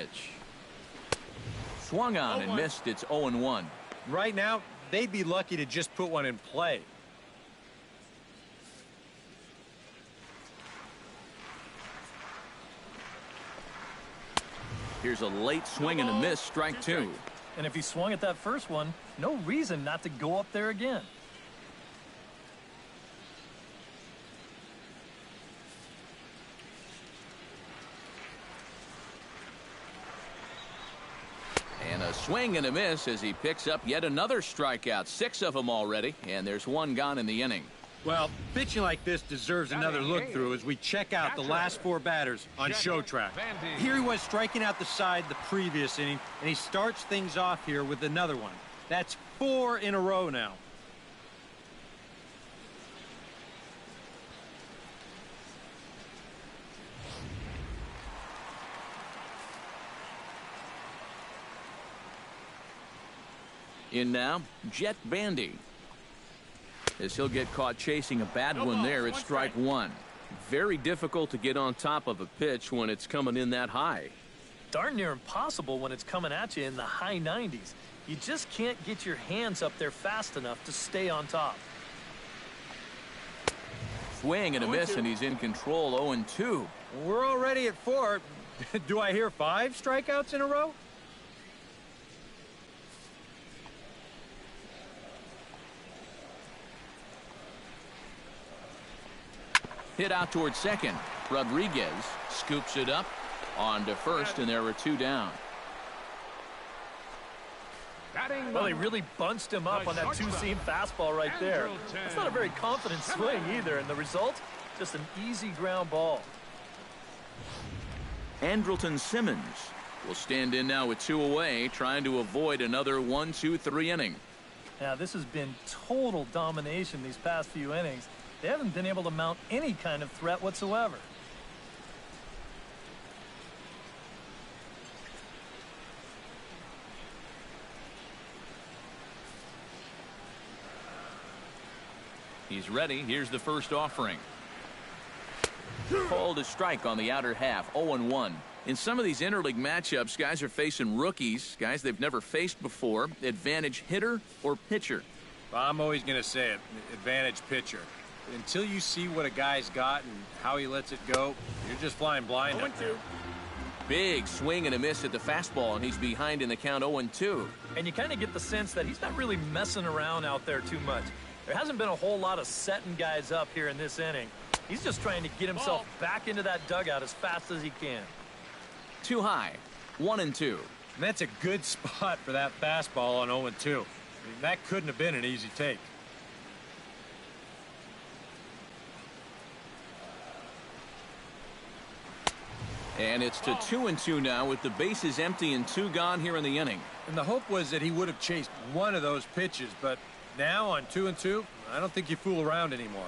pitch. Swung on and missed. It's 0-1. Right now, they'd be lucky to just put one in play. Here's a late swing and a miss, strike two. And if he swung at that first one, no reason not to go up there again. And a swing and a miss as he picks up yet another strikeout. 6 of them already, and there's 1 gone in the inning. Well, pitching like this deserves another look through as we check out the last 4 batters on show track. Here he was striking out the side the previous inning, and he starts things off here with another one. That's 4 in a row now. In now, Jet Bandy. As he'll get caught chasing a bad one there, it's strike 1. Very difficult to get on top of a pitch when it's coming in that high. Darn near impossible when it's coming at you in the high 90s. You just can't get your hands up there fast enough to stay on top. Swing and a miss, and he's in control. 0-2. We're already at 4. Do I hear 5 strikeouts in a row? Hit out towards second. Rodriguez scoops it up on to first, and there were 2 down. Well, he really bunched him up on that 2-seam fastball right there. That's not a very confident swing either, and the result, just an easy ground ball. Andrelton Simmons will stand in now with 2 away, trying to avoid another 1-2-3 inning. Now, this has been total domination these past few innings. They haven't been able to mount any kind of threat whatsoever. He's ready. Here's the first offering. Called a strike on the outer half. 0-1. In some of these interleague matchups, guys are facing rookies, guys they've never faced before. Advantage hitter or pitcher? I'm always going to say it. Advantage pitcher. Until you see what a guy's got and how he lets it go, you're just flying blind up there. Big swing and a miss at the fastball, and he's behind in the count. 0-2. And you kind of get the sense that he's not really messing around out there too much. There hasn't been a whole lot of setting guys up here in this inning. He's just trying to get himself back into that dugout as fast as he can. Too high. 1-2. And that's a good spot for that fastball on 0-2. I mean, that couldn't have been an easy take. And it's to 2-2 now with the bases empty and 2 gone here in the inning. And the hope was that he would have chased one of those pitches, but now on 2-2, I don't think you fool around anymore.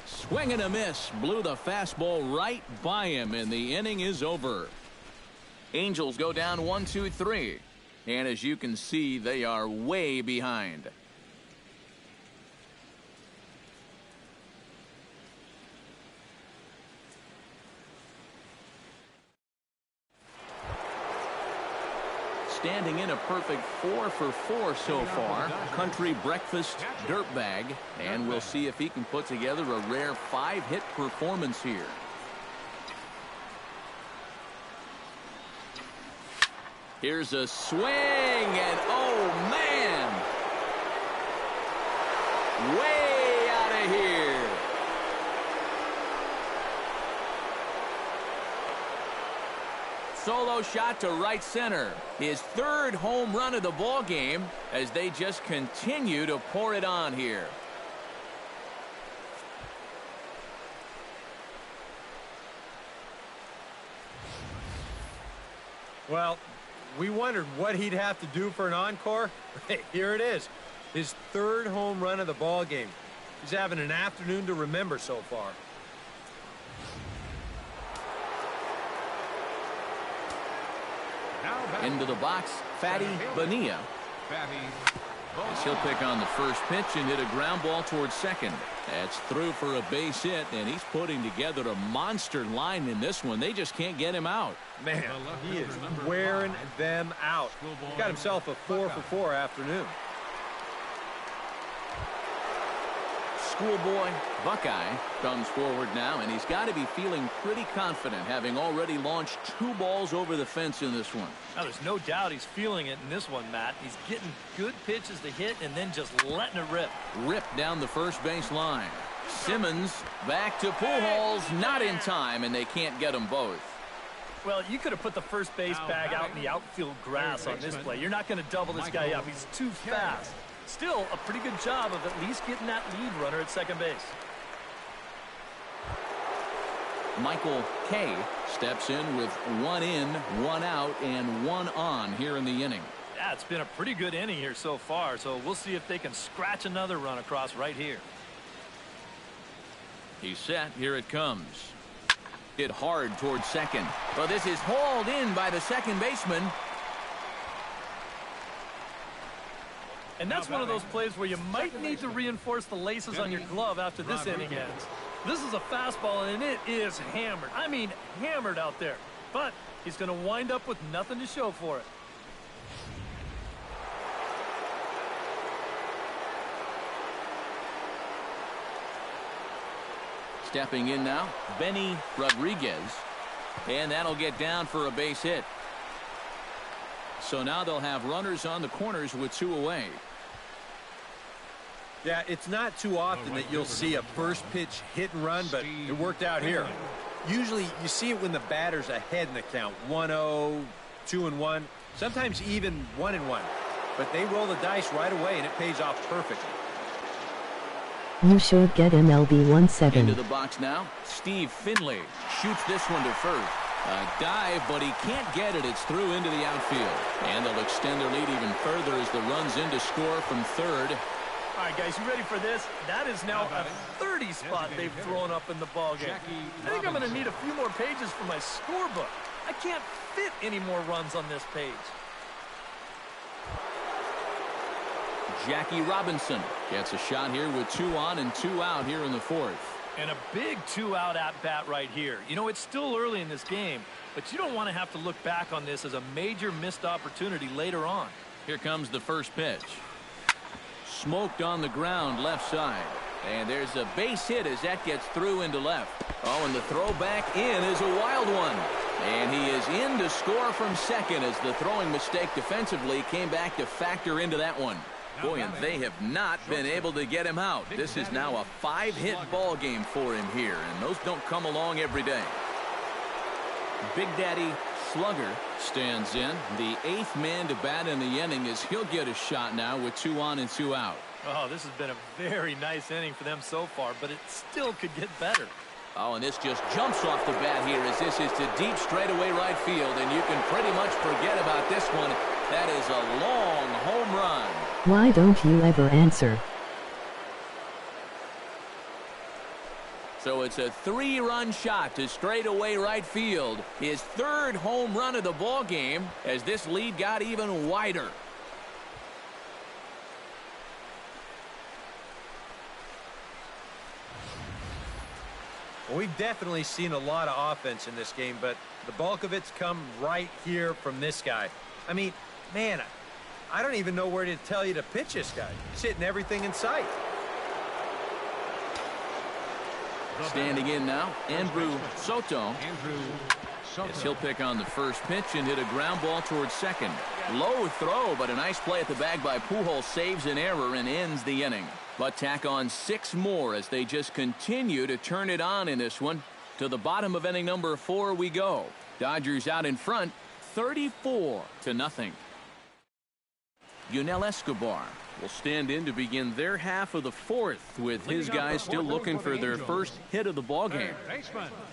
Swing and a miss. Blew the fastball right by him, and the inning is over. Angels go down 1-2-3. And as you can see, they are way behind. Standing in a perfect 4 for 4 so far. Country breakfast dirtbag. And we'll see if he can put together a rare 5-hit performance here. Here's a swing, and oh man! Way out of here. Solo shot to right center. His 3rd home run of the ball game as they just continue to pour it on here. Well, we wondered what he'd have to do for an encore. Here it is. His 3rd home run of the ball game. He's having an afternoon to remember so far. Into the box, Fatty Bonilla. As he'll pick on the first pitch and hit a ground ball towards second. That's through for a base hit, and he's putting together a monster line in this one. They just can't get him out. Man, he is wearing them out. He got himself a 4-for-4 afternoon. Schoolboy Buckeye comes forward now, and he's got to be feeling pretty confident, having already launched 2 balls over the fence in this one. Now, there's no doubt he's feeling it in this one, Matt. He's getting good pitches to hit and then just letting it rip. Ripped down the first base line. Simmons back to Pujols, not in time, and they can't get them both. Well, you could have put the first base bag out in the outfield grass on this play. You're not going to double this guy up. He's too fast. Still a pretty good job of at least getting that lead runner at second base. Michael Kay steps in with 1 in, 1 out, and 1 on here in the inning. Yeah, it's been a pretty good inning here so far, so we'll see if they can scratch another run across right here. He's set. Here it comes. Hit hard towards second. Well, this is hauled in by the second baseman. And that's one of those plays where you might need to reinforce the laces on your glove after this inning ends. This is a fastball, and it is hammered. I mean, hammered out there. But he's going to wind up with nothing to show for it. Stepping in now, Benny Rodriguez. And that'll get down for a base hit. So now they'll have runners on the corners with 2 away. Yeah, it's not too often that you'll see a first pitch hit and run, but it worked out here. Usually you see it when the batter's ahead in the count, 1-0, 2-1, sometimes even 1-1. But they roll the dice right away, and it pays off perfectly. You should get MLB 1-7. Into the box now, Steve Finley shoots this one to first. A dive, but he can't get it. It's through into the outfield. And they'll extend their lead even further as the run's in to score from third. All right, guys, you ready for this? That is now a 30 spot they've thrown up in the ballgame. I think I'm going to need a few more pages for my scorebook. I can't fit any more runs on this page. Jackie Robinson gets a shot here with 2 on and 2 out here in the 4th. And a big 2-out at-bat right here. You know, it's still early in this game, but you don't want to have to look back on this as a major missed opportunity later on. Here comes the first pitch. Smoked on the ground left side. And there's a base hit as that gets through into left. Oh, and the throw back in is a wild one. And he is in to score from second as the throwing mistake defensively came back to factor into that one. Boy, and they have not been able to get him out. This is now a 5-hit ball game for him here, and those don't come along every day. Big Daddy Slugger stands in. The 8th man to bat in the inning as he'll get a shot now with 2 on and 2 out. Oh, this has been a very nice inning for them so far, but it still could get better. Oh, and this just jumps off the bat here as this is to deep straightaway right field, and you can pretty much forget about this one. That is a long home run. Why don't you ever answer? So it's a 3-run shot to straightaway right field. His 3rd home run of the ball game as this lead got even wider. Well, we've definitely seen a lot of offense in this game, but the bulk of it's come right here from this guy. I mean, man, I don't even know where to tell you to pitch this guy. He's hitting everything in sight. Standing in now, Andrew Soto. As he'll pick on the first pitch and hit a ground ball towards second. Low throw, but a nice play at the bag by Pujols saves an error and ends the inning. But tack on 6 more as they just continue to turn it on in this one. To the bottom of inning number 4 we go. Dodgers out in front, 34-0. Yunel Escobar will stand in to begin their half of the 4th with his guys still looking for their first hit of the ball game.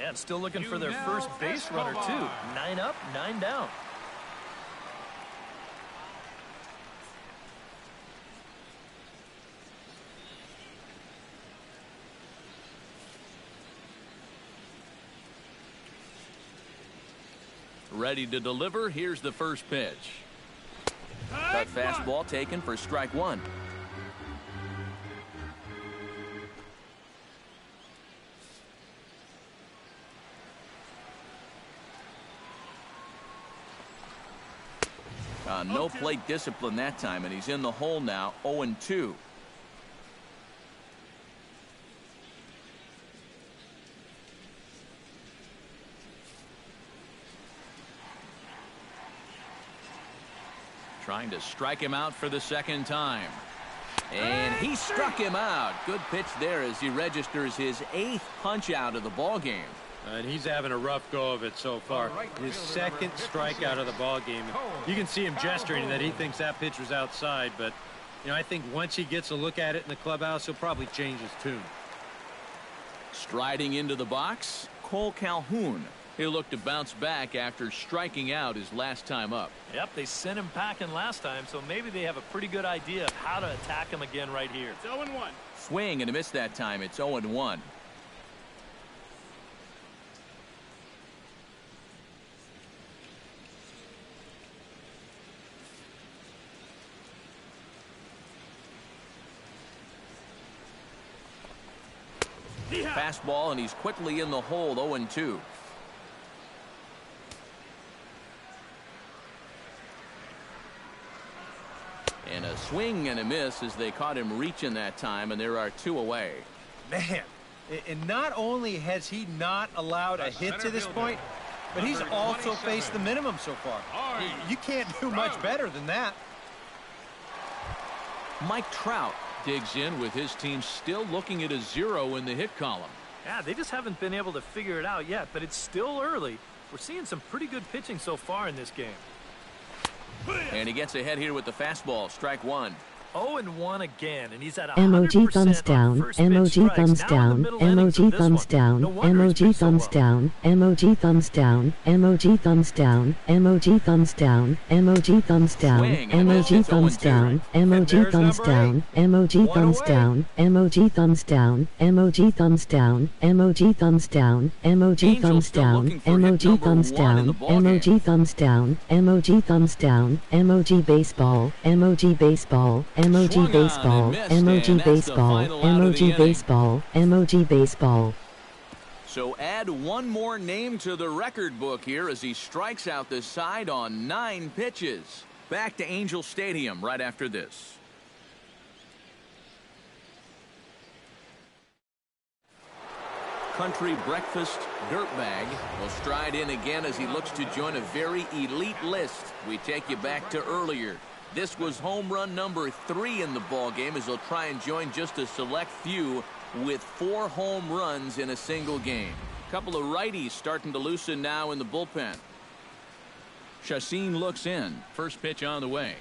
And still looking for their first base runner, too. 9 up, 9 down. Ready to deliver. Here's the first pitch. Cut fastball taken for strike one. No plate discipline that time, and he's in the hole now, 0-2. Trying to strike him out for the second time. And he struck him out. Good pitch there as he registers his 8th punch out of the ball game. And he's having a rough go of it so far. His second strikeout of the ball game. You can see him gesturing that he thinks that pitch was outside, but you know, I think once he gets a look at it in the clubhouse, he'll probably change his tune. Striding into the box, Cole Calhoun. He'll look to bounce back after striking out his last time up. Yep, they sent him packing last time, so maybe they have a pretty good idea of how to attack him again right here. It's 0-1. Swing and a miss that time. It's 0-1. Fastball, and he's quickly in the hole, 0-2. And a swing and a miss as they caught him reaching that time, and there are 2 away. Man, and not only has he not allowed a hit to this point, but he's also faced the minimum so far. You can't do much better than that. Mike Trout digs in with his team still looking at a 0 in the hit column. Yeah, they just haven't been able to figure it out yet, but it's still early. We're seeing some pretty good pitching so far in this game. And he gets ahead here with the fastball, strike one. 0-1 again, and he's at 100% emoji thumbs down, emoji thumbs down, emoji thumbs down, emoji thumbs down, emoji thumbs down, emoji thumbs down, emoji thumbs down, emoji thumbs down, emoji thumbs down, emoji thumbs down, emoji thumbs down, emoji thumbs down, emoji thumbs down, emoji thumbs down, emoji thumbs down, emoji thumbs down, emoji thumbs down, emoji thumbs down, emoji baseball, emoji baseball, emoji baseball, emoji baseball, emoji baseball, emoji baseball. So add one more name to the record book here as he strikes out the side on 9 pitches. Back to Angel Stadium right after this. Country breakfast dirtbag will stride in again as he looks to join a very elite list. We take you back to earlier. This was home run number 3 in the ball game as he'll try and join just a select few with 4 home runs in a single game. A couple of righties starting to loosen now in the bullpen. Chacin looks in. First pitch on the way.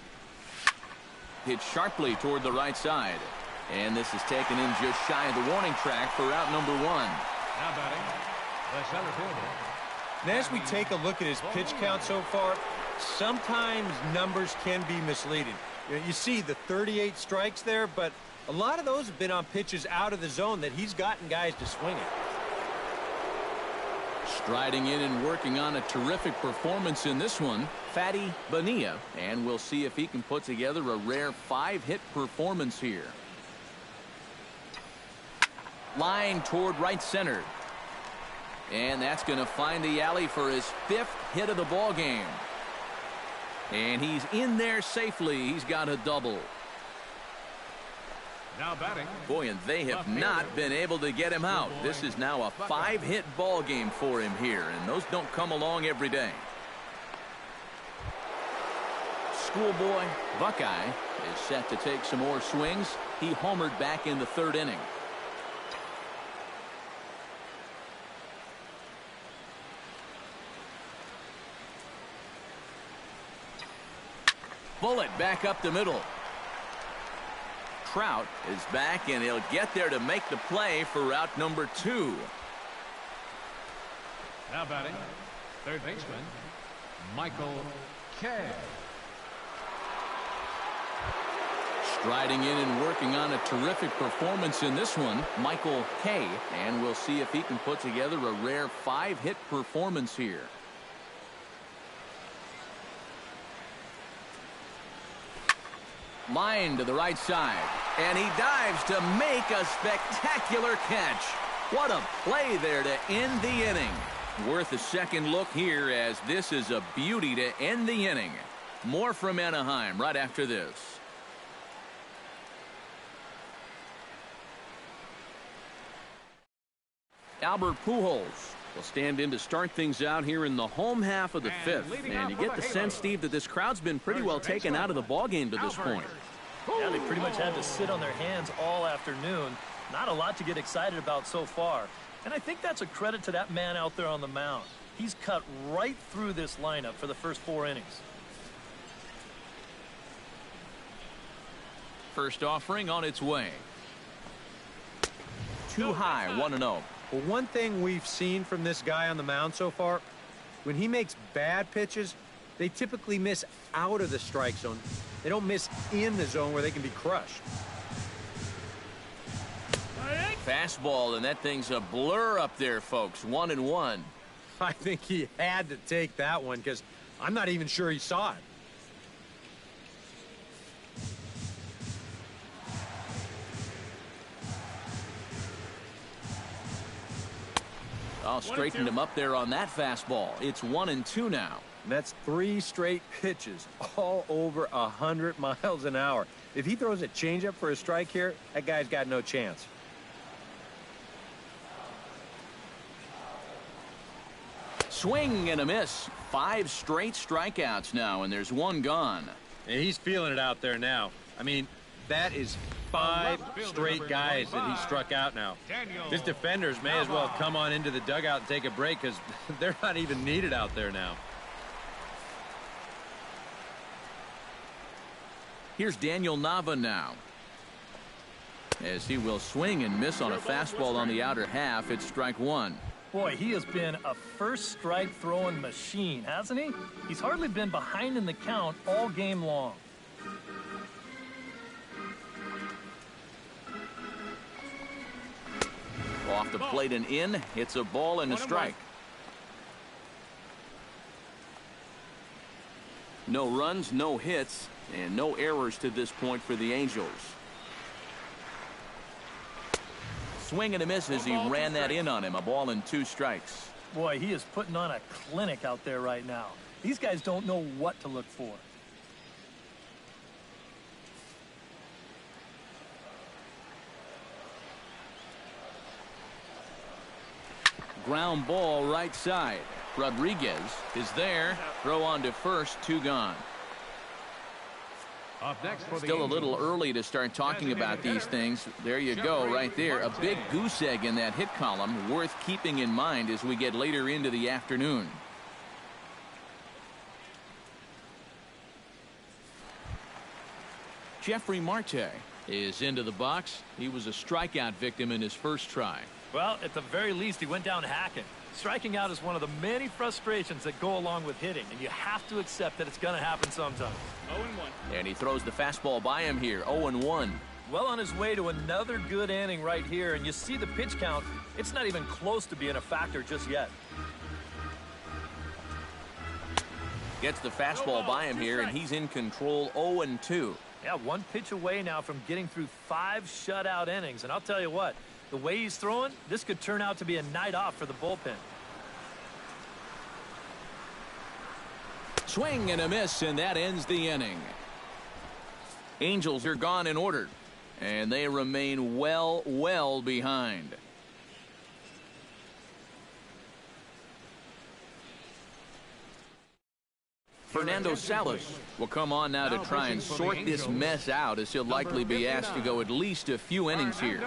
Hit sharply toward the right side. And this is taken in just shy of the warning track for out number 1. Now batting, the center fielder. And as we take a look at his pitch count so far, sometimes numbers can be misleading. You see the 38 strikes there, but a lot of those have been on pitches out of the zone that he's gotten guys to swing at. Striding in and working on a terrific performance in this one, Fatty Bonilla, and we'll see if he can put together a rare 5-hit performance here. Line toward right center. And that's going to find the alley for his 5th hit of the ball game. And he's in there safely. He's got a double. Now batting. Boy, and they have not been able to get him out. This is now a 5-hit ball game for him here, and those don't come along every day. Schoolboy Buckeye is set to take some more swings. He homered back in the 3rd inning. Bullet back up the middle. Trout is back, and he'll get there to make the play for route number 2. Now batting, third baseman, Michael Kay. Striding in and working on a terrific performance in this one, Michael Kay, and we'll see if he can put together a rare 5-hit performance here. Line to the right side. And he dives to make a spectacular catch. What a play there to end the inning. Worth a second look here, as this is a beauty to end the inning. More from Anaheim right after this. Albert Pujols will stand in to start things out here in the home half of the fifth. And you get the sense, Steve, that this crowd's been pretty well taken out of the ballgame to this point. Yeah, they pretty much had to sit on their hands all afternoon. Not a lot to get excited about so far. And I think that's a credit to that man out there on the mound. He's cut right through this lineup for the first 4 innings. First offering on its way. Too high, 1-0. Well, one thing we've seen from this guy on the mound so far, when he makes bad pitches, they typically miss out of the strike zone. They don't miss in the zone where they can be crushed. Fastball, and that thing's a blur up there, folks. 1-1. I think he had to take that one because I'm not even sure he saw it. I'll straighten him up there on that fastball. It's 1-2 now. And that's 3 straight pitches, all over 100 miles an hour. If he throws a changeup for a strike here, that guy's got no chance. Swing and a miss. 5 straight strikeouts now, and there's 1 gone. And he's feeling it out there now. I mean, that is 5 straight guys that he struck out now. His defenders may as well come on into the dugout and take a break because they're not even needed out there now. Here's Daniel Nava now, as he will swing and miss on a fastball on the outer half. It's strike 1. Boy, he has been a first strike throwing machine, hasn't he? He's hardly been behind in the count all game long. Off the plate and in. It's a ball and a strike. No runs, no hits, and no errors to this point for the Angels. Swing and a miss as he ran that in on him. A ball and 2 strikes. Boy, he is putting on a clinic out there right now. These guys don't know what to look for. Ground ball right side. Rodriguez is there. Throw on to first. 2 gone. Up next for the Still a little early to start talking about these things. There you go, right there. A big goose egg in that hit column, worth keeping in mind as we get later into the afternoon. Jeffrey Marte is into the box. He was a strikeout victim in his first try. Well, at the very least, he went down hacking. Striking out is one of the many frustrations that go along with hitting, and you have to accept that it's going to happen sometime. 0-1. And he throws the fastball by him here. 0-1. Well on his way to another good inning right here, and you see the pitch count. It's not even close to being a factor just yet. Gets the fastball by him here, and he's in control. 0-2. Yeah, 1 pitch away now from getting through 5 shutout innings, and I'll tell you what, the way he's throwing, this could turn out to be a night off for the bullpen. Swing and a miss, and that ends the inning. Angels are gone in order, and they remain well behind. Fernando Salas will come on now to try and sort this mess out, as he'll likely be asked to go at least a few innings here.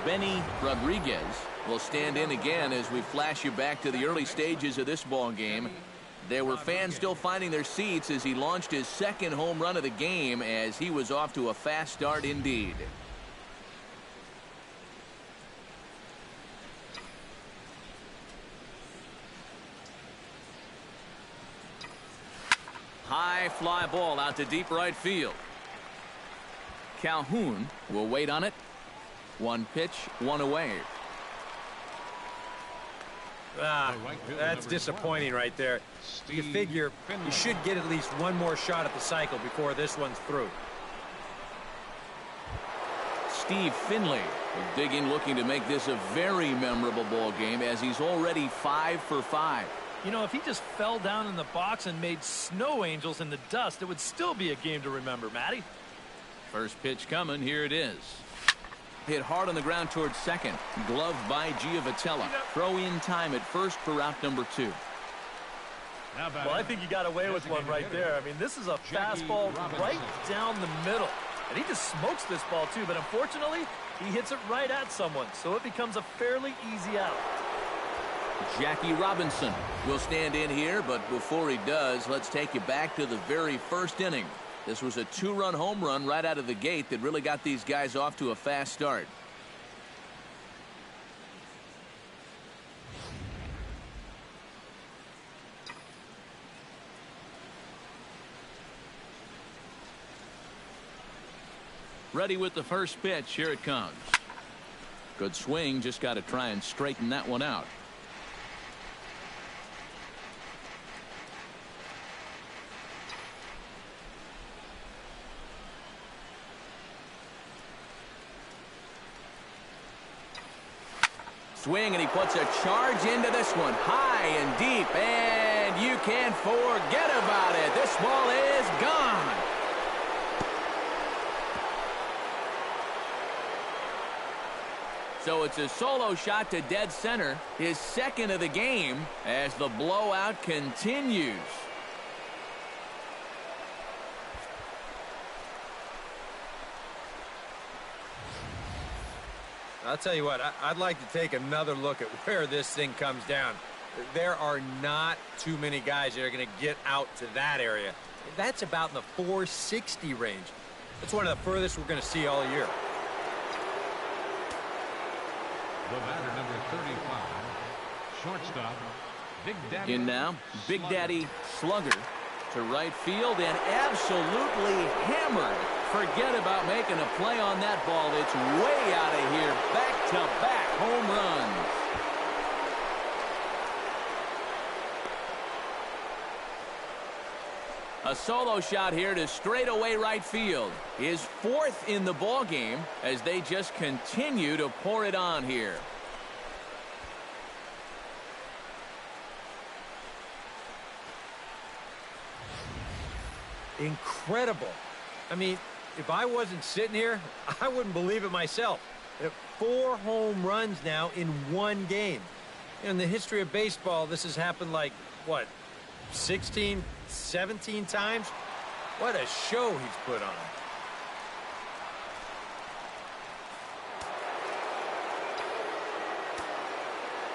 Benny Rodriguez will stand in again as we flash you back to the early stages of this ball game. There were fans still finding their seats as he launched his 2nd home run of the game, as he was off to a fast start indeed. High fly ball out to deep right field. Calhoun will wait on it. 1 pitch, 1 away. That's disappointing right there. You figure you should get at least one more shot at the cycle before this one's through. Steve Finley will dig in, looking to make this a very memorable ball game, as he's already 5 for 5. You know, if he just fell down in the box and made snow angels in the dust, it would still be a game to remember, Matty. First pitch coming. Here it is. Hit hard on the ground towards second. Gloved by Giovitella. Throw in time at first for route number 2. Well, I think you got away with one right there. I mean, this is a fastball right down the middle. And he just smokes this ball, too. But unfortunately, he hits it right at someone. So it becomes a fairly easy out. Jackie Robinson will stand in here. But before he does, let's take you back to the very first inning. This was a 2-run home run right out of the gate that really got these guys off to a fast start. Ready with the first pitch. Here it comes. Good swing. Just got to try and straighten that one out. Swing, and he puts a charge into this one. High and deep, and you can't forget about it. This ball is gone. So it's a solo shot to dead center, his second of the game, as the blowout continues. I'll tell you what, I'd like to take another look at where this thing comes down. There are not too many guys that are going to get out to that area. That's about in the 460 range. That's one of the furthest we're going to see all year. The batter, number 35, shortstop, Big Daddy. In now, Big Daddy Slugger to right field, and absolutely hammered. Forget about making a play on that ball. It's way out of here. Back-to-back home runs. A solo shot here to straightaway right field. His 4th in the ball game as they just continue to pour it on here. Incredible. I mean, if I wasn't sitting here, I wouldn't believe it myself. 4 home runs now in one game. In the history of baseball, this has happened like, what, 16, 17 times? What a show he's put on.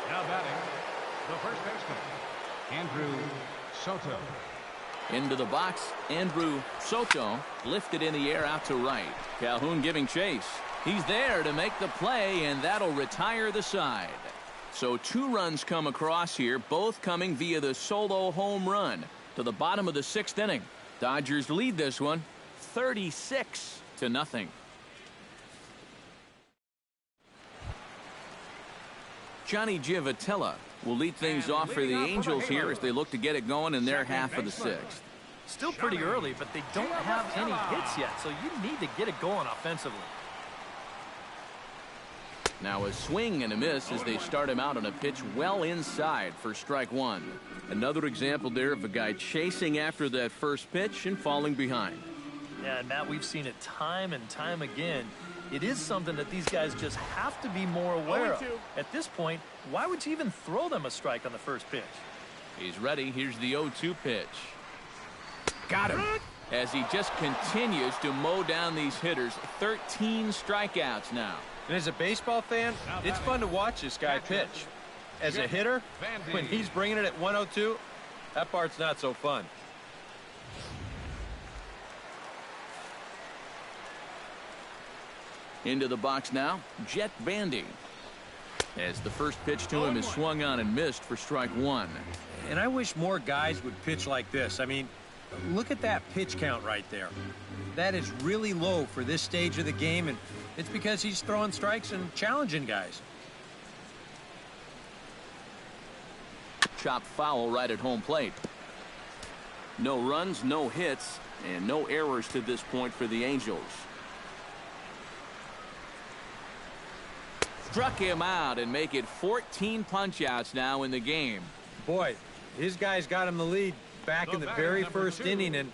Now batting, the first baseman, Andrew Soto. Into the box, Andrew Soto lifted in the air out to right. Calhoun giving chase. He's there to make the play, and that'll retire the side. So 2 runs come across here, both coming via the solo home run. To the bottom of the 6th inning. Dodgers lead this one 36-0. Johnny Giovitella will lead things off for the Angels here as they look to get it going in their half of the 6th. Still pretty early, but they don't have any hits yet, so you need to get it going offensively. Now a swing and a miss as they start him out on a pitch well inside for strike 1. Another example there of a guy chasing after that first pitch and falling behind. Yeah, and Matt, we've seen it time and time again. It is something that these guys just have to be more aware of. At this point, why would you even throw them a strike on the first pitch? He's ready. Here's the 0-2 pitch. Got him. As he just continues to mow down these hitters. 13 strikeouts now. And as a baseball fan, it's fun to watch this guy pitch. As a hitter, when he's bringing it at 102, that part's not so fun. Into the box now, Jet Bandy. As the first pitch to him is swung on and missed for strike 1. And I wish more guys would pitch like this. I mean, look at that pitch count right there. That is really low for this stage of the game, and it's because he's throwing strikes and challenging guys. chop foul right at home plate. No runs, no hits, and no errors to this point for the Angels. Struck him out and make it 14 punch-outs now in the game. Boy, his guys got him the lead back in the very first inning, and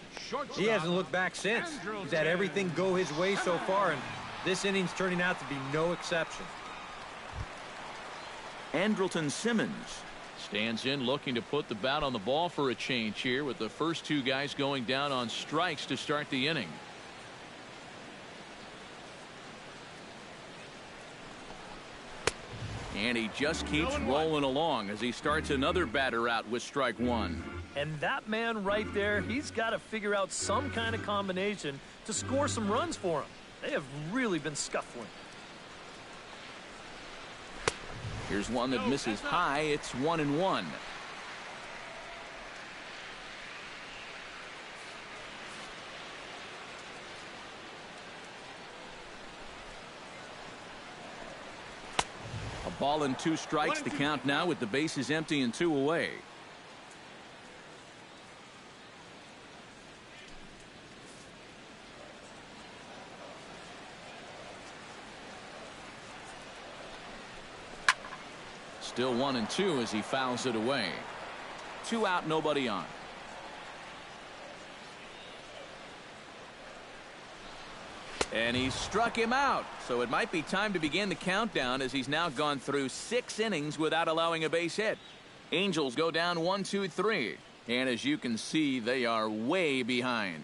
he hasn't looked back since. He's had everything go his way so far, and this inning's turning out to be no exception. Andrelton Simmons stands in, looking to put the bat on the ball for a change here, with the first two guys going down on strikes to start the inning. And he just keeps rolling along as he starts another batter out with strike one. And that man right there, he's got to figure out some kind of combination to score some runs for him. They have really been scuffling. Here's one that misses high. It's 1-1. A ball and 2 strikes to count now with the bases empty and 2 away. Still 1-2 as he fouls it away. 2 out, nobody on. And he struck him out. So it might be time to begin the countdown, as he's now gone through 6 innings without allowing a base hit. Angels go down 1-2-3. And as you can see, they are way behind.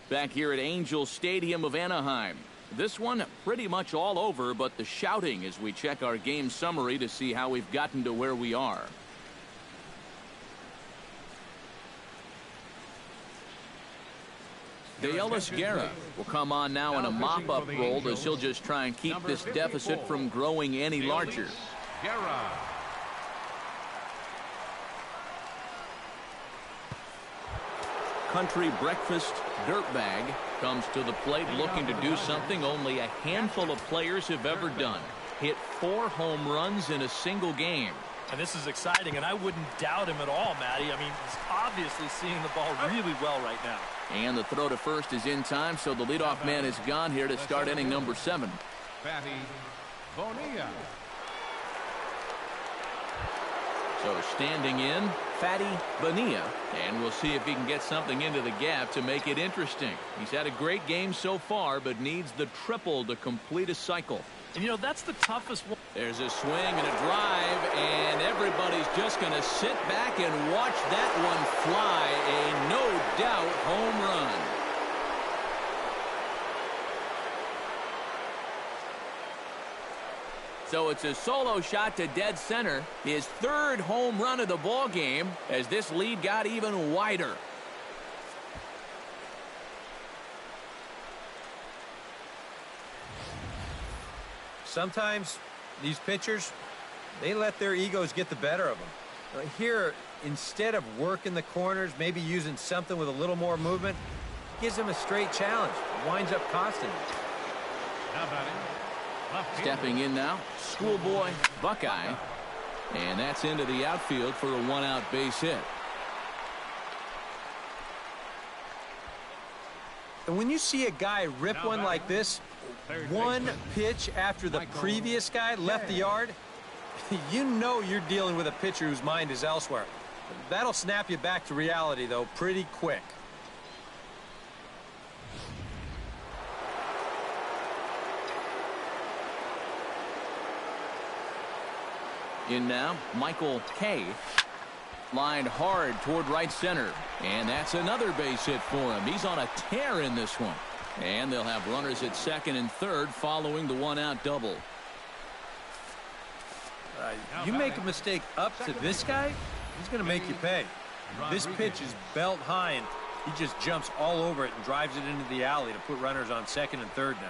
Back here at Angels Stadium of Anaheim. This one pretty much all over, but the shouting as we check our game summary to see how we've gotten to where we are. De Ellis Guerra will come on now in a mop-up role, as he'll just try and keep this deficit from growing any larger. Country breakfast dirtbag comes to the plate looking to do something only a handful of players have ever done. Hit 4 home runs in a single game. And this is exciting, and I wouldn't doubt him at all, Matty. I mean, he's obviously seeing the ball really well right now. And the throw to first is in time, so the leadoff man is gone here to start inning number 7. Fatty Bonilla. So standing in, Fatty Bonilla, and we'll see if he can get something into the gap to make it interesting. He's had a great game so far, but needs the triple to complete a cycle. And you know, that's the toughest one. There's a swing and a drive, and everybody's just going to sit back and watch that one fly. A no-doubt home run. So it's a solo shot to dead center, his 3rd home run of the ball game, as this lead got even wider. Sometimes these pitchers, they let their egos get the better of them. Here, instead of working the corners, maybe using something with a little more movement, gives them a straight challenge. It winds up costing them. How about it? Stepping in now, schoolboy Buckeye, and that's into the outfield for a 1-out base hit. And when you see a guy rip one like this, one pitch after the previous guy left the yard, you know you're dealing with a pitcher whose mind is elsewhere. That'll snap you back to reality, though, pretty quick. In now, Michael Kay, lined hard toward right center, and that's another base hit for him. He's on a tear in this one, and they'll have runners at 2nd and 3rd following the 1-out double. You make a mistake up to this guy, he's going to make you pay. This pitch is belt high, and he just jumps all over it and drives it into the alley to put runners on 2nd and 3rd now.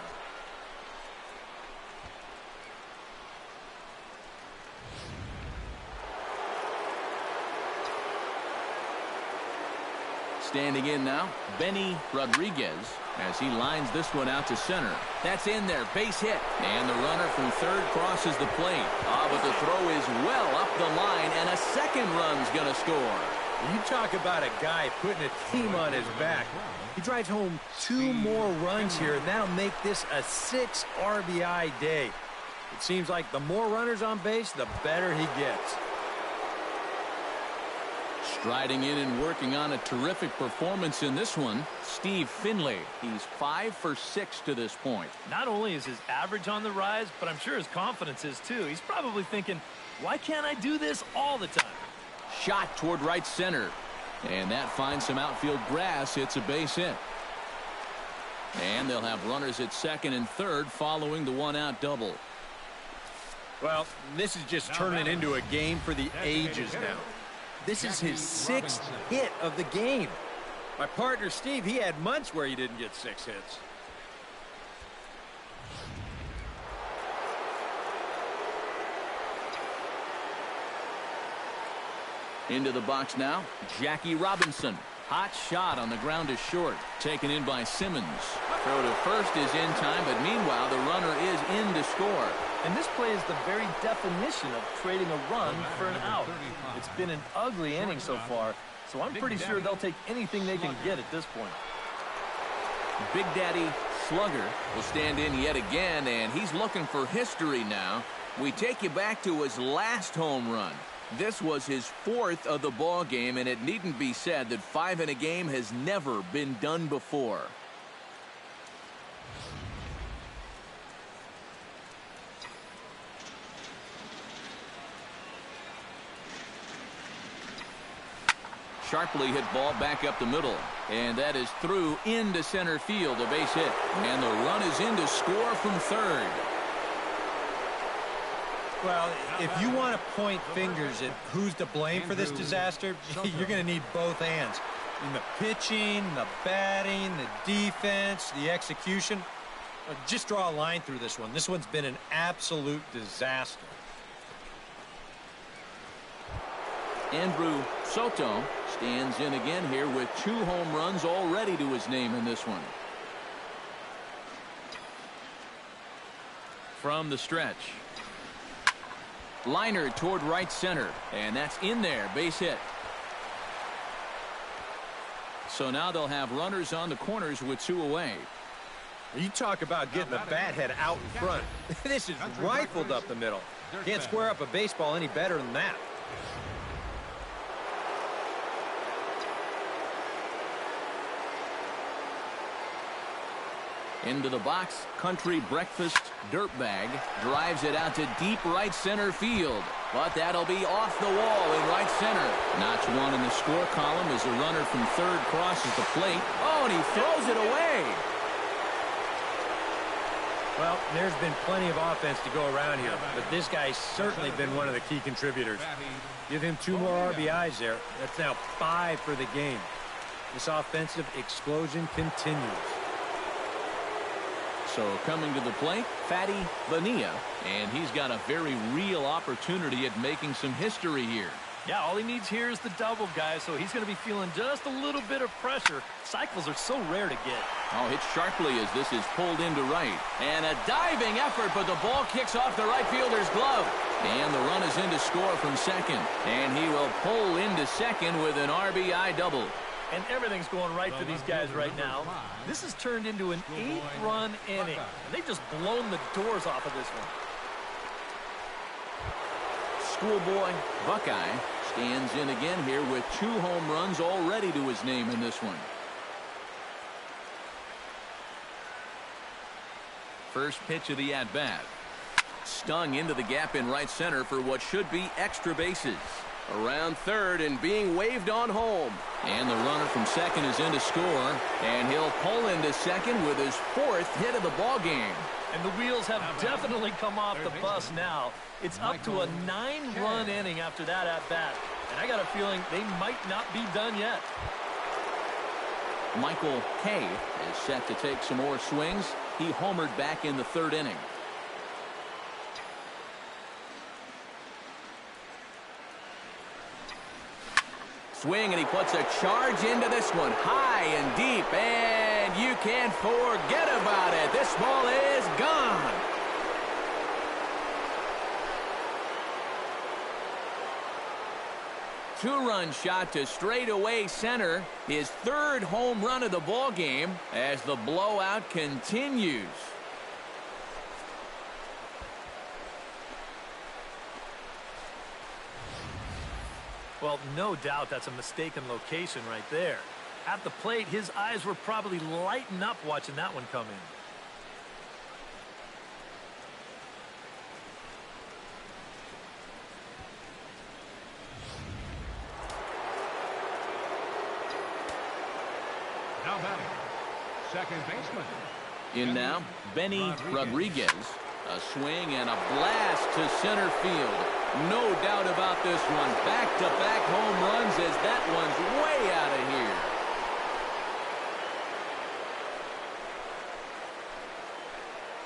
Standing in now, Benny Rodriguez, as he lines this one out to center. That's in there, base hit. And the runner from third crosses the plate. But the throw is well up the line, and a second run's going to score. You talk about a guy putting a team on his back. He drives home 2 more runs here, and that'll make this a 6 RBI day. It seems like the more runners on base, the better he gets. Striding in and working on a terrific performance in this one, Steve Finley. He's 5 for 6 to this point. Not only is his average on the rise, but I'm sure his confidence is too. He's probably thinking, why can't I do this all the time? Shot toward right center. And that finds some outfield grass. It's a base hit. And they'll have runners at second and third following the 1-out double. Well, this is just turning into a game for the ages now. This is his 6th hit of the game. My partner, Steve, he had months where he didn't get 6 hits. Into the box now, Jackie Robinson. Hot shot on the ground is short. Taken in by Simmons. Throw to first is in time, but meanwhile, the runner is in to score. And this play is the very definition of trading a run for an out. It's been an ugly inning so far, so I'm pretty sure they'll take anything they can get at this point. Big Daddy Slugger will stand in yet again, and he's looking for history now. We take you back to his last home run. This was his 4th of the ball game, and it needn't be said that 5 in a game has never been done before. Sharply hit ball back up the middle, and that is through into center field, a base hit, and the run is in to score from third. Well, if you want to point fingers at who's to blame for this disaster, you're going to need both hands. In the pitching, the batting, the defense, the execution. Just draw a line through this one. This one's been an absolute disaster. Andrew Soto stands in again here with 2 home runs already to his name in this one. From the stretch. Liner toward right center, and that's in there, base hit. So now they'll have runners on the corners with 2 away. You talk about getting the bat head out in front. This is rifled up the middle. Can't square up a baseball any better than that. Into the box, Country Breakfast Dirtbag drives it out to deep right center field. But that'll be off the wall in right center. Notch 1 in the score column as the runner from third crosses the plate. Oh, and he throws it away. Well, there's been plenty of offense to go around here, but this guy's certainly been one of the key contributors. Give him 2 more RBIs there. That's now 5 for the game. This offensive explosion continues. So coming to the plate, Fatty Bonilla, and he's got a very real opportunity at making some history here. Yeah, all he needs here is the double, guys, so he's going to be feeling just a little bit of pressure. Cycles are so rare to get. Oh, hit sharply as this is pulled into right. And a diving effort, but the ball kicks off the right fielder's glove. And the run is in to score from second. And he will pull into second with an RBI double. And everything's going right for these guys right now. This has turned into an 8-run inning. And they've just blown the doors off of this one. Schoolboy Buckeye stands in again here with 2 home runs already to his name in this one. First pitch of the at-bat. Stung into the gap in right center for what should be extra bases. Around third and being waved on home. And the runner from second is in to score. And he'll pull into second with his 4th hit of the ball game. And the wheels have definitely come off the bus now. It's up to a 9-run inning after that at-bat. And I got a feeling they might not be done yet. Michael Kay is set to take some more swings. He homered back in the 3rd inning. Swing, and he puts a charge into this one. High and deep, and you can't forget about it. This ball is gone. Two-run shot to straightaway center. His third home run of the ball game as the blowout continues. Well, no doubt that's a mistaken location right there. At the plate, his eyes were probably lighting up watching that one come in. Now batting, second baseman. In now, Benny Rodriguez. A swing and a blast to center field. No doubt about this one. Back-to-back home runs as that one's way out of here.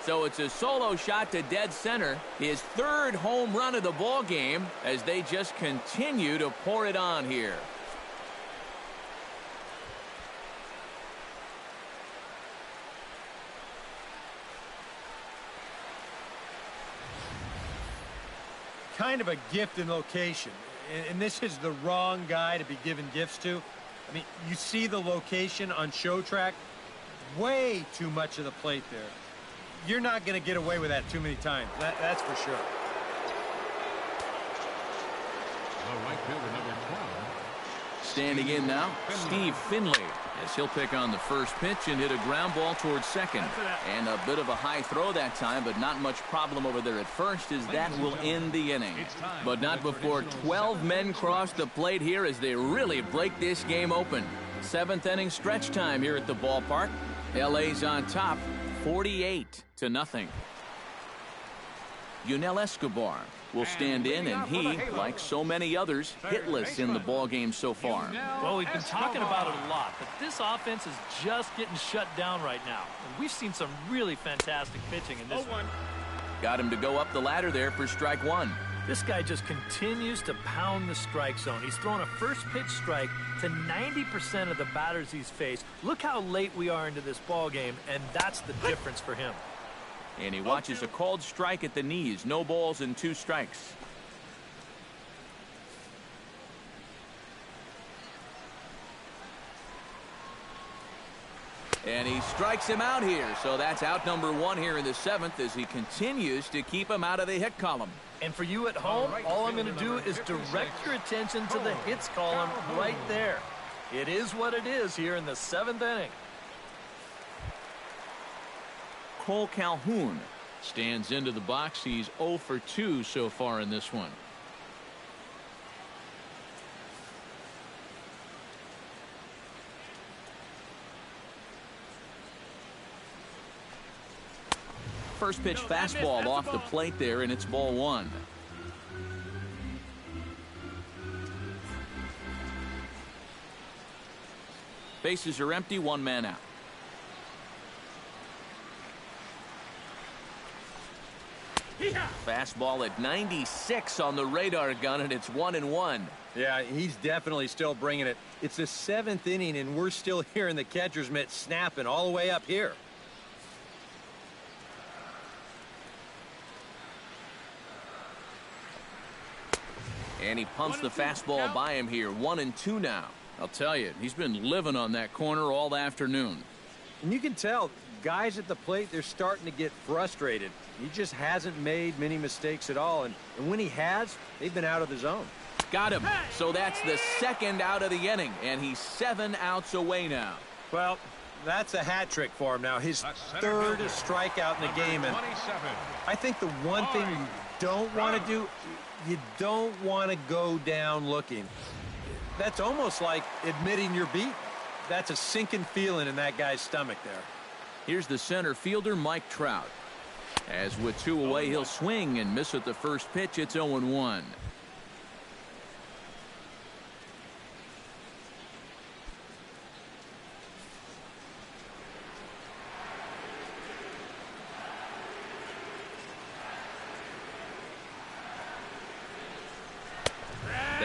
So it's a solo shot to dead center. His third home run of the ball game as they just continue to pour it on here. Kind of a gift in location, and this is the wrong guy to be giving gifts to. I mean, you see the location on show track, way too much of the plate there. You're not going to get away with that too many times. That's for sure. The right fielder, number 12. Standing in now, Steve Finley, as he'll pick on the first pitch and hit a ground ball towards second. And a bit of a high throw that time, but not much problem over there at first, as that will end the inning. But not before 12 men cross the plate here as they really break this game open. Seventh inning stretch time here at the ballpark. LA's on top, 48-0. Yunel Escobar will stand in, and he, like so many others, hitless in the ballgame so far. Well, we've been talking about it a lot, but this offense is just getting shut down right now. And we've seen some really fantastic pitching in this one. Got him to go up the ladder there for strike one. This guy just continues to pound the strike zone. He's thrown a first pitch strike to 90% of the batters he's faced. Look how late we are into this ball game, and that's the difference for him. And he watches a called strike at the knees. No balls and 2 strikes. And he strikes him out here. So that's out number 1 here in the 7th as he continues to keep him out of the hit column. And for you at home, all I'm going to do is direct your attention to the hits column right there. It is what it is here in the 7th inning. Cole Calhoun stands into the box. He's 0 for 2 so far in this one. First pitch fastball off the plate there, and it's ball 1. Bases are empty, 1 man out. Fastball at 96 on the radar gun, and it's 1-1. Yeah, he's definitely still bringing it. It's the 7th inning, and we're still hearing the catcher's mitt snapping all the way up here. And he pumps the fastball by him here. 1-2 now. I'll tell you, he's been living on that corner all afternoon. And you can tell, guys at the plate, they're starting to get frustrated. He just hasn't made many mistakes at all. And when he has, they've been out of the zone. Got him. So that's the 2nd out of the inning. And he's 7 outs away now. Well, that's a hat trick for him now. His 3rd strikeout in the game. And I think the one thing you don't want to do, you don't want to go down looking. That's almost like admitting you're beat. That's a sinking feeling in that guy's stomach there. Here's the center fielder, Mike Trout. As with 2 away, he'll swing and miss at the first pitch. It's 0-1.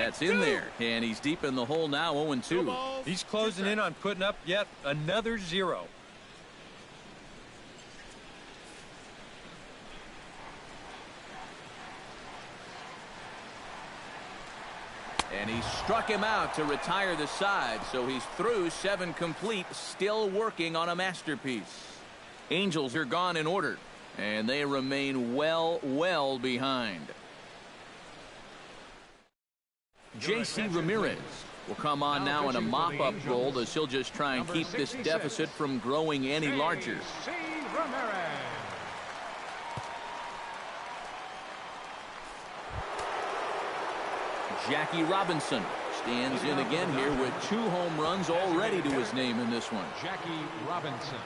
That's in there, and he's deep in the hole now, 0-2. He's closing in on putting up yet another 0. And he struck him out to retire the side, so he's through 7 complete, still working on a masterpiece. Angels are gone in order, and they remain well behind. J.C. Ramirez will come on now in a mop-up role as he'll just try and keep this deficit from growing any larger. Jackie Robinson stands in again here with 2 home runs already to his name in this one. Jackie Robinson.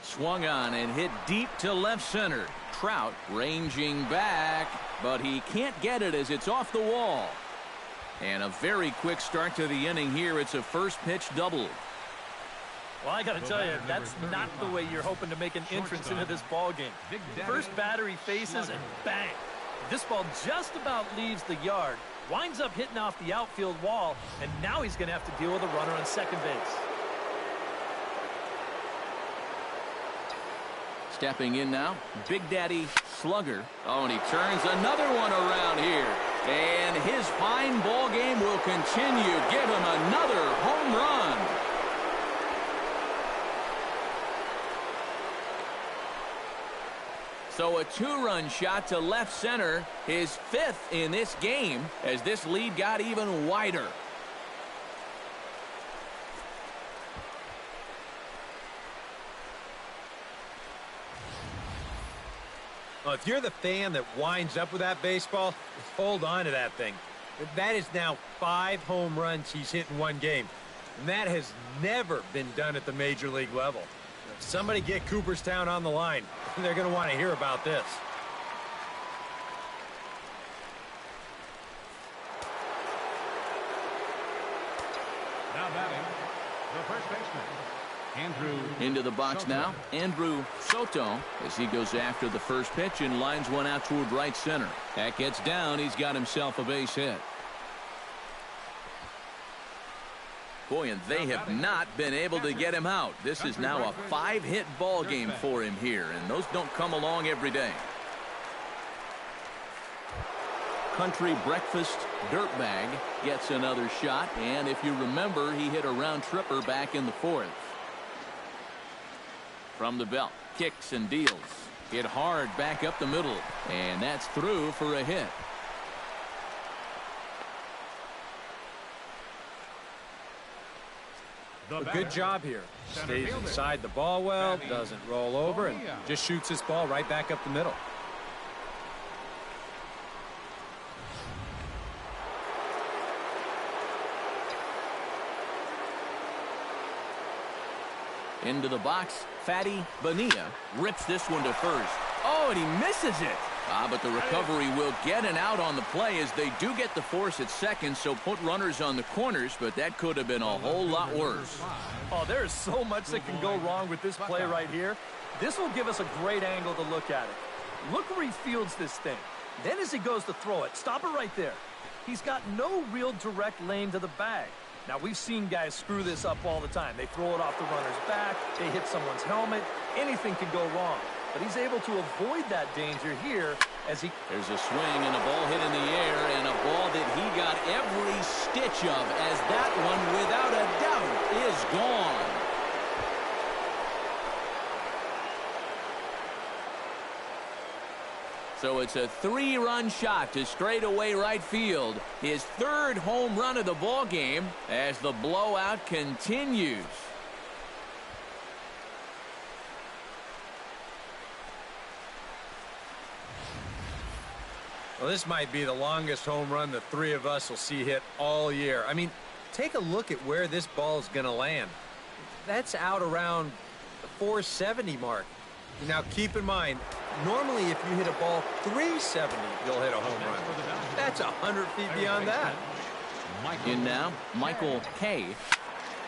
Swung on and hit deep to left center. Trout ranging back, but he can't get it as it's off the wall. And a very quick start to the inning here. It's a first pitch double. Well, I got to tell you, that's not the way you're hoping to make an entrance into this ball game. First batter he faces, and bang. This ball just about leaves the yard, winds up hitting off the outfield wall, and now he's going to have to deal with a runner on second base. Stepping in now, Big Daddy Slugger. Oh, and he turns another one around here. And his fine ball game will continue. Give him another home run. So a 2-run shot to left center, his 5th in this game, as this lead got even wider. Well, if you're the fan that winds up with that baseball, hold on to that thing. That is now 5 home runs he's hit in one game. And that has never been done at the major league level. Somebody get Cooperstown on the line. They're going to want to hear about this. Now batting, the first baseman, Andrew. Into the box Soto. now, Andrew Soto, as he goes after the first pitch and lines one out toward right center. That gets down. He's got himself a base hit. Boy, and they have not been able to get him out. This is now a 5-hit ball game for him here, and those don't come along every day. Country Breakfast Dirtbag gets another shot, and if you remember, he hit a round tripper back in the 4th. From the belt, kicks and deals. Hit hard back up the middle, and that's through for a hit. A good job here. Stays inside the ball well, doesn't roll over, and just shoots this ball right back up the middle. Into the box, Fatty Bonilla rips this one to first. Oh, and he misses it. But the recovery will get an out on the play as they do get the force at second, so put runners on the corners, but that could have been a whole lot worse. Oh, there is so much that can go wrong with this play right here. This will give us a great angle to look at it. Look where he fields this thing. Then as he goes to throw it, stop it right there. He's got no real direct lane to the bag. Now, we've seen guys screw this up all the time. They throw it off the runner's back, they hit someone's helmet, anything can go wrong. But he's able to avoid that danger here as he... There's a swing and a ball hit in the air, and a ball that he got every stitch of, as that one, without a doubt, is gone. So it's a 3-run shot to straightaway right field. His 3rd home run of the ball game as the blowout continues. Well, this might be the longest home run the 3 of us will see hit all year. I mean, take a look at where this ball is going to land. That's out around the 470 mark. Now, keep in mind, normally if you hit a ball 370, you'll hit a home run. That's 100 feet beyond that. In now, Michael Kay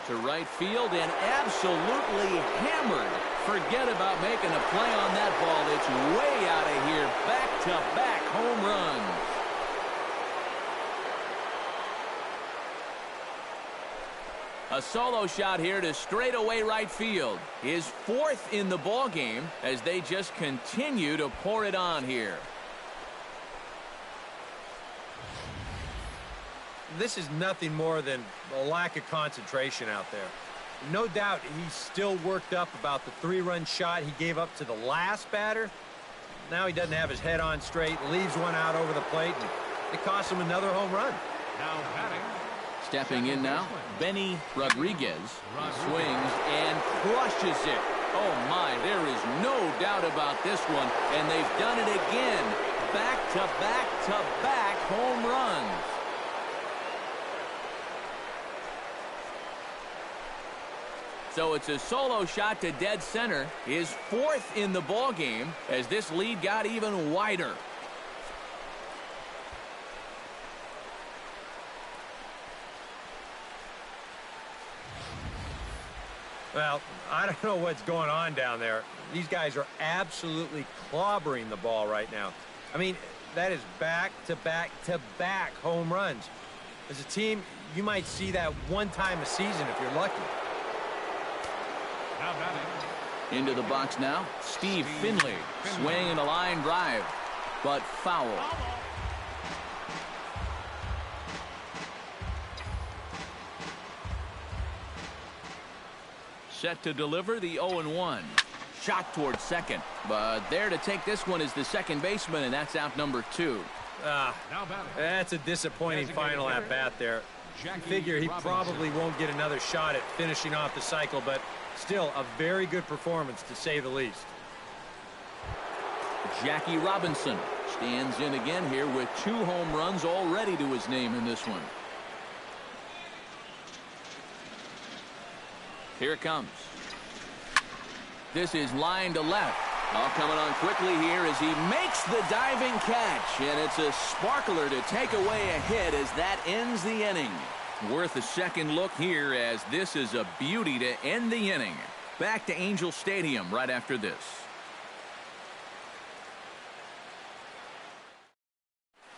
to right field and absolutely hammered Forget about making a play on that ball. It's way out of here. Back-to-back home runs. A solo shot here to straightaway right field. His fourth in the ball game as they just continue to pour it on here. This is nothing more than a lack of concentration out there. No doubt he's still worked up about the 3-run shot he gave up to the last batter. Now he doesn't have his head on straight, leaves one out over the plate, and it costs him another home run. Now batting. Stepping in now, Benny Rodriguez swings and crushes it. Oh my, there is no doubt about this one, and they've done it again. Back-to-back-to-back home runs. So it's a solo shot to dead center, his fourth in the ball game as this lead got even wider. Well, I don't know what's going on down there. These guys are absolutely clobbering the ball right now. I mean, that is back-to-back-to-back home runs. As a team, you might see that one time a season if you're lucky. Now batting. Into the box now, Steve Finley. Swing and a line drive, but foul. Set to deliver the 0-1. Shot towards second, but there to take this one is the second baseman, and that's out number 2. That's a disappointing final at bat there. Figure he probably won't get another shot at finishing off the cycle, but still a very good performance to say the least. Jackie Robinson stands in again here with 2 home runs already to his name in this one. Here it comes. This is line to left. All coming on quickly here as he makes the diving catch. And it's a sparkler to take away a hit as that ends the inning. Worth a second look here as this is a beauty to end the inning. Back to Angel Stadium right after this.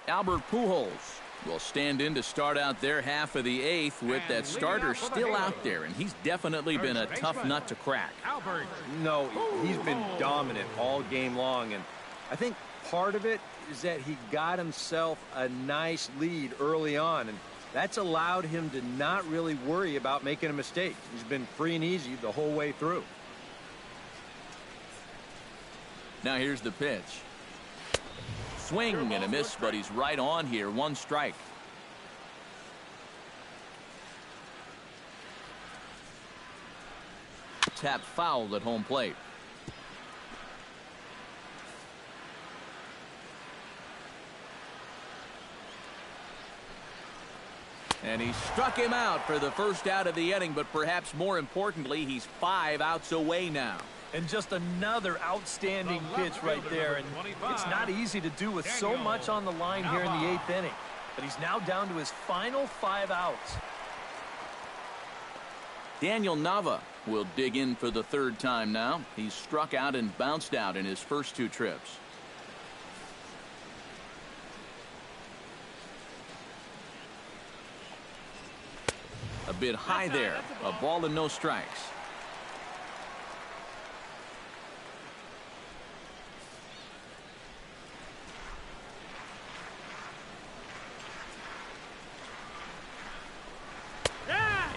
Albert Pujols will stand in to start out their half of the 8th with that starter still out there, and he's definitely been a tough nut to crack. No, he's been dominant all game long, and I think part of it is that he got himself a nice lead early on, and that's allowed him to not really worry about making a mistake. He's been free and easy the whole way through. Now here's the pitch. Swing and a miss, but he's right on here. 1 strike. Tap fouled at home plate. And he struck him out for the first out of the inning, but perhaps more importantly, he's 5 outs away now. And just another outstanding pitch right there. And it's not easy to do with so much on the line here in the 8th inning. But he's now down to his final 5 outs. Daniel Nava will dig in for the 3rd time now. He's struck out and bounced out in his first 2 trips. A bit high there. A ball and no strikes.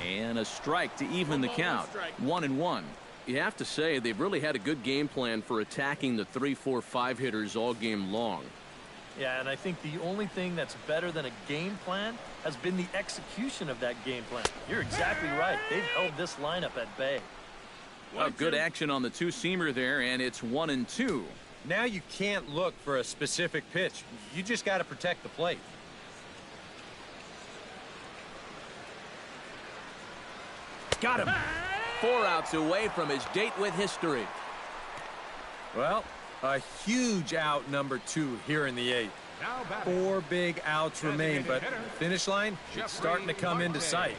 And a strike to even the count. 1-1. You have to say they've really had a good game plan for attacking the 3, 4, 5 hitters all game long. Yeah, and I think the only thing that's better than a game plan has been the execution of that game plan. You're exactly right. They've held this lineup at bay. Well, good action on the 2-seamer there, and it's 1-2. Now you can't look for a specific pitch. You just got to protect the plate. Got him. 4 outs away from his date with history. Well, a huge out number 2 here in the 8th. 4 big outs remain, but the finish line is starting to come into sight.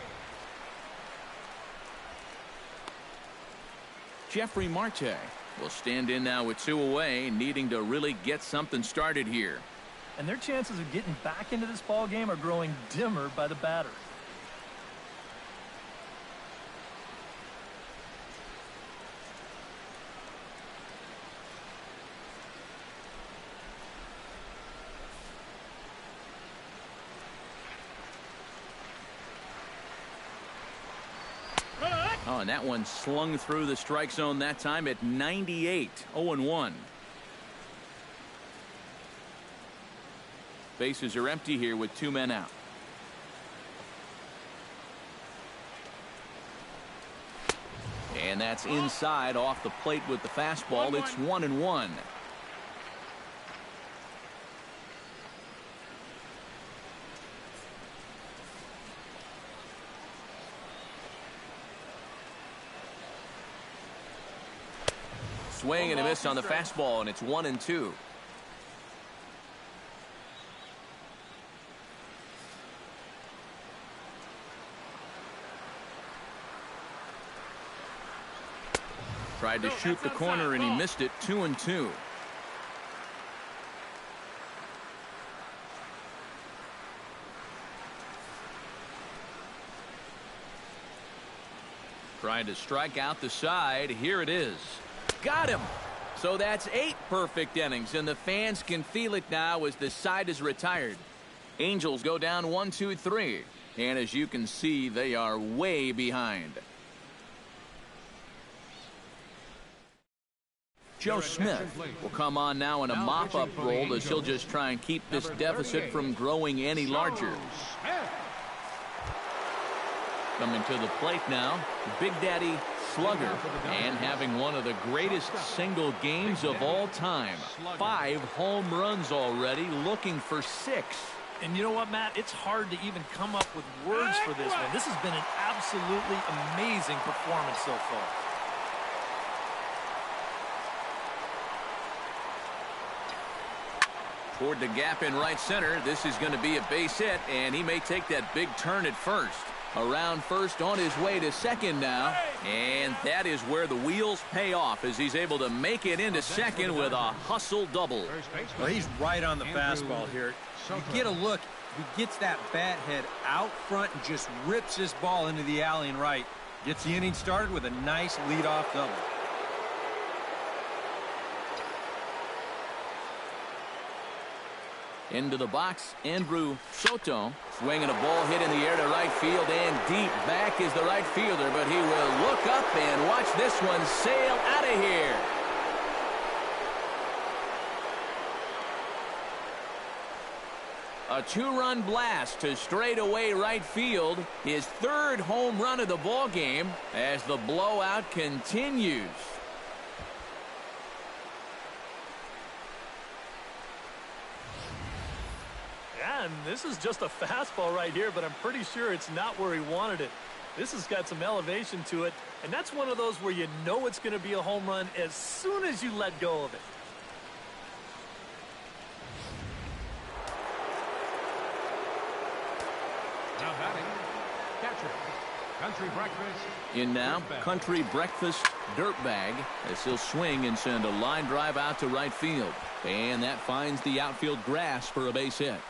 Jeffrey Marte will stand in now with 2 away, needing to really get something started here. And their chances of getting back into this ball game are growing dimmer by the batter. Oh, and that one slung through the strike zone that time at 98, 0-1. Bases are empty here with 2 men out. And that's inside off the plate with the fastball. It's 1-1. Swing and a miss on the fastball, and it's 1-2. Tried to shoot the corner, and he missed it. 2-2. Trying to strike out the side. Here it is. Got him. So that's 8 perfect innings, and the fans can feel it now as the side is retired. Angels go down 1-2-3, and as you can see, they are way behind. Joe Smith will come on now in a mop-up role as he'll just try and keep this deficit from growing any larger. Coming to the plate now, Big Daddy Slugger, and having one of the greatest single games of all time. 5 home runs already, looking for 6. And you know what, Matt? It's hard to even come up with words for this one. This has been an absolutely amazing performance so far. Toward the gap in right center. This is going to be a base hit, and he may take that big turn at first. Around first, on his way to second now, and that is where the wheels pay off as he's able to make it into second with a hustle double. Well, he's right on the fastball here. You get a look. He gets that bat head out front and just rips this ball into the alley and right. Gets the inning started with a nice leadoff double. Into the box, Andrew Soto swinging a ball hit in the air to right field, and deep back is the right fielder, but he will look up and watch this one sail out of here. A 2-run blast to straightaway right field, his 3rd home run of the ball game as the blowout continues. And this is just a fastball right here, but I'm pretty sure it's not where he wanted it. This has got some elevation to it, and that's one of those where you know it's going to be a home run as soon as you let go of it. Now batting, catcher, Country Breakfast. In now, Country Breakfast Dirtbag as he'll swing and send a line drive out to right field. And that finds the outfield grass for a base hit.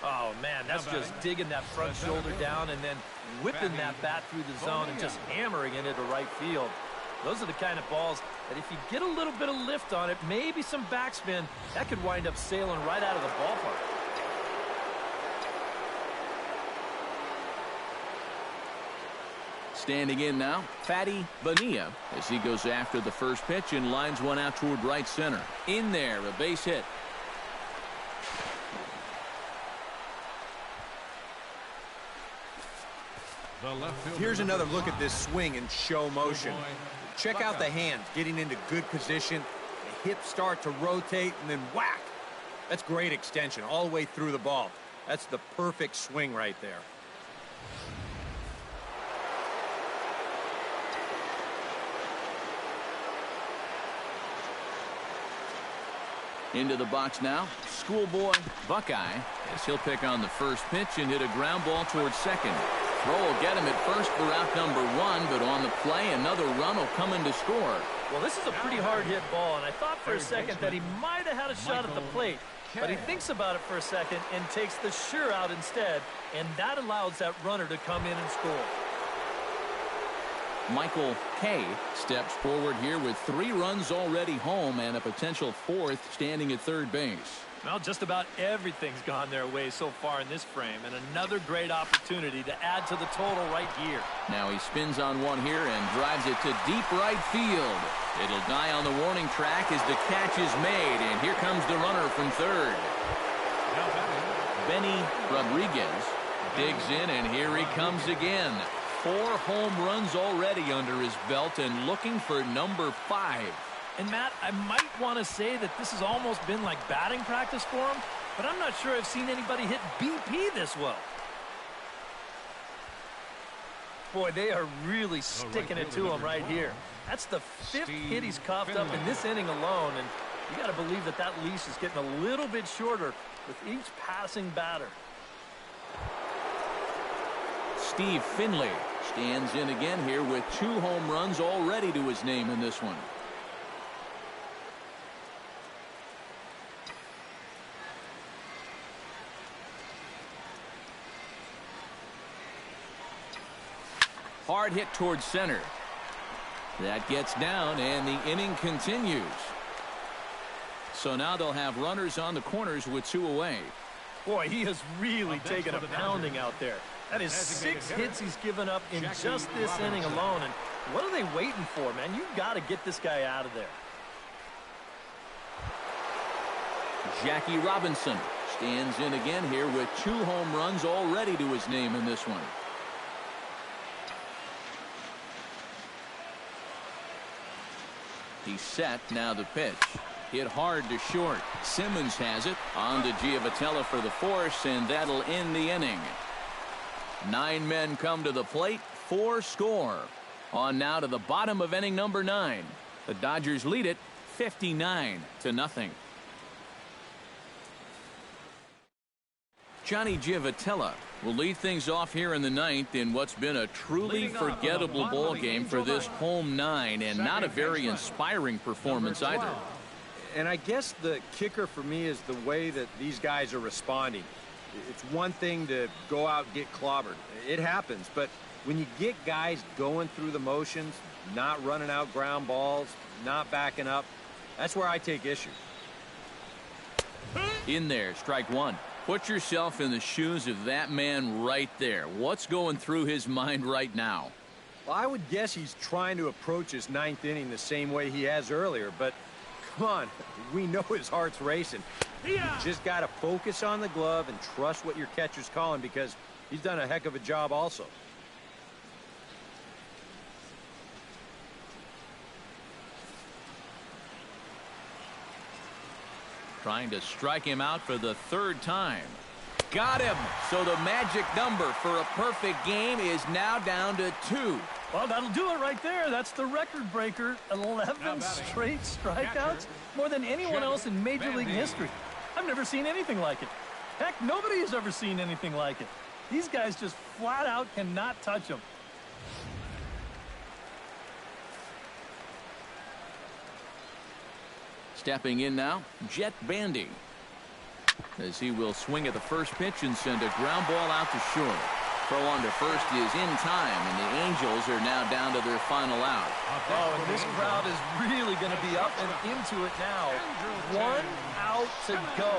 Oh, man, that's just digging that front shoulder down and then whipping that bat through the zone and just hammering it into right field. Those are the kind of balls that if you get a little bit of lift on it, maybe some backspin, that could wind up sailing right out of the ballpark. Standing in now, Fatty Bonilla as he goes after the first pitch and lines one out toward right center. In there, a base hit. Here's another look at this swing in show motion. Check out the hands getting into good position. The hips start to rotate and then whack. That's great extension all the way through the ball. That's the perfect swing right there. Into the box now, Schoolboy Buckeye as he'll pick on the first pitch and hit a ground ball towards second. Throw will get him at first for out number 1, but on the play, another run will come in to score. Well, this is a pretty hard hit ball, and I thought for a second that he might have had a shot at the plate, but he thinks about it for a second and takes the sure out instead, and that allows that runner to come in and score. Michael Kay steps forward here with 3 runs already home and a potential 4th standing at third base. Well, just about everything's gone their way so far in this frame, and another great opportunity to add to the total right here. Now he spins on one here and drives it to deep right field. It'll die on the warning track as the catch is made, and here comes the runner from third. Benny Rodriguez digs in, and here he comes again. 4 home runs already under his belt and looking for number 5. And, Matt, I might want to say that this has almost been like batting practice for him, but I'm not sure I've seen anybody hit BP this well. Boy, they are really sticking it to him right here. That's the 5th hit he's coughed up in this inning alone, and you got to believe that that leash is getting a little bit shorter with each passing batter. Steve Finley stands in again here with 2 home runs already to his name in this one. Hard hit towards center. That gets down, and the inning continues. So now they'll have runners on the corners with 2 away. Boy, he has really taken a pounding out there. That is 6 hits he's given up in just this inning alone. And what are they waiting for, man? You've got to get this guy out of there. Jackie Robinson stands in again here with 2 home runs already to his name in this one. He's set. Now the pitch. Hit hard to short. Simmons has it. On to Giavotella for the force, and that'll end the inning. 9 men come to the plate. 4 score. On now to the bottom of inning number 9. The Dodgers lead it 59-0. Johnny Giavotella will lead things off here in the 9th in what's been a truly forgettable ball game for this home 9, and not a very inspiring performance either. And I guess the kicker for me is the way that these guys are responding. It's one thing to go out and get clobbered. It happens, but when you get guys going through the motions, not running out ground balls, not backing up, that's where I take issue. In there, strike 1. Put yourself in the shoes of that man right there. What's going through his mind right now? Well, I would guess he's trying to approach his 9th inning the same way he has earlier, but come on, we know his heart's racing. You just got to focus on the glove and trust what your catcher's calling, because he's done a heck of a job also. Trying to strike him out for the 3rd time. Got him. So the magic number for a perfect game is now down to 2. Well, that'll do it right there. That's the record breaker. 11 straight strikeouts. More than anyone else in Major League history. I've never seen anything like it. Heck, nobody has ever seen anything like it. These guys just flat out cannot touch him. Stepping in now, Jet Bandy, as he will swing at the first pitch and send a ground ball out to short. Throw on to first is in time, and the Angels are now down to their final out. Oh, and this crowd is really going to be up and into it now. 1 out to go.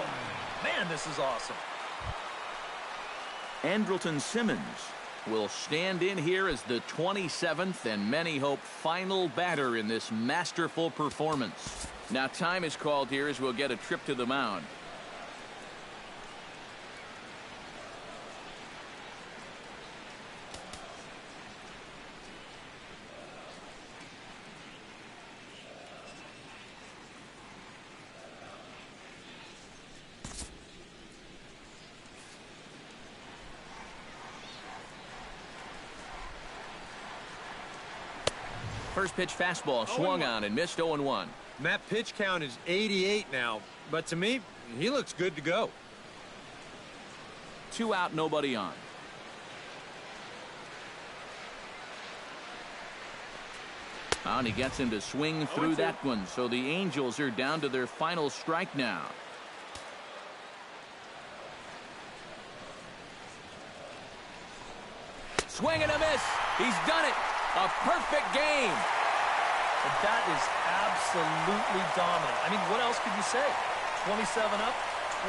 Man, this is awesome. Andrelton Simmons will stand in here as the 27th and many hope final batter in this masterful performance. Now time is called here as we'll get a trip to the mound. First pitch fastball swung on and missed 0-1. And that pitch count is 88 now, but to me, he looks good to go. 2 out, nobody on. And he gets him to swing through that one. So the Angels are down to their final strike now. Swing and a miss. He's done it. A perfect game. And that is absolutely dominant. I mean, what else could you say? 27 up,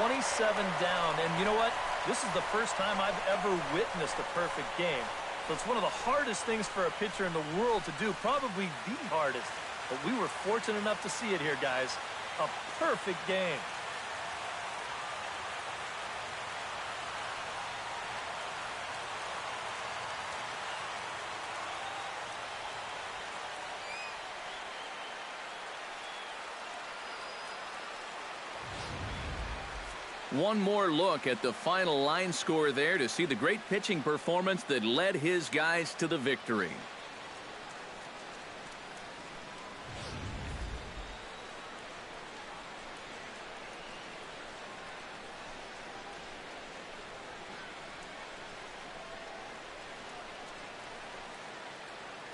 27 down. And you know what? This is the first time I've ever witnessed a perfect game. So it's one of the hardest things for a pitcher in the world to do, probably the hardest. But we were fortunate enough to see it here, guys. A perfect game. One more look at the final line score there to see the great pitching performance that led his guys to the victory.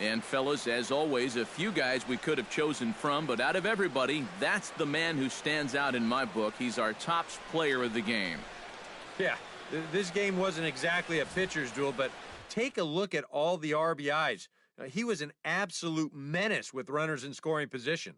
And fellas, as always, a few guys we could have chosen from, but out of everybody, that's the man who stands out in my book. He's our top player of the game. Yeah, this game wasn't exactly a pitcher's duel, but take a look at all the RBIs. He was an absolute menace with runners in scoring position.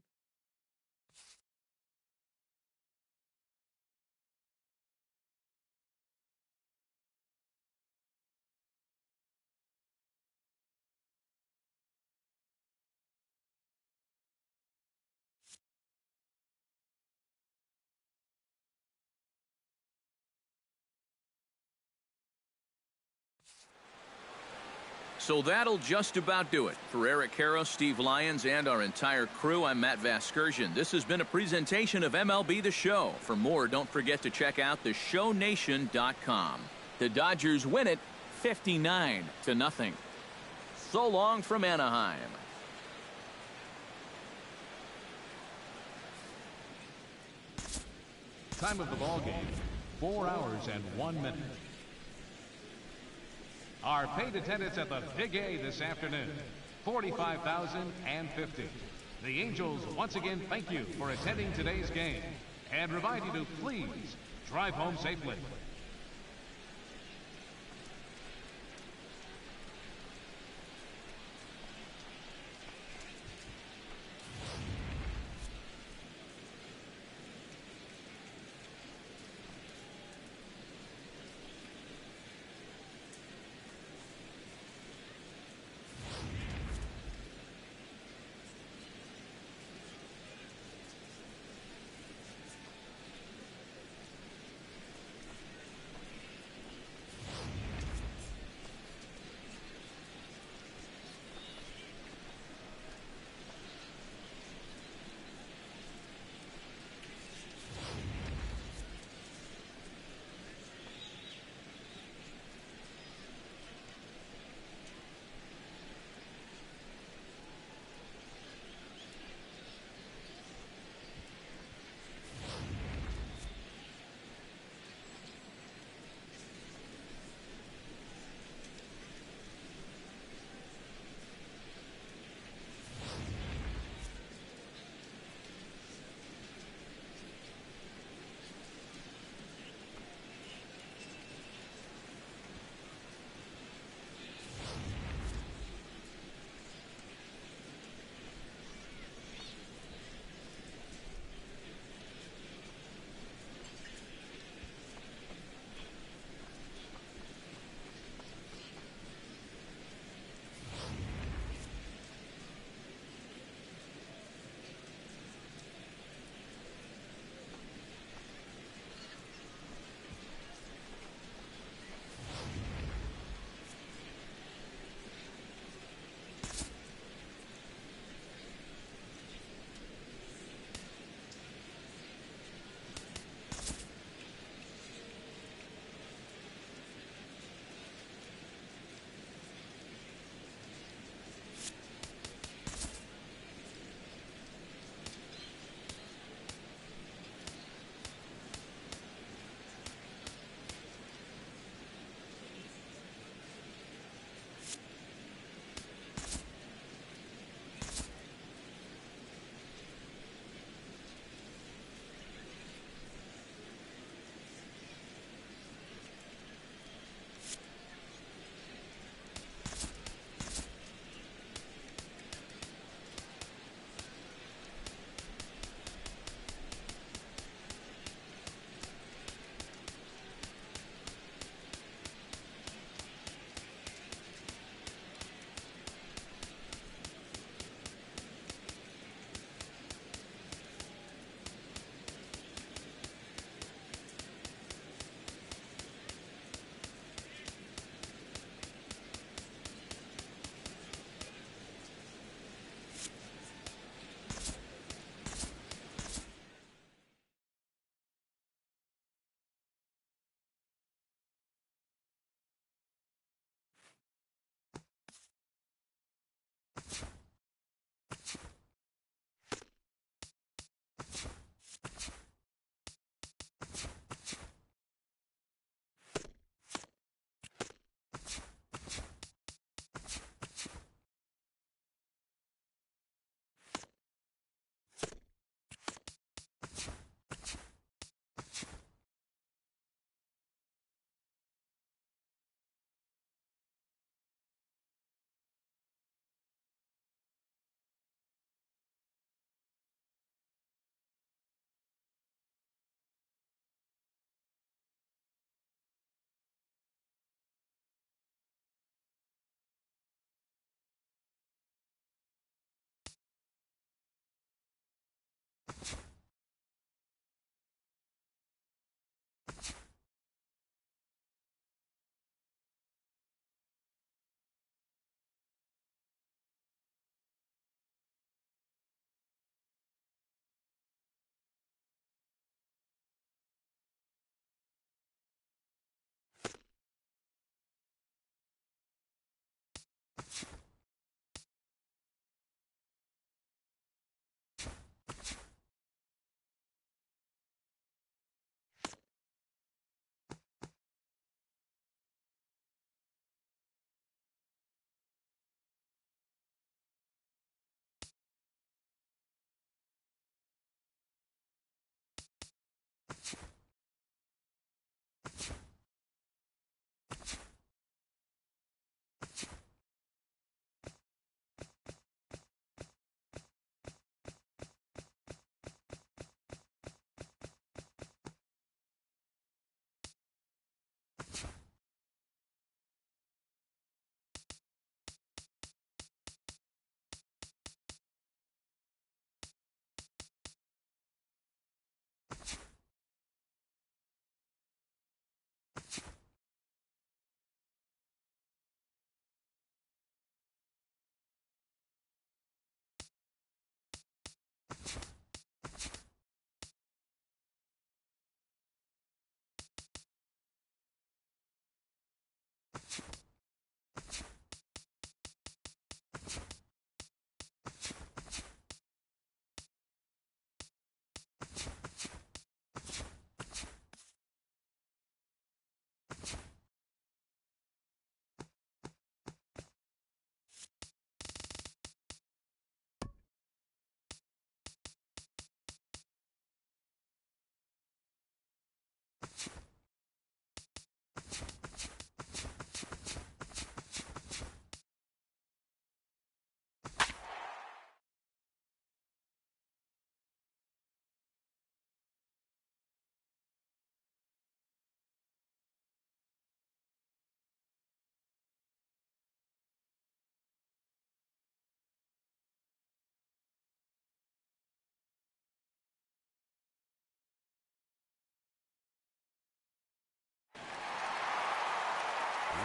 So that'll just about do it. For Eric Harrow, Steve Lyons, and our entire crew, I'm Matt Vasgersian. This has been a presentation of MLB The Show. For more, don't forget to check out theshownation.com. The Dodgers win it 59-0. So long from Anaheim. Time of the ball game, 4 hours and 1 minute. Our paid attendance at the Big A this afternoon, 45,050. The Angels once again thank you for attending today's game and remind you to please drive home safely.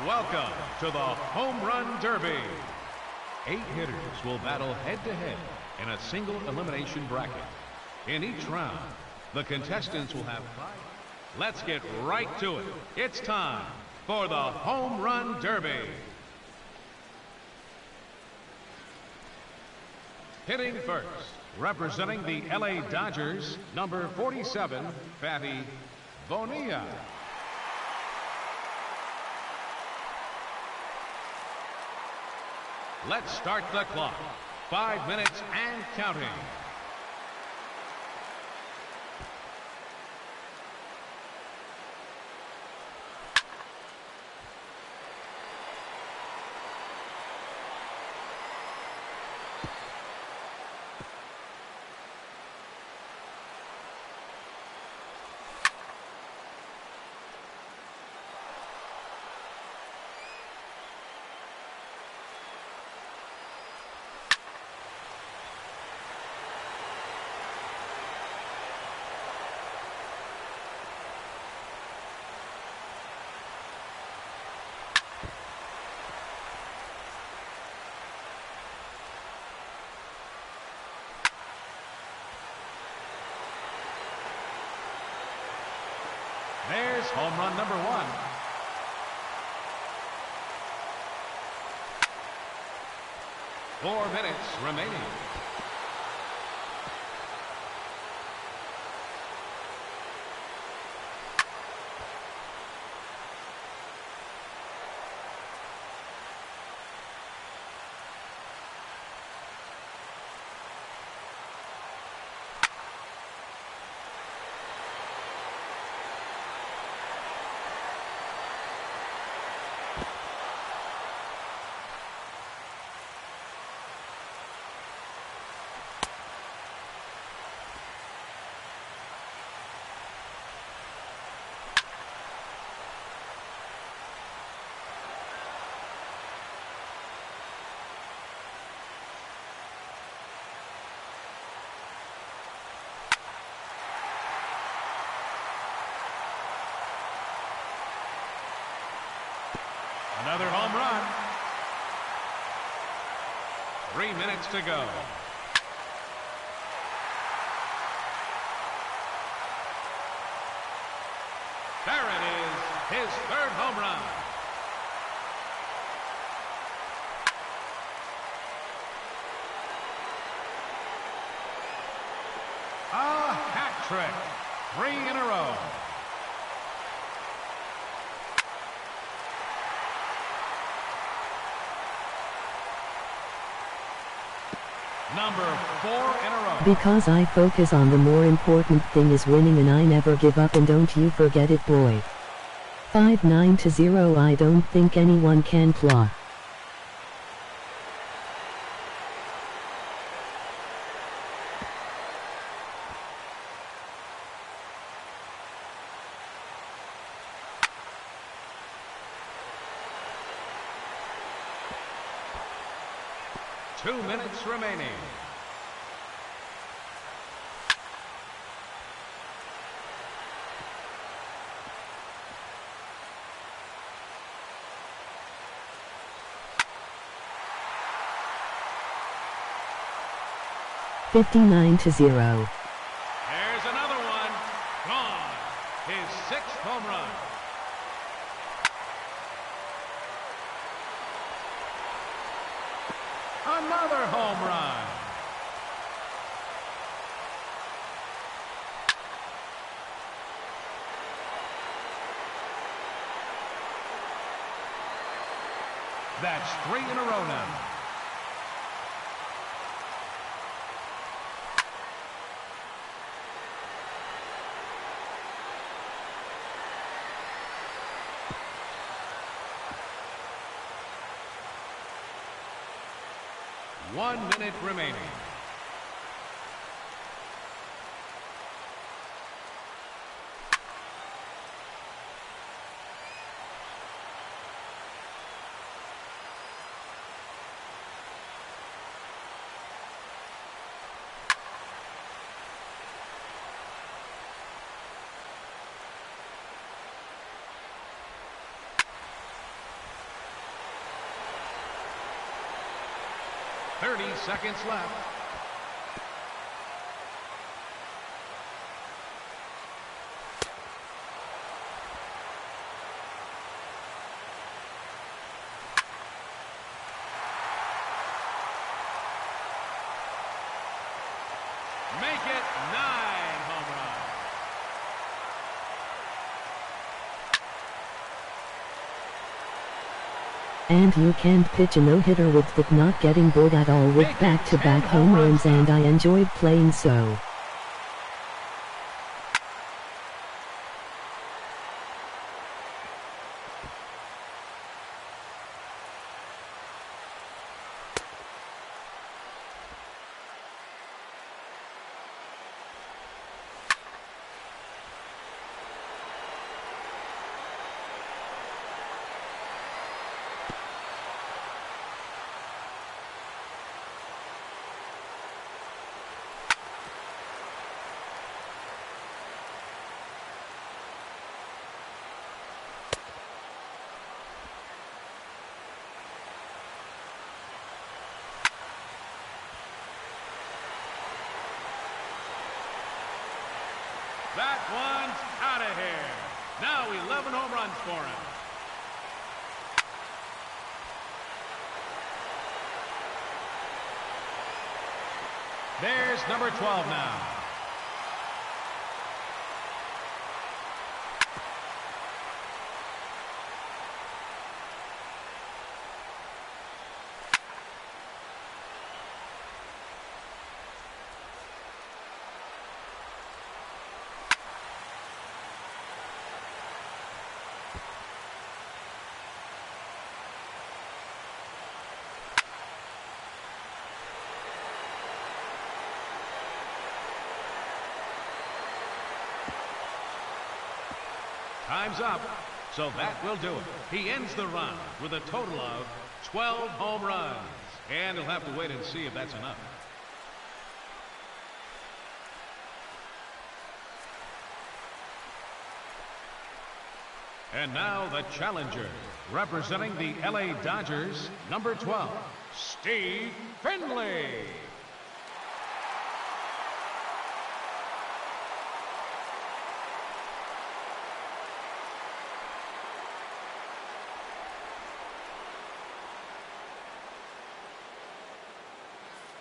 Welcome to the Home Run Derby. 8 hitters will battle head-to-head in a single elimination bracket. In each round, the contestants will have 5. Let's get right to it. It's time for the Home Run Derby. Hitting first, representing the LA Dodgers, number 47, Fatty Bonilla. Let's start the clock. 5 minutes and counting. There's home run number 1. Four minutes remaining. Another home run. 3 minutes to go. There it is, his 3rd home run. A hat trick. 3 in a row. Number 4 in a row. Because I focus on the more important thing is winning and I never give up, and don't you forget it, boy. 5-9-0. I don't think anyone can claw. Two minutes remaining. $59-0. There's another one. Gone. His 6th home run. Another home run. That's 3 in a row now. One minute remaining. 30 seconds left. Make it 9 home runs. And you can't pitch a no-hitter with that not getting bored at all with back-to-back home runs, and I enjoyed playing so. That one's out of here. Now 11 home runs for him. There's number 12 now. Time's up, so that will do it. He ends the run with a total of 12 home runs. And he'll have to wait and see if that's enough. And now the challenger, representing the LA Dodgers, number 12, Steve Finley.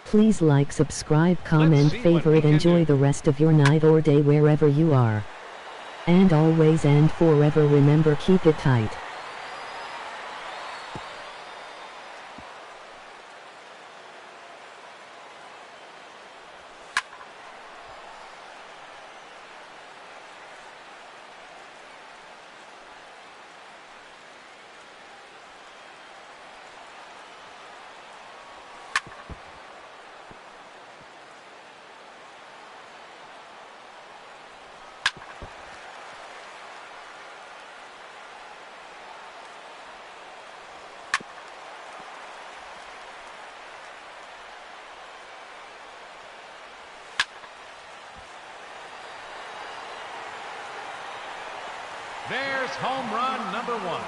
Please like, subscribe, comment, favorite, enjoy the rest of your night or day wherever you are. And always and forever remember, keep it tight. There's home run number 1.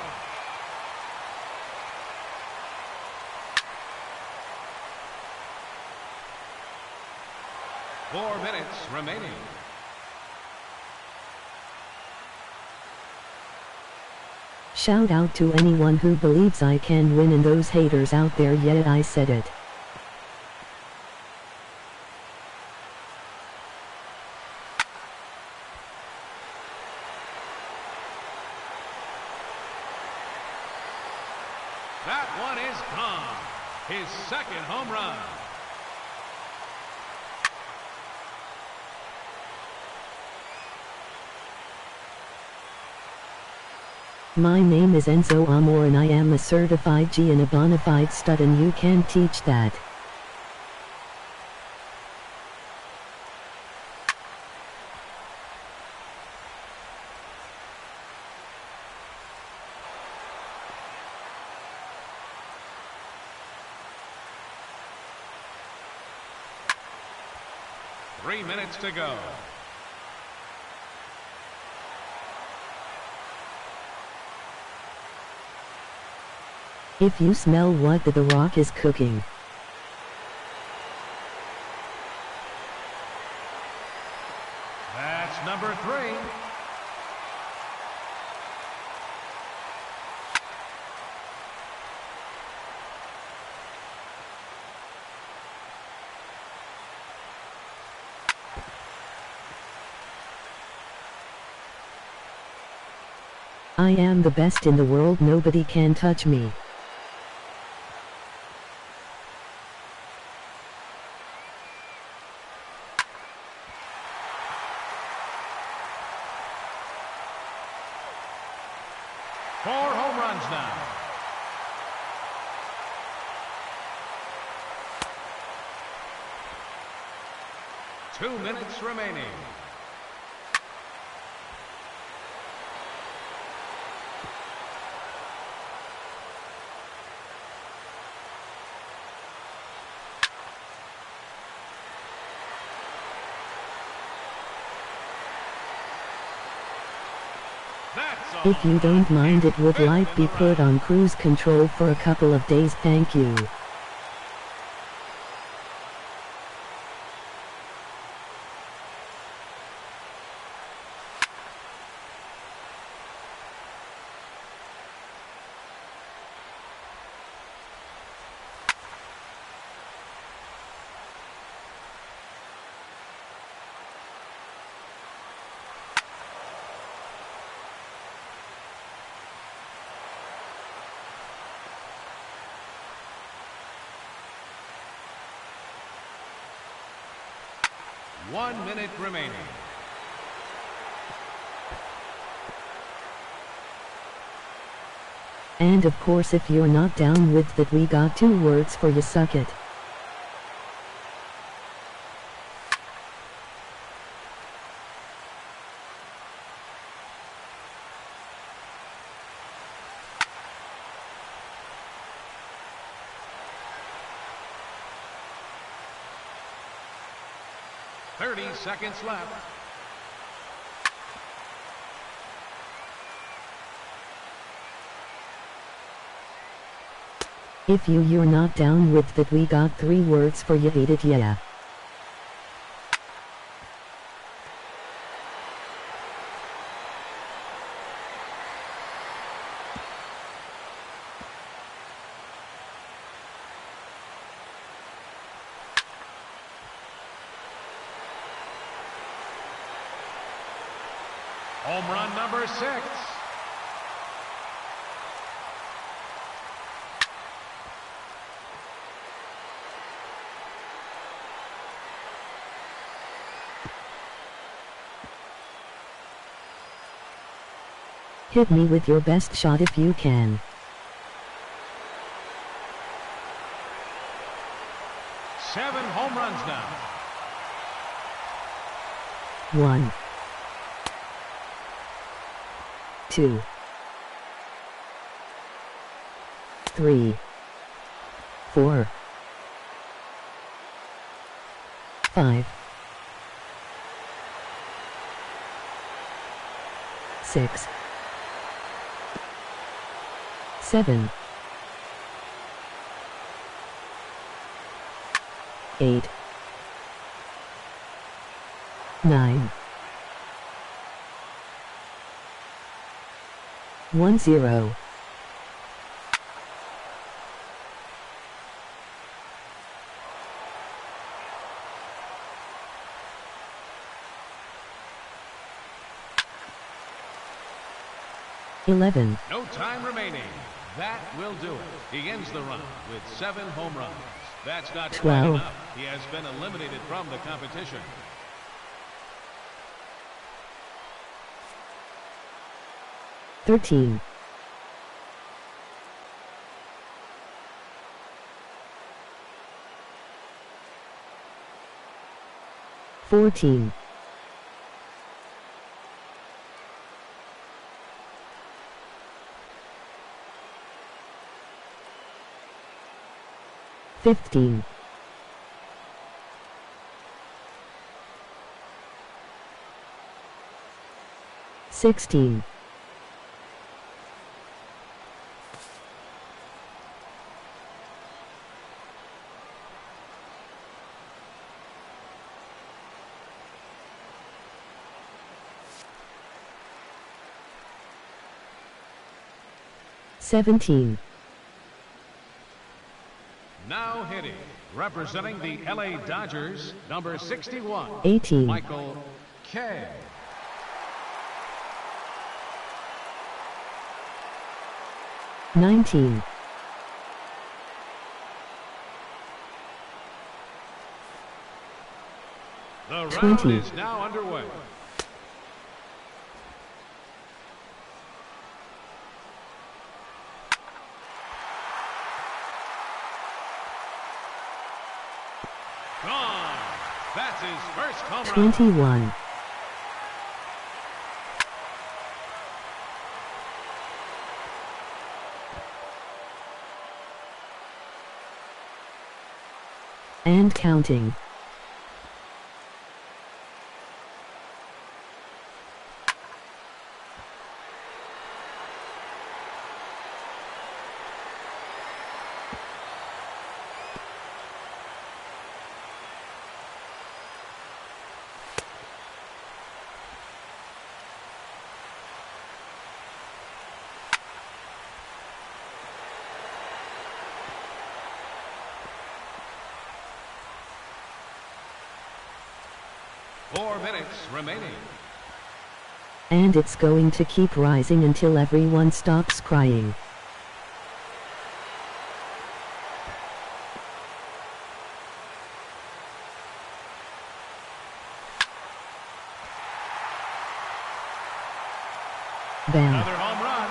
Four minutes remaining. Shout out to anyone who believes I can win and those haters out there, yeah, I said it. That one is gone. His second home run. My name is Enzo Amor and I am a certified G and a bona fide stud, and you can't teach that. Three minutes to go. If you smell what the Rock is cooking. I am the best in the world, nobody can touch me. Four home runs now. Two minutes remaining. If you don't mind, it would like be put on cruise control for a couple of days, thank you. One minute remaining. And of course, if you're not down with that, we got 2 words for you: suck it. Seconds left. If you're not down with that, we got 3 words for you: hate it, yeah. Home run number 6. Hit me with your best shot if you can. Seven home runs now. 1, 2, 3, 4, 5, 6, 7, 8, 9, 1-0. No time remaining. That will do it. He ends the run with 7 home runs. That's not 12. enough. He has been eliminated from the competition. 13, 14, 15, 16, 17, Now hitting, representing the LA Dodgers, number 61, 18, Michael K. 19. The round 20. is now underway. Gone. That's his first home run. 21. And counting. Four minutes remaining. And it's going to keep rising until everyone stops crying. Bam. Another home run.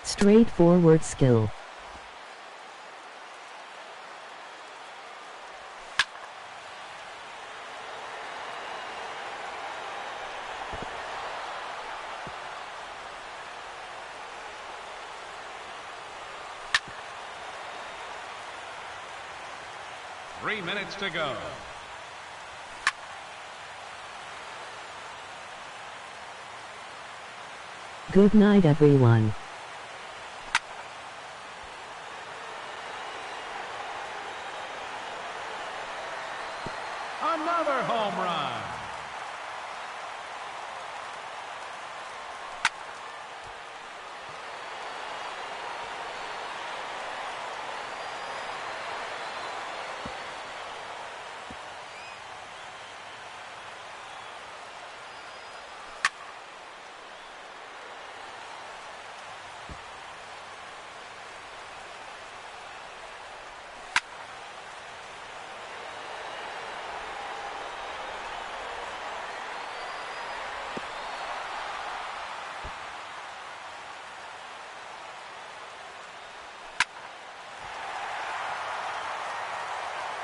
Straightforward skill. Three minutes to go. Good night, everyone. Another home run.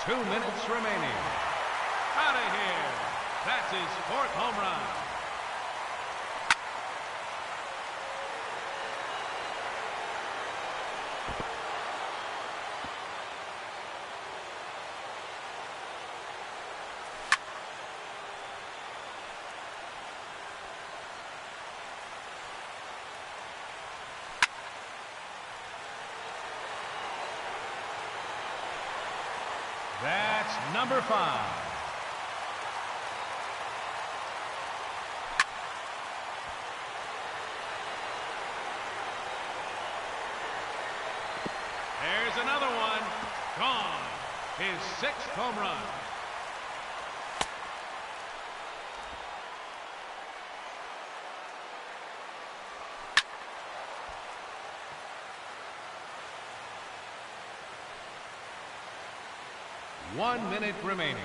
Two minutes remaining. Out of here. That's his fourth home run. That's number 5. There's another one. Gone. His 6th home run. One minute remaining.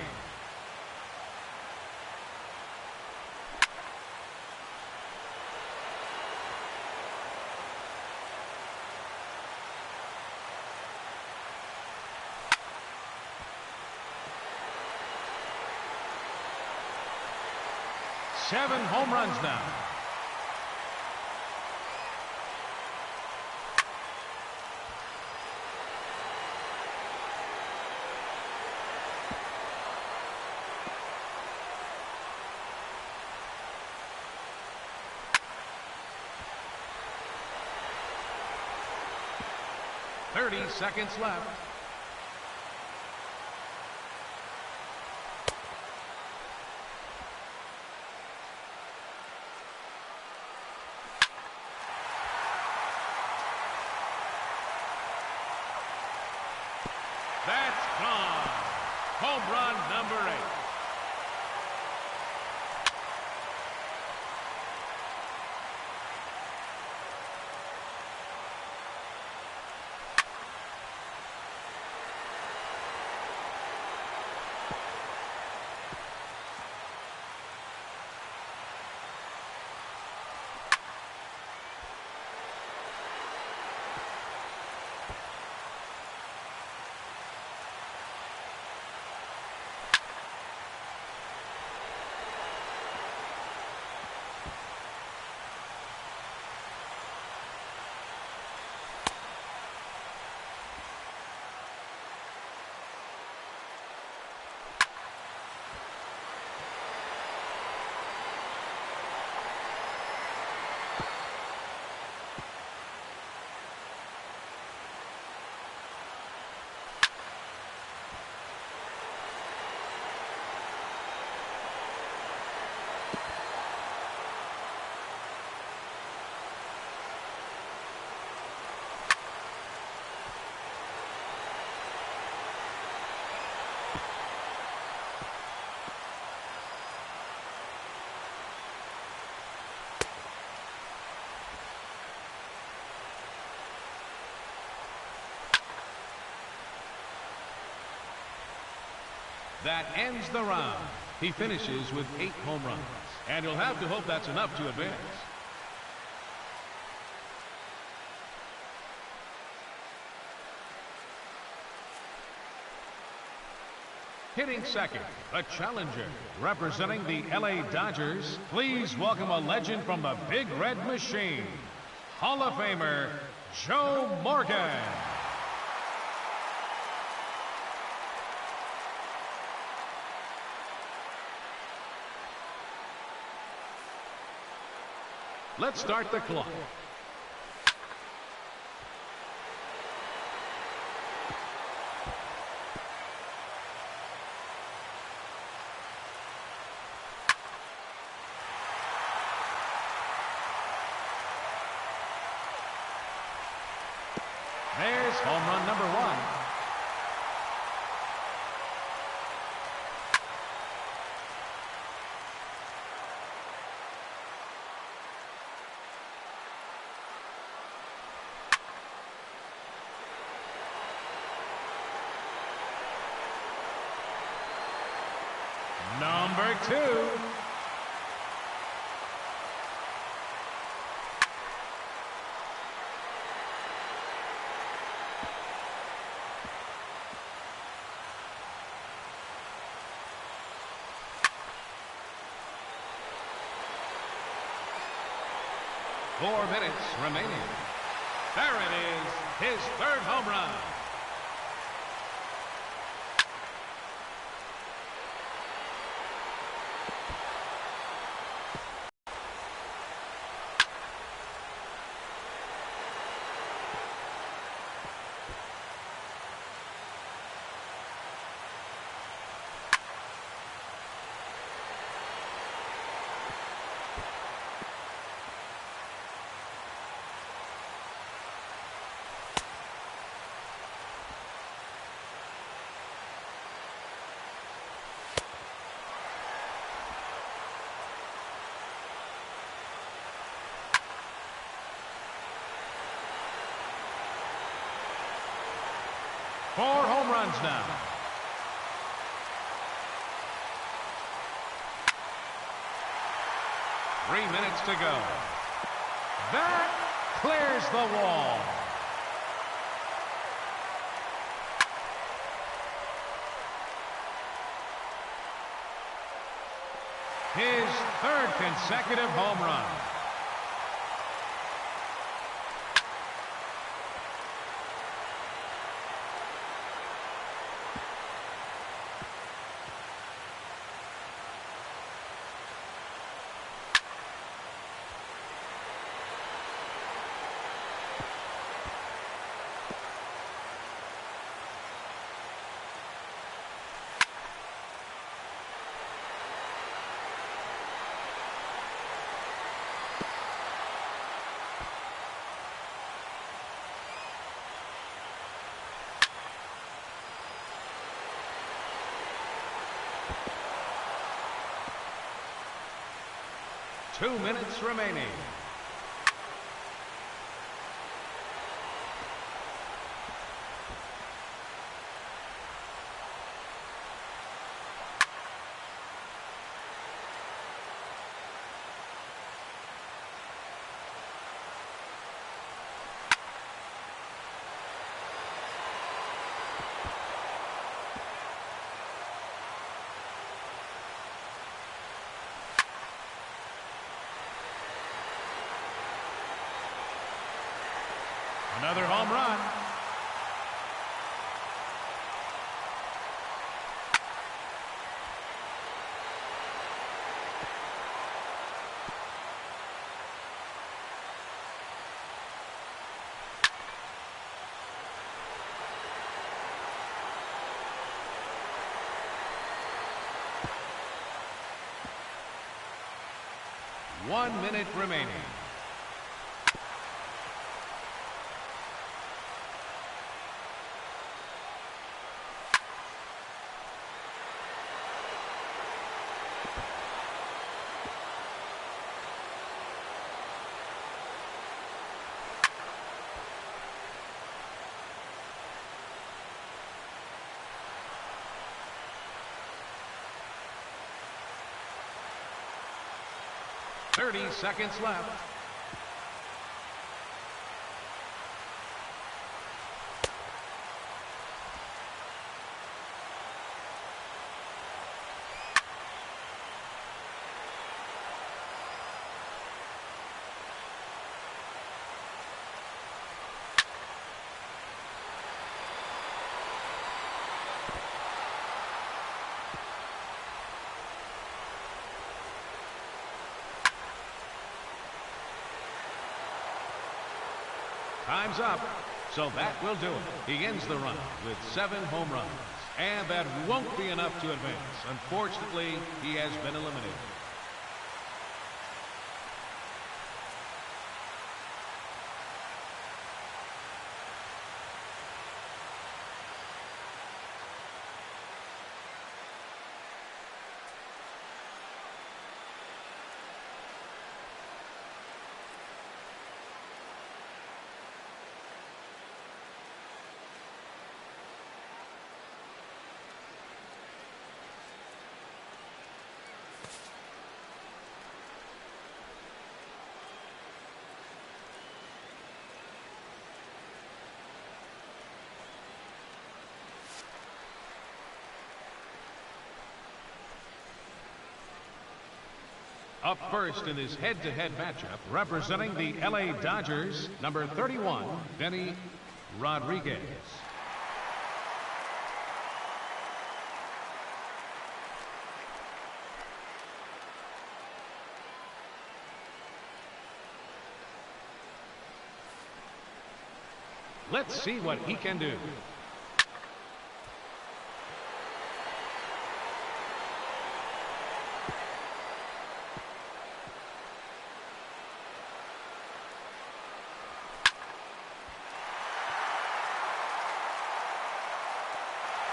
Seven home runs now. Thirty seconds left. number 8. That ends the round. He finishes with 8 home runs. And you'll have to hope that's enough to advance. Hitting second, a challenger. Representing the LA Dodgers, please welcome a legend from the Big Red Machine, Hall of Famer, Joe Morgan. Let's start the clock. There's home run number 1. Number 2. Four minutes remaining. There it is, his 3rd home run. Four home runs now. Three minutes to go. That clears the wall. His 3rd consecutive home run. 2 minutes remaining. Another home run. One minute remaining. .30 seconds left. Time's up, so that will do it. He ends the run with 7 home runs, and that won't be enough to advance. Unfortunately, he has been eliminated. Up first in his head-to-head matchup, representing the LA Dodgers, number 31, Denny Rodriguez. Let's see what he can do.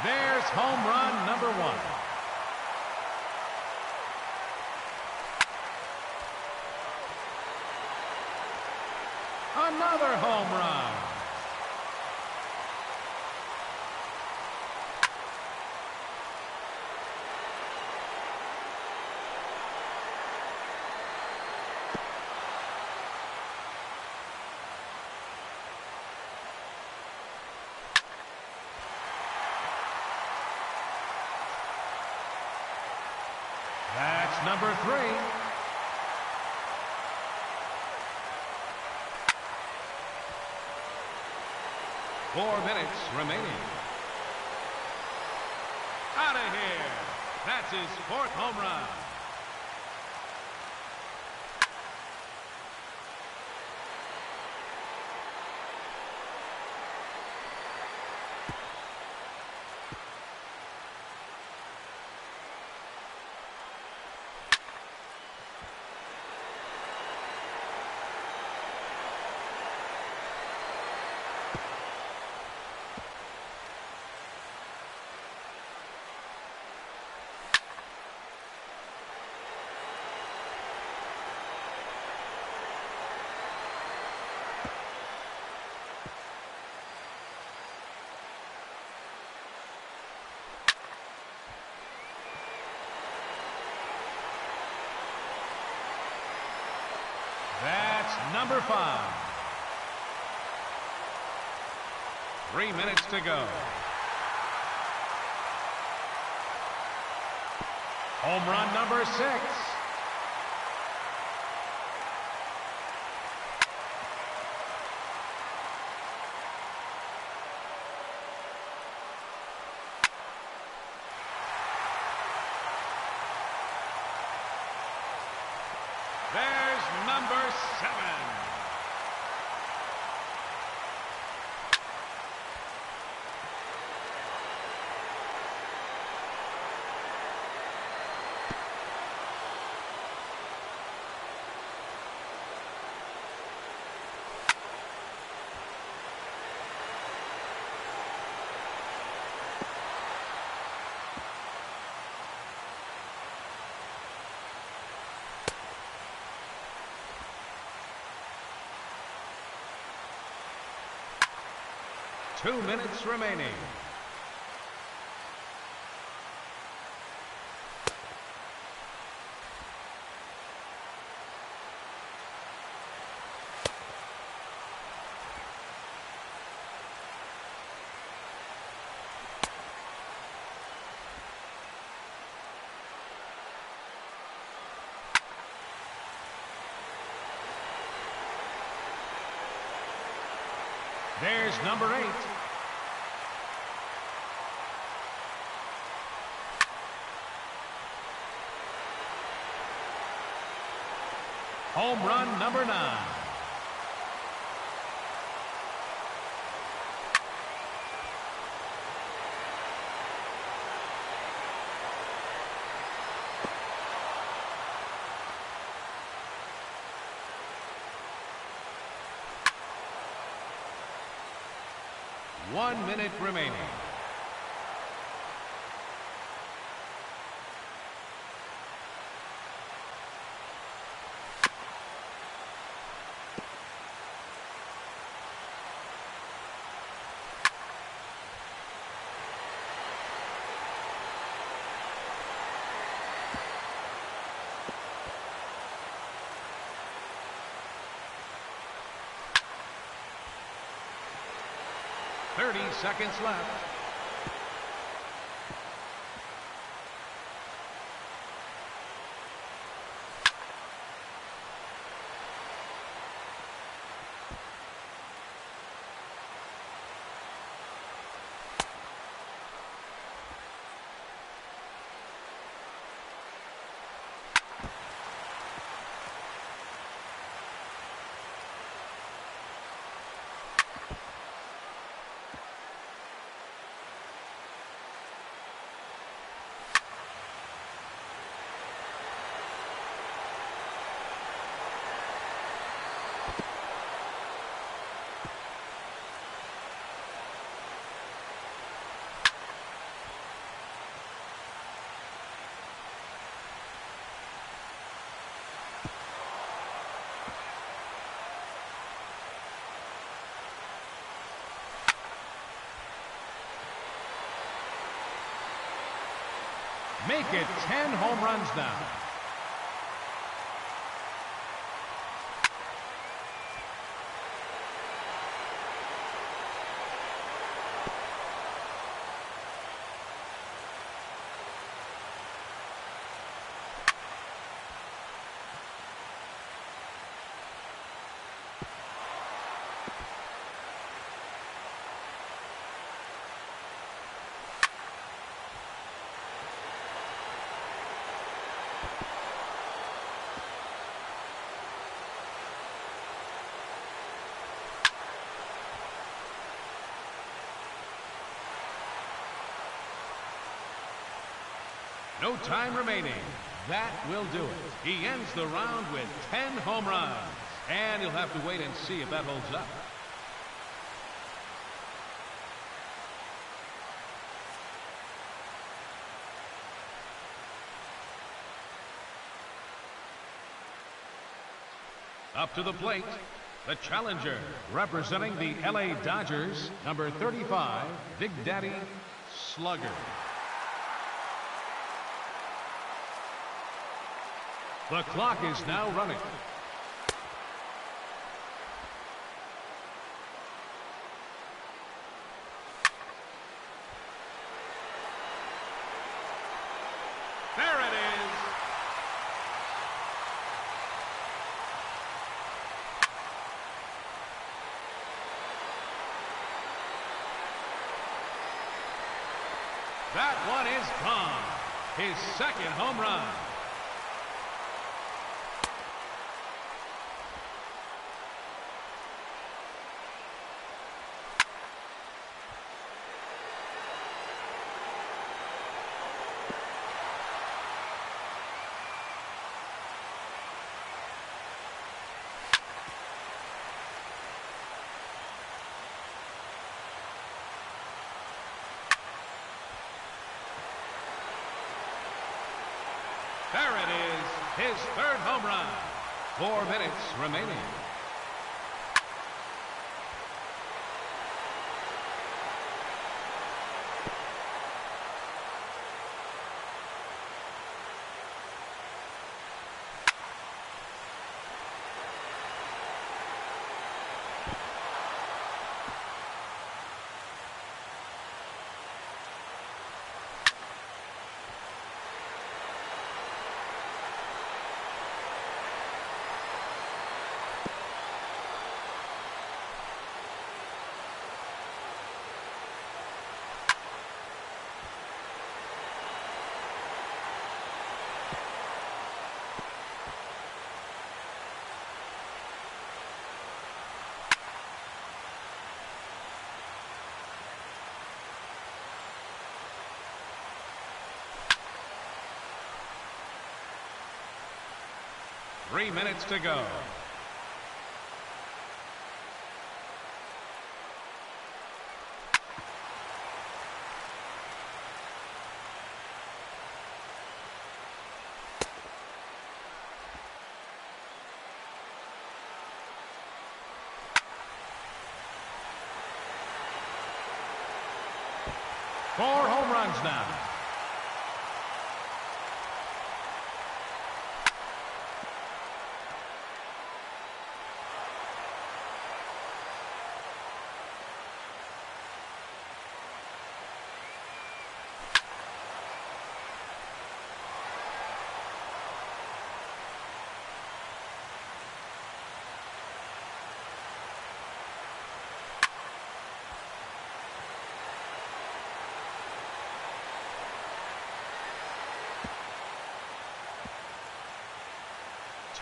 There's home run number 1. Another home run. That's number 3. Four minutes remaining. Out of here. That's his 4th home run. number 5. 3 minutes to go. Home run number 6. There's number 7. Two minutes remaining. There's number 8. Home run number 9. One minute remaining. .30 seconds left. Make it 10 home runs now. No time remaining. That will do it. He ends the round with 10 home runs. And you'll have to wait and see if that holds up. Up to the plate, the challenger, representing the LA Dodgers, number 35, Big Daddy Slugger. The clock is now running. That one is gone. His second home run. There it is, his third home run. 4 minutes remaining. Three minutes to go. Four home runs now.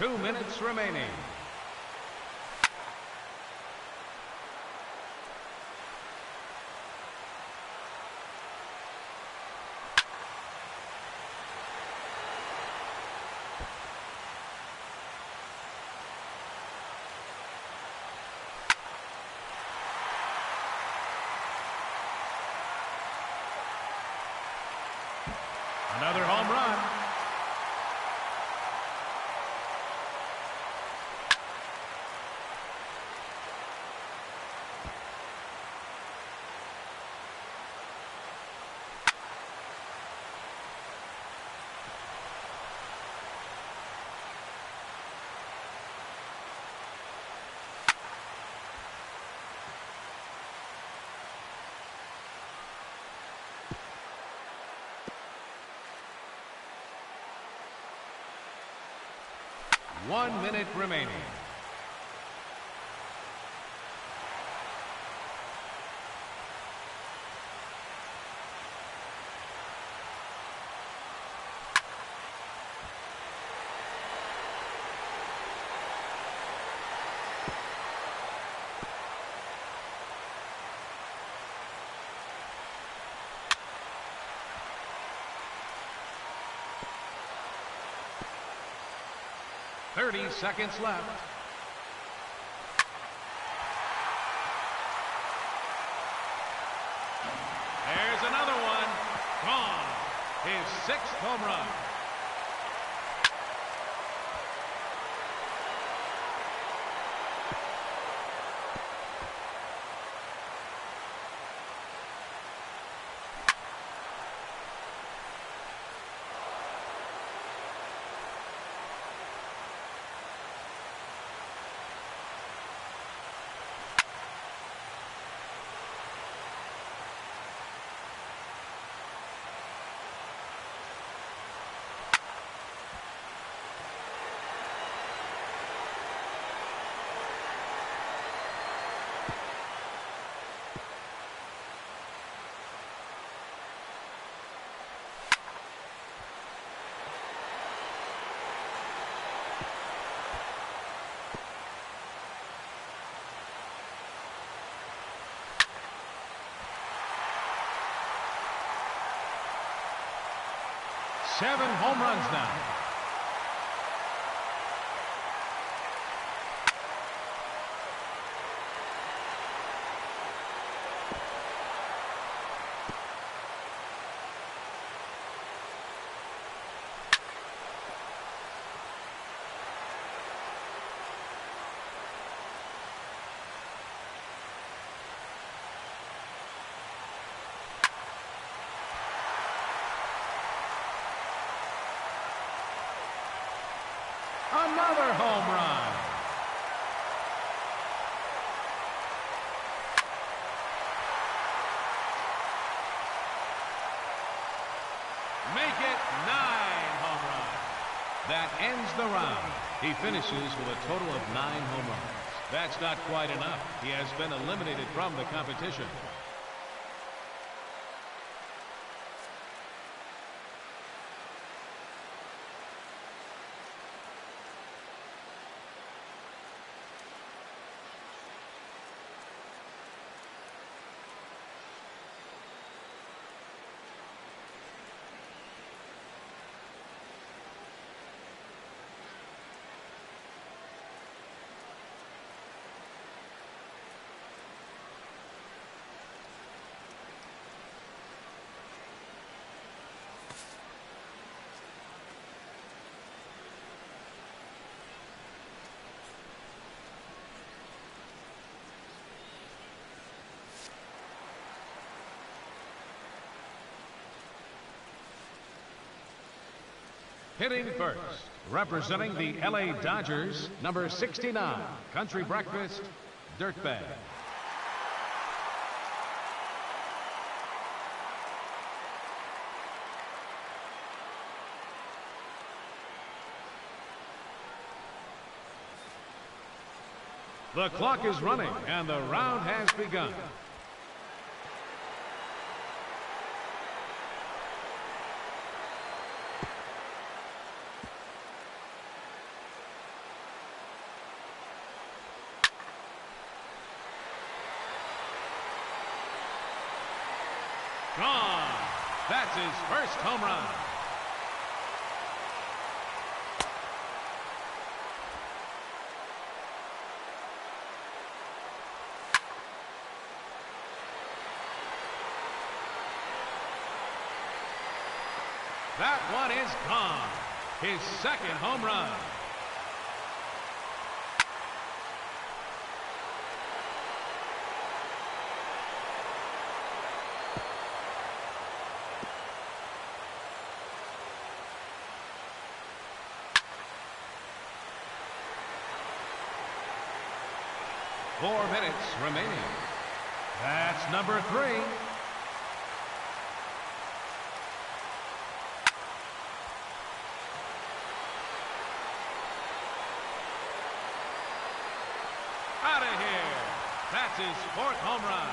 Two minutes remaining. Another home run. One minute remaining. Thirty seconds left. There's another one. Gone. His sixth home run. 7 home runs now. Another home run. Make it 9 home runs. That ends the round. He finishes with a total of 9 home runs. That's not quite enough. He has been eliminated from the competition. Hitting first, representing the LA Dodgers, number 69, Country Breakfast, Dirtbag. The clock is running and the round has begun. Gone. That's his first home run. That one is gone. His second home run. Four minutes remaining. That's number 3. Out of here. That's his 4th home run.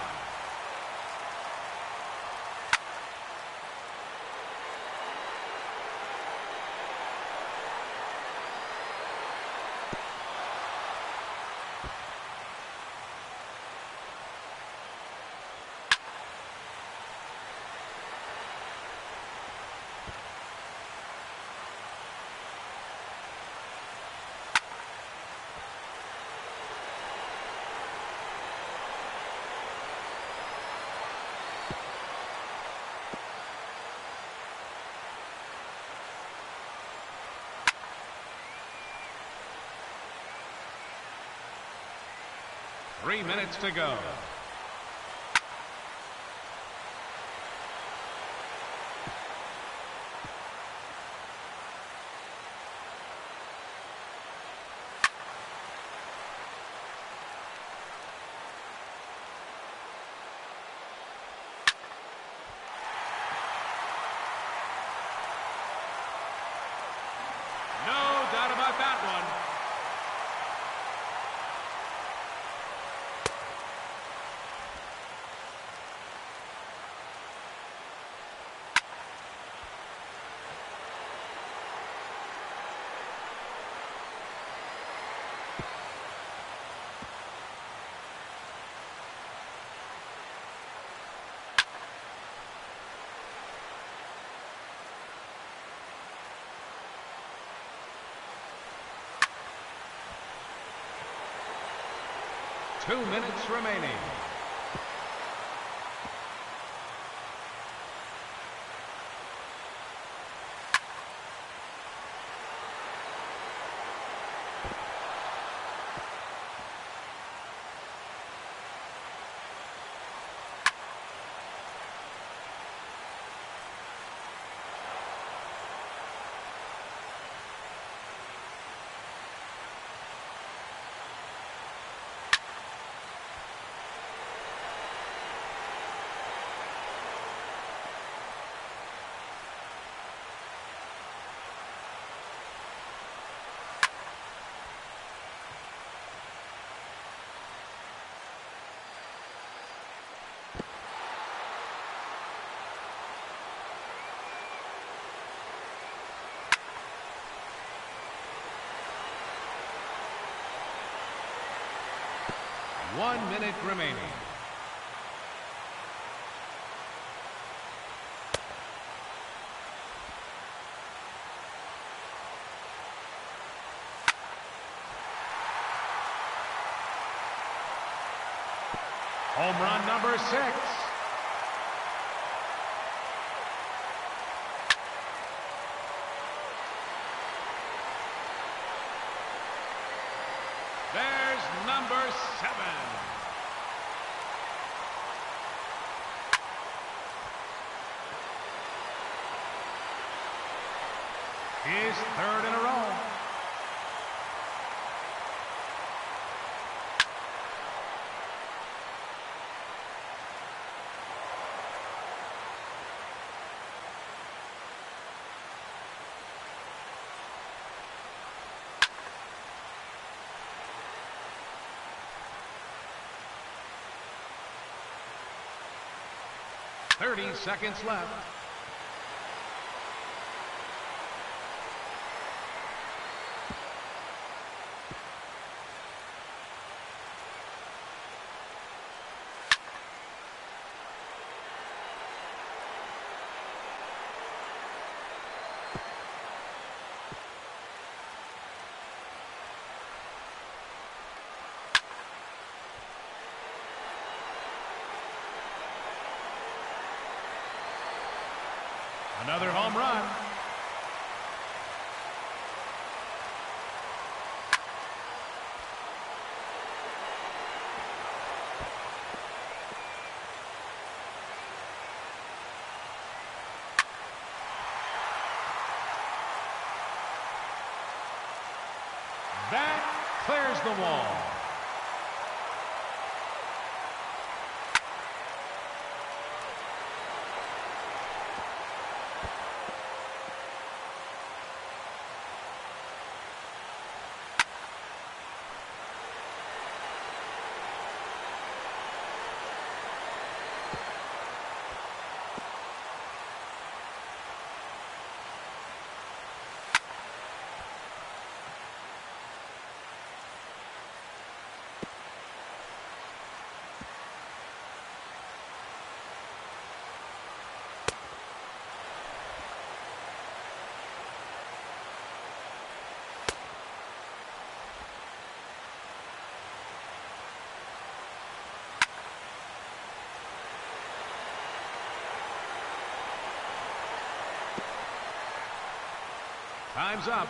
Three minutes to go. No doubt about that one. 2 minutes remaining. One minute remaining. Home run number 6. There's number 7. His 3rd in a row. Thirty seconds left. Another home run. That clears the wall. Time's up,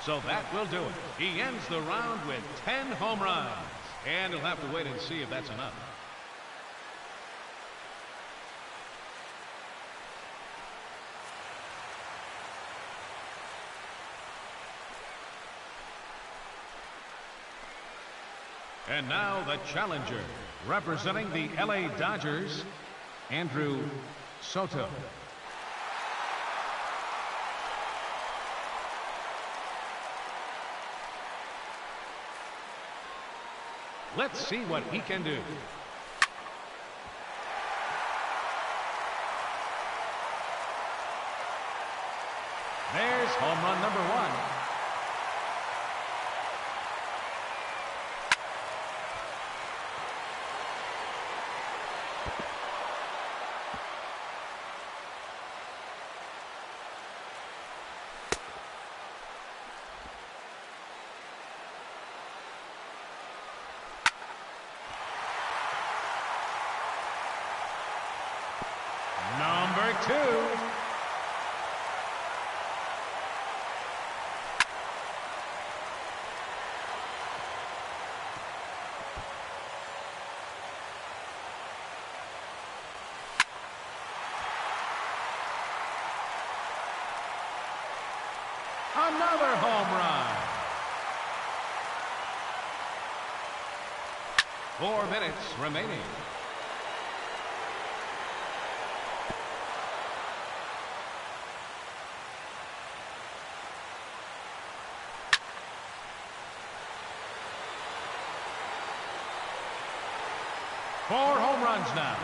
so that will do it. He ends the round with 10 home runs, and he'll have to wait and see if that's enough. And now the challenger, representing the LA Dodgers, Andrew Soto. Let's see what he can do. There's home run number 1. 2. Another home run. 4 minutes remaining. Four home runs now.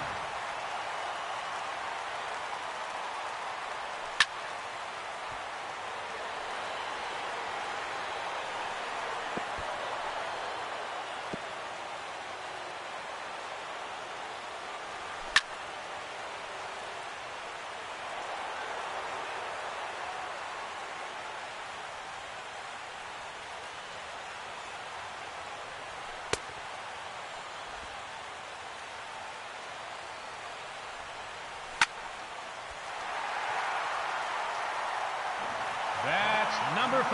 That's number 5.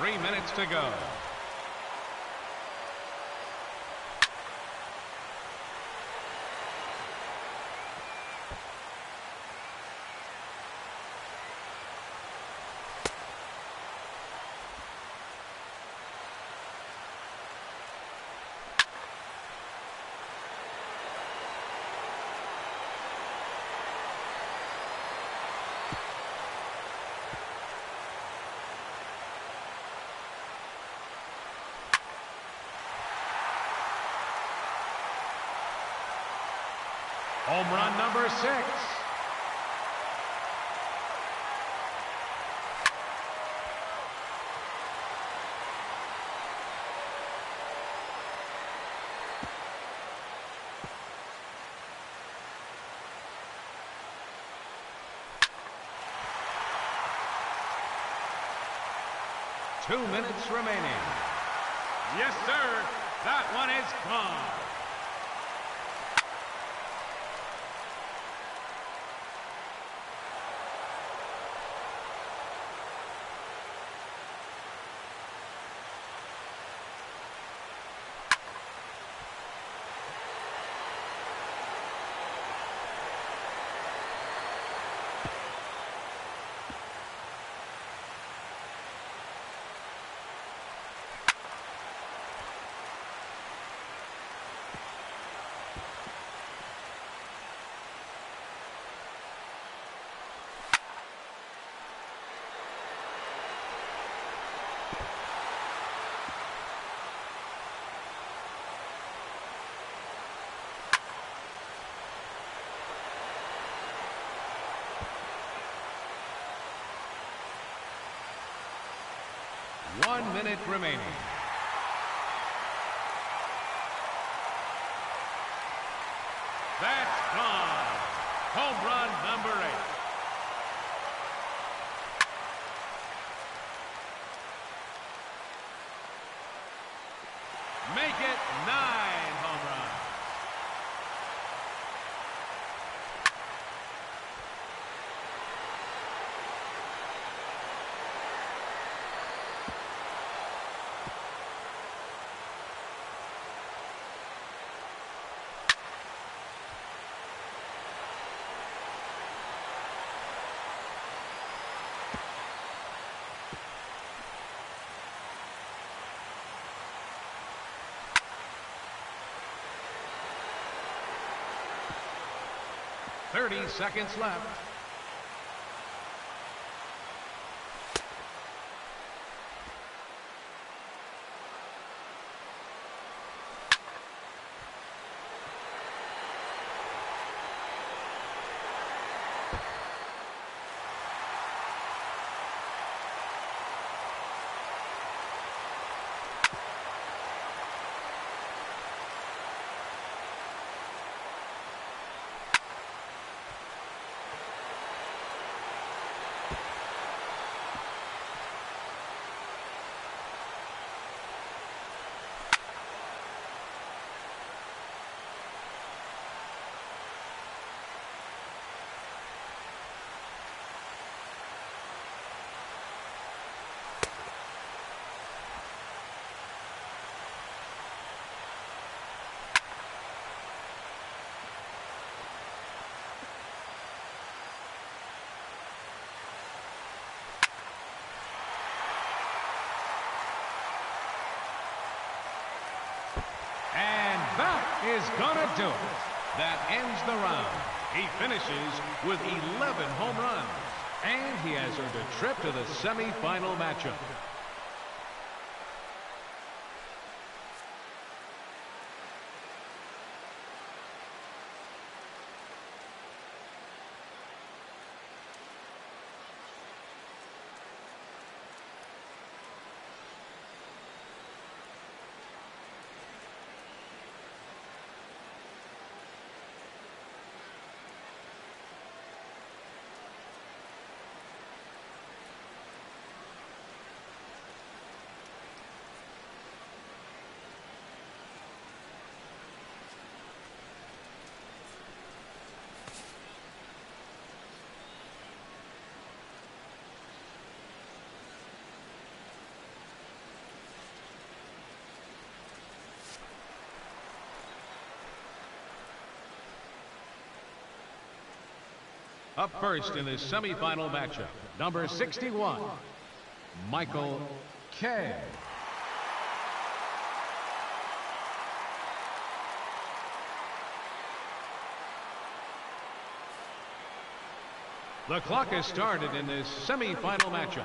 Three minutes to go. Home run number 6. Two minutes remaining. Yes, sir. That one is gone. One minute remaining. That's gone. Home run number 8. Make it 9 home runs. .30 seconds left. is gonna do it. That ends the round. He finishes with 11 home runs, and he has earned a trip to the semifinal matchup. Up first in this semifinal matchup, number 61, Michael Kay. The clock has started in this semifinal matchup.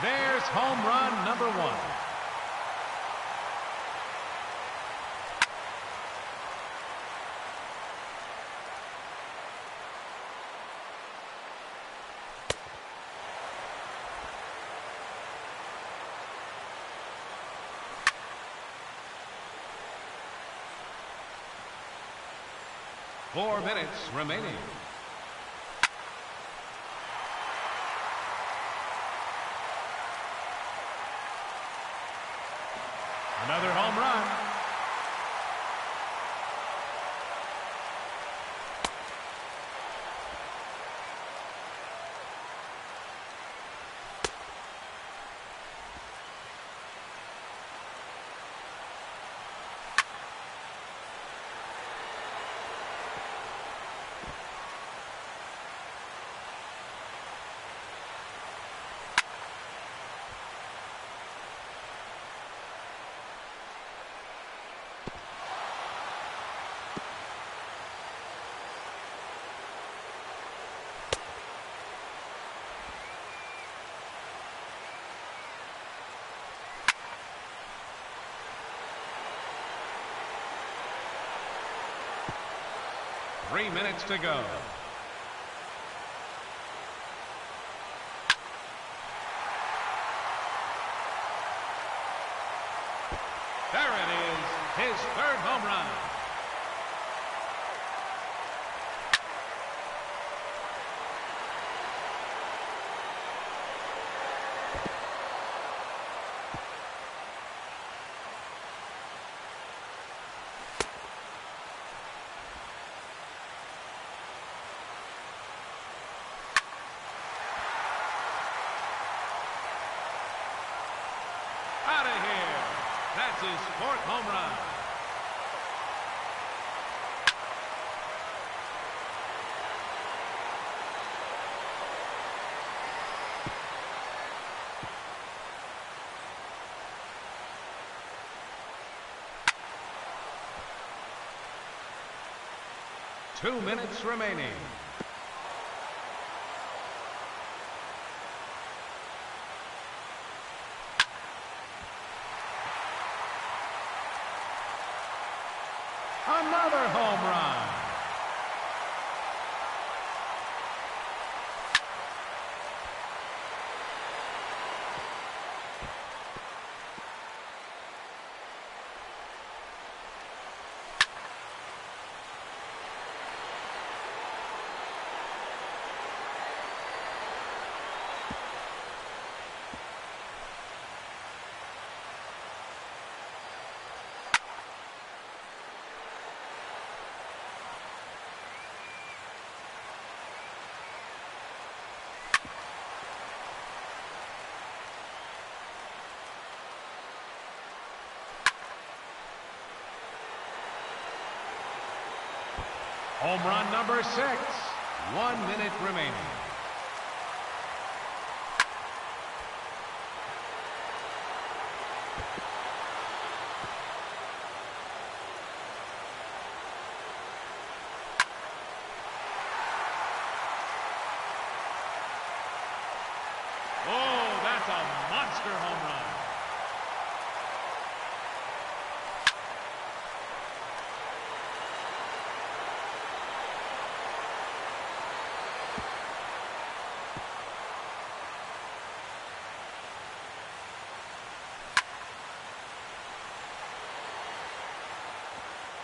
There's home run number 1. Four minutes remaining. Another home run. Three minutes to go. There it is, his third home run. Out of here. That's his fourth home run. Two minutes remaining. Another home run. Home run number 6. 1 minute remaining. Oh, that's a monster home run.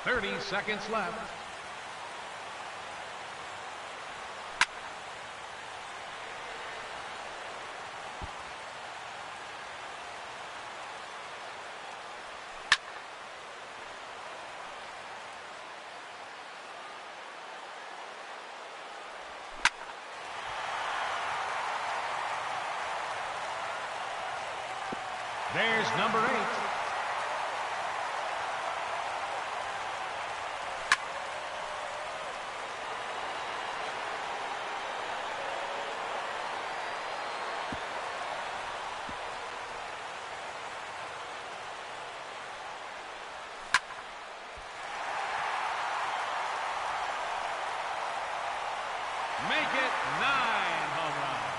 .30 seconds left. There's number 8. Make it 9 home runs.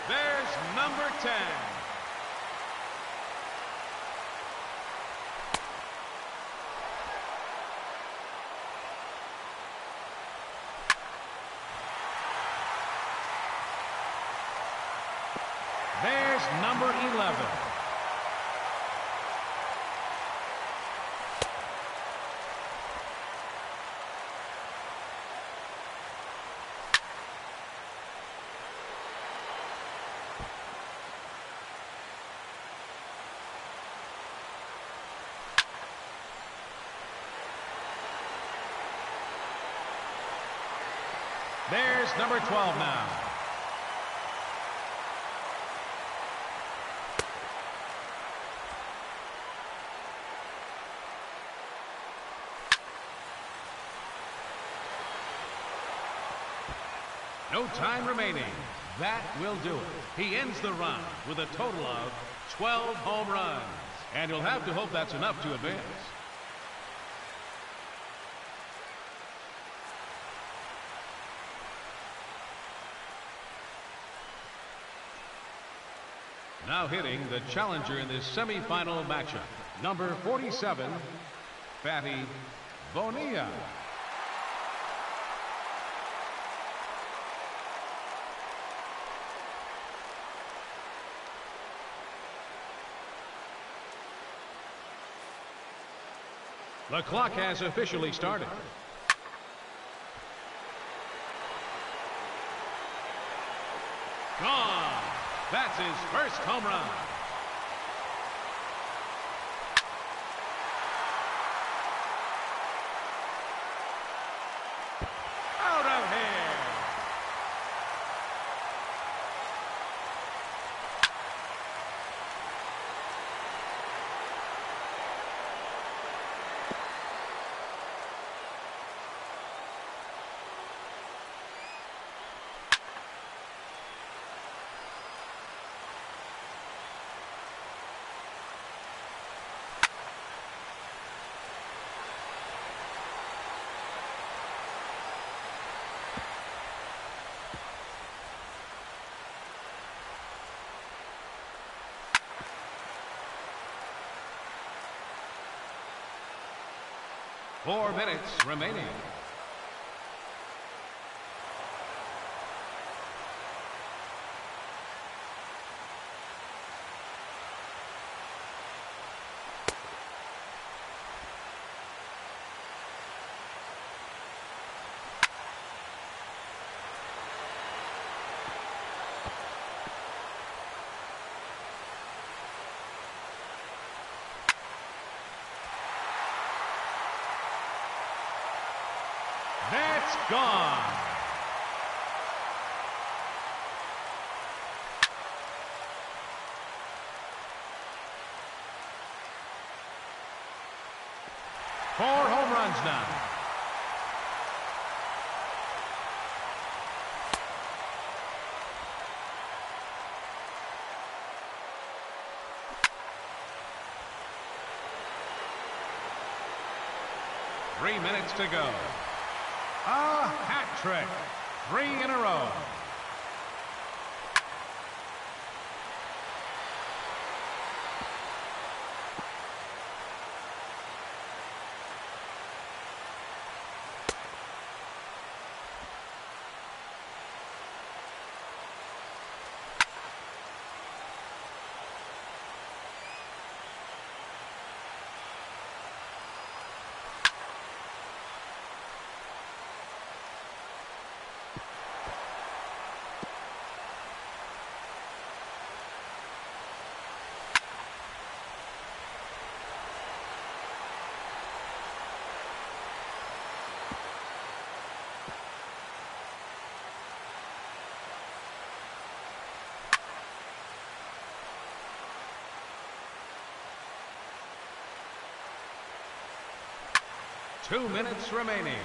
There's number 10. There's number 11. There's number 12 now. No time remaining. That will do it. He ends the run with a total of 12 home runs. And you'll have to hope that's enough to advance. Now hitting the challenger in this semifinal matchup, number 47, Fatty Bonilla. The clock has officially started. Gone. That's his first home run. Out of here. Four minutes remaining. That's gone. Four home runs now. Three minutes to go. A hat trick. 3 in a row. Two minutes remaining.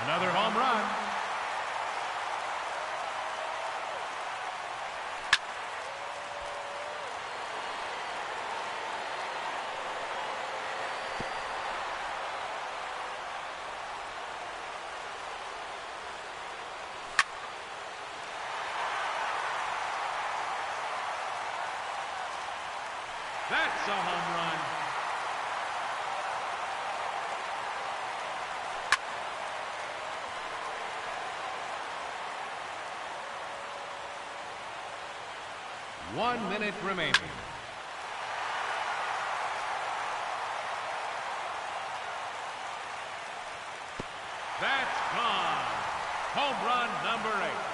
Another home run. That's a home run. One minute remaining. That's gone. Home run number 8.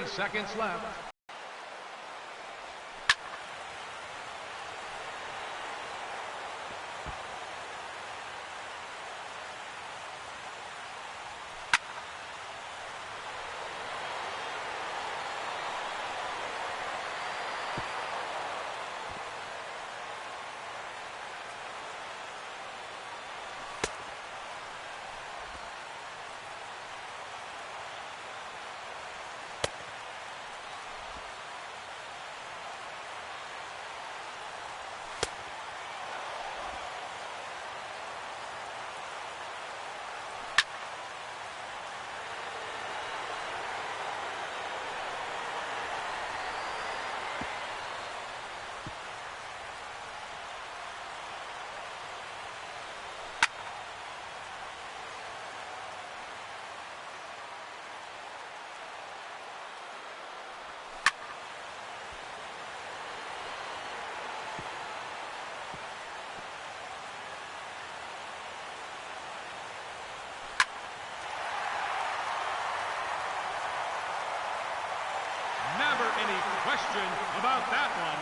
Seconds left. Never any question about that one.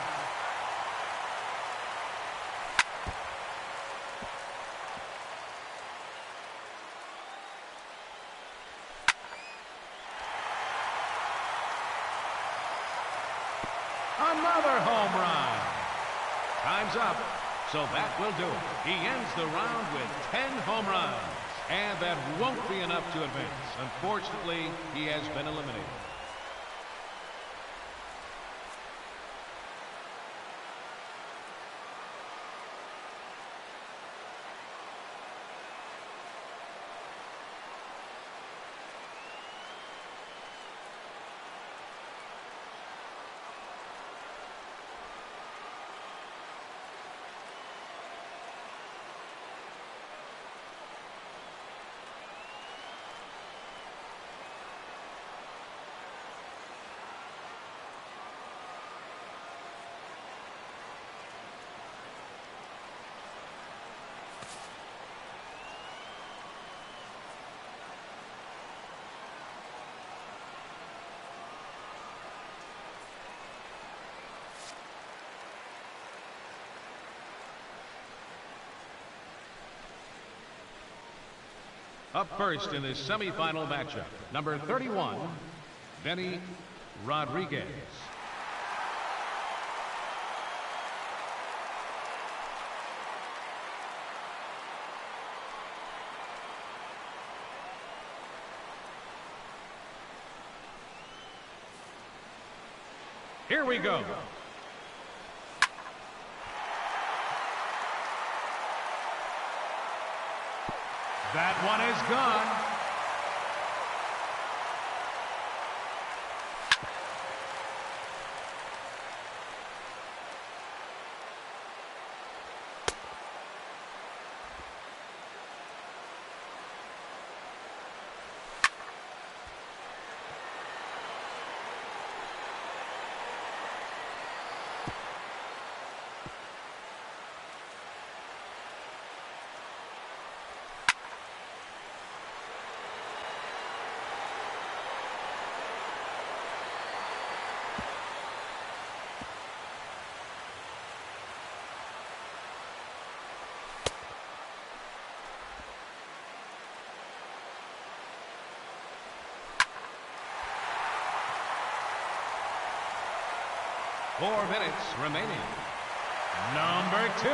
Another home run. Time's up. So that will do it. He ends the round with 10 home runs. And that won't be enough to advance. Unfortunately, he has been eliminated. Up first in this semifinal matchup, number 31, Benny Rodriguez. Here we go. That one is gone. Four minutes remaining. Number 2.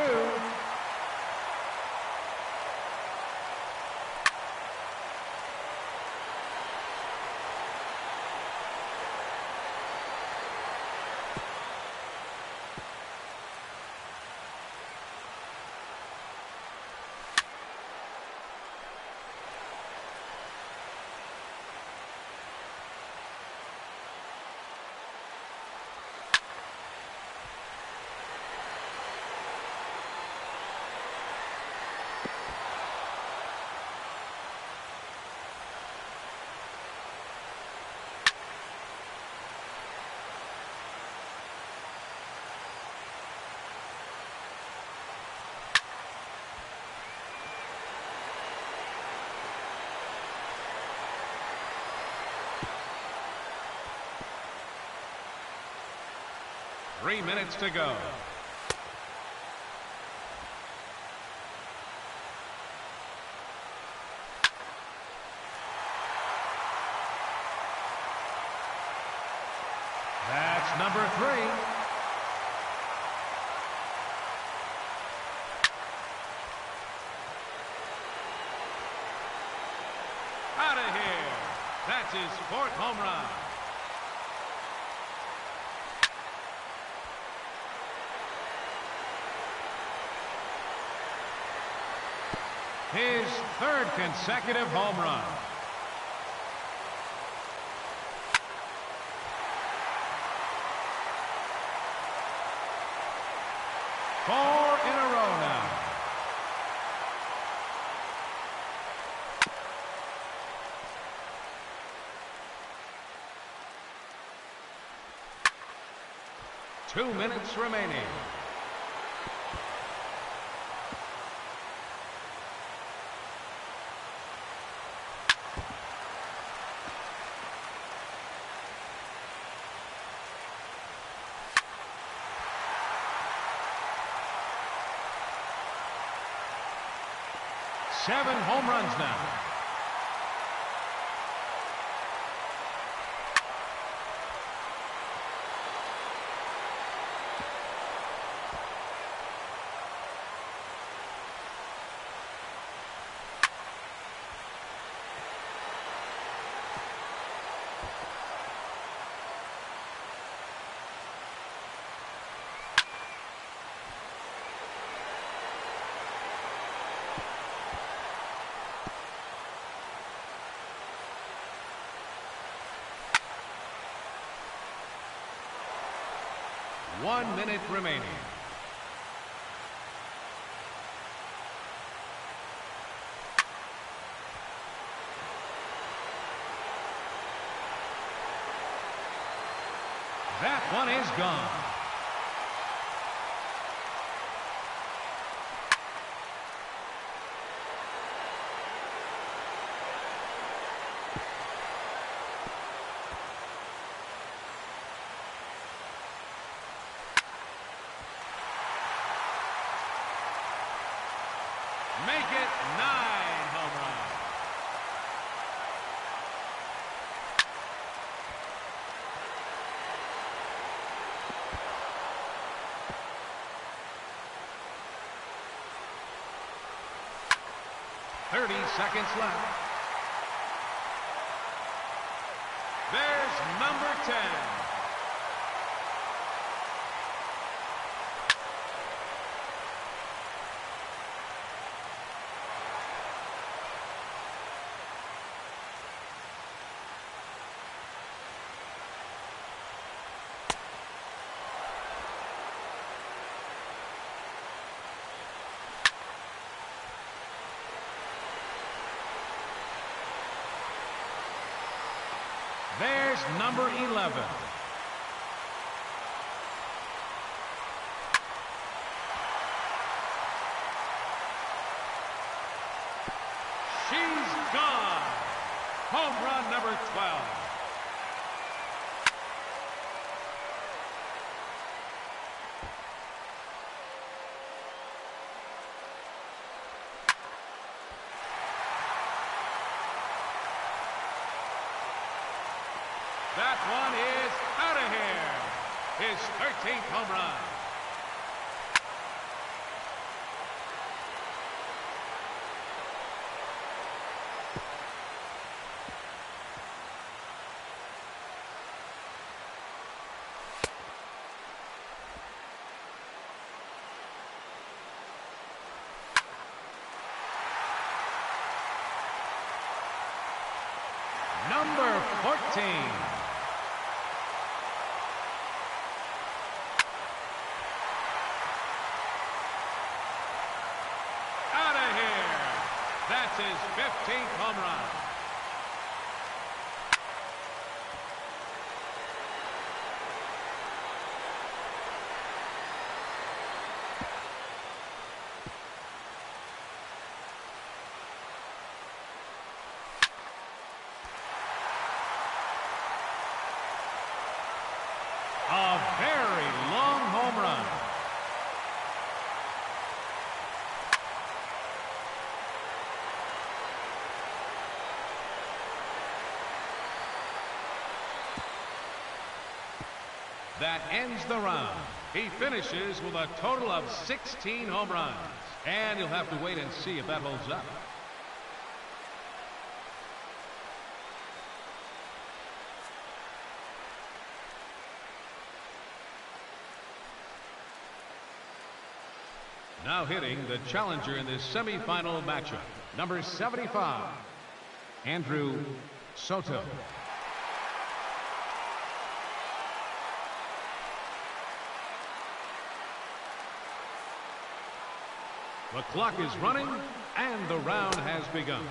Three minutes to go. That's number 3. Out of here. That's his 4th home run. His 3rd consecutive home run. Four in a row now. Two minutes remaining. Seven home runs now. One minute remaining. That one is gone. Make it 9 home runs. 30 seconds left. There's number 10. There's number 11. She's gone. Home run number 12. That one is out of here. His 13th home run. Number 14. That's his 15th home run. A very long home run. That ends the round. He finishes with a total of 16 home runs. And you'll have to wait and see if that holds up. Now hitting the challenger in this semifinal matchup, number 75, Andrew Soto. The clock is running, and the round has begun.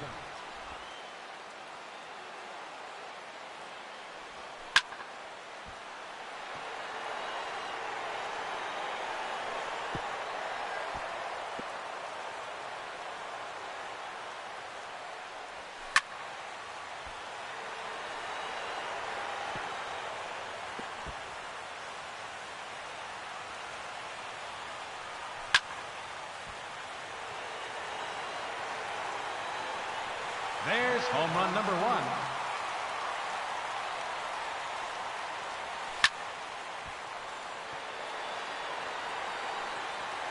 There's home run number 1.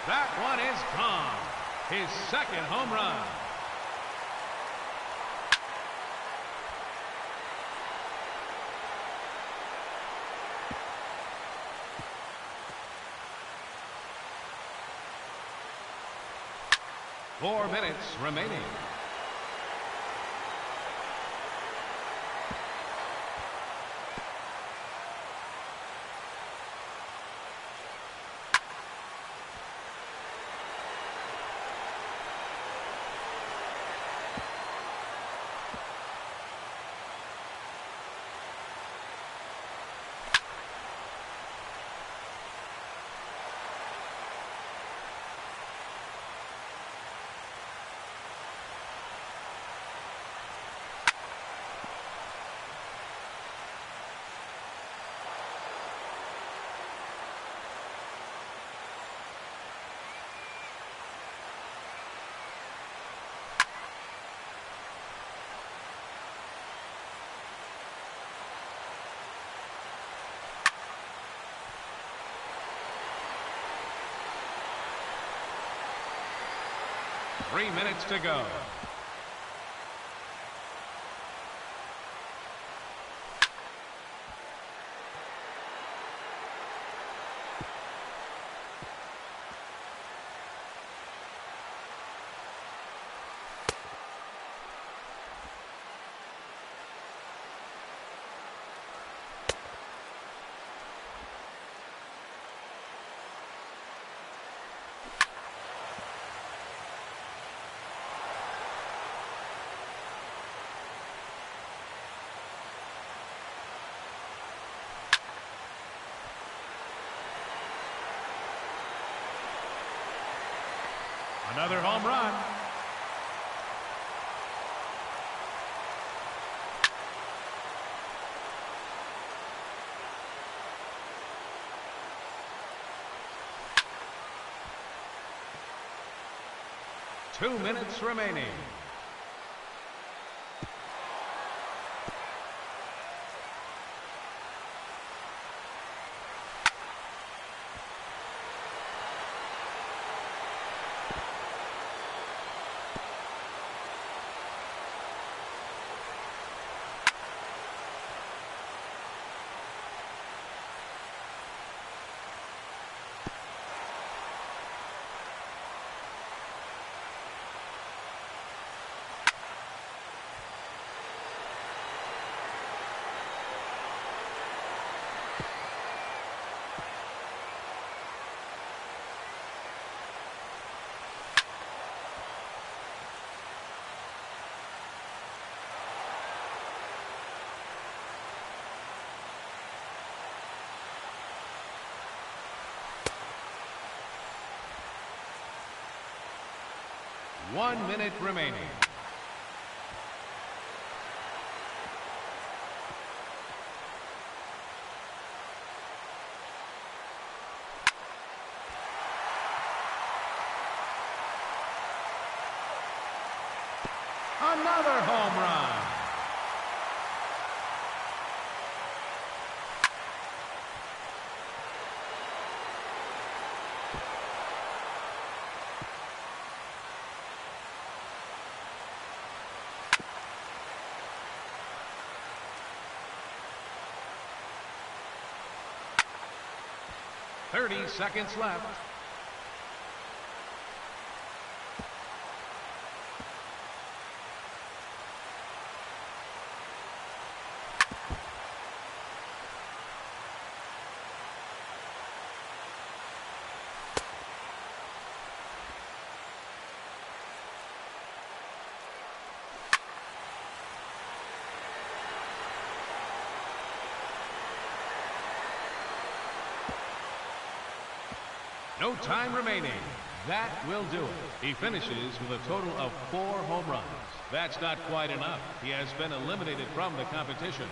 That one is gone. His second home run. Four minutes remaining. Three minutes to go. Another home run. Two minutes remaining. One minute remaining. Another home run. .30 seconds left. No time remaining. That will do it. He finishes with a total of 4 home runs. That's not quite enough. He has been eliminated from the competition.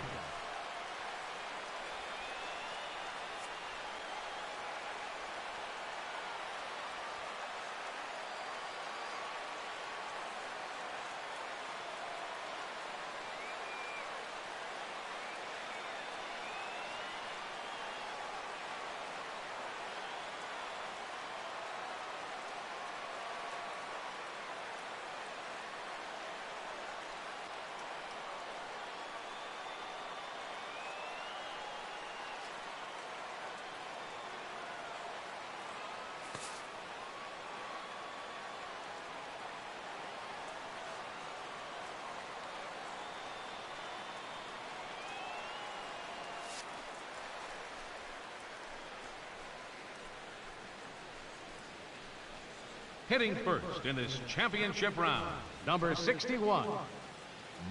Hitting first in this championship round, number 61,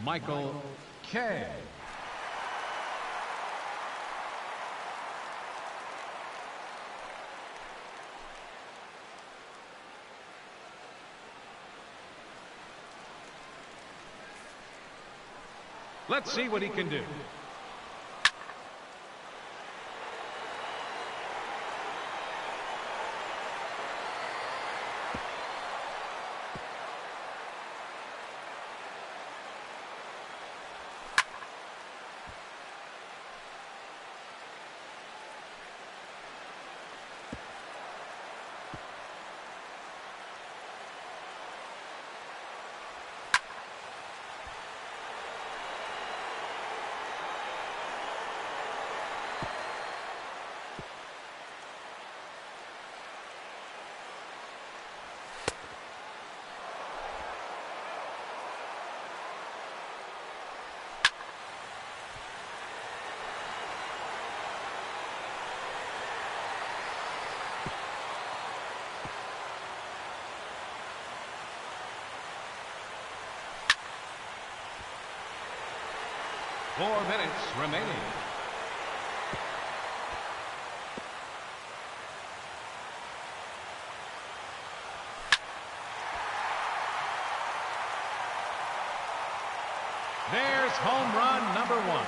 Michael Kay. Let's see what he can do. Four minutes remaining. home run number 1.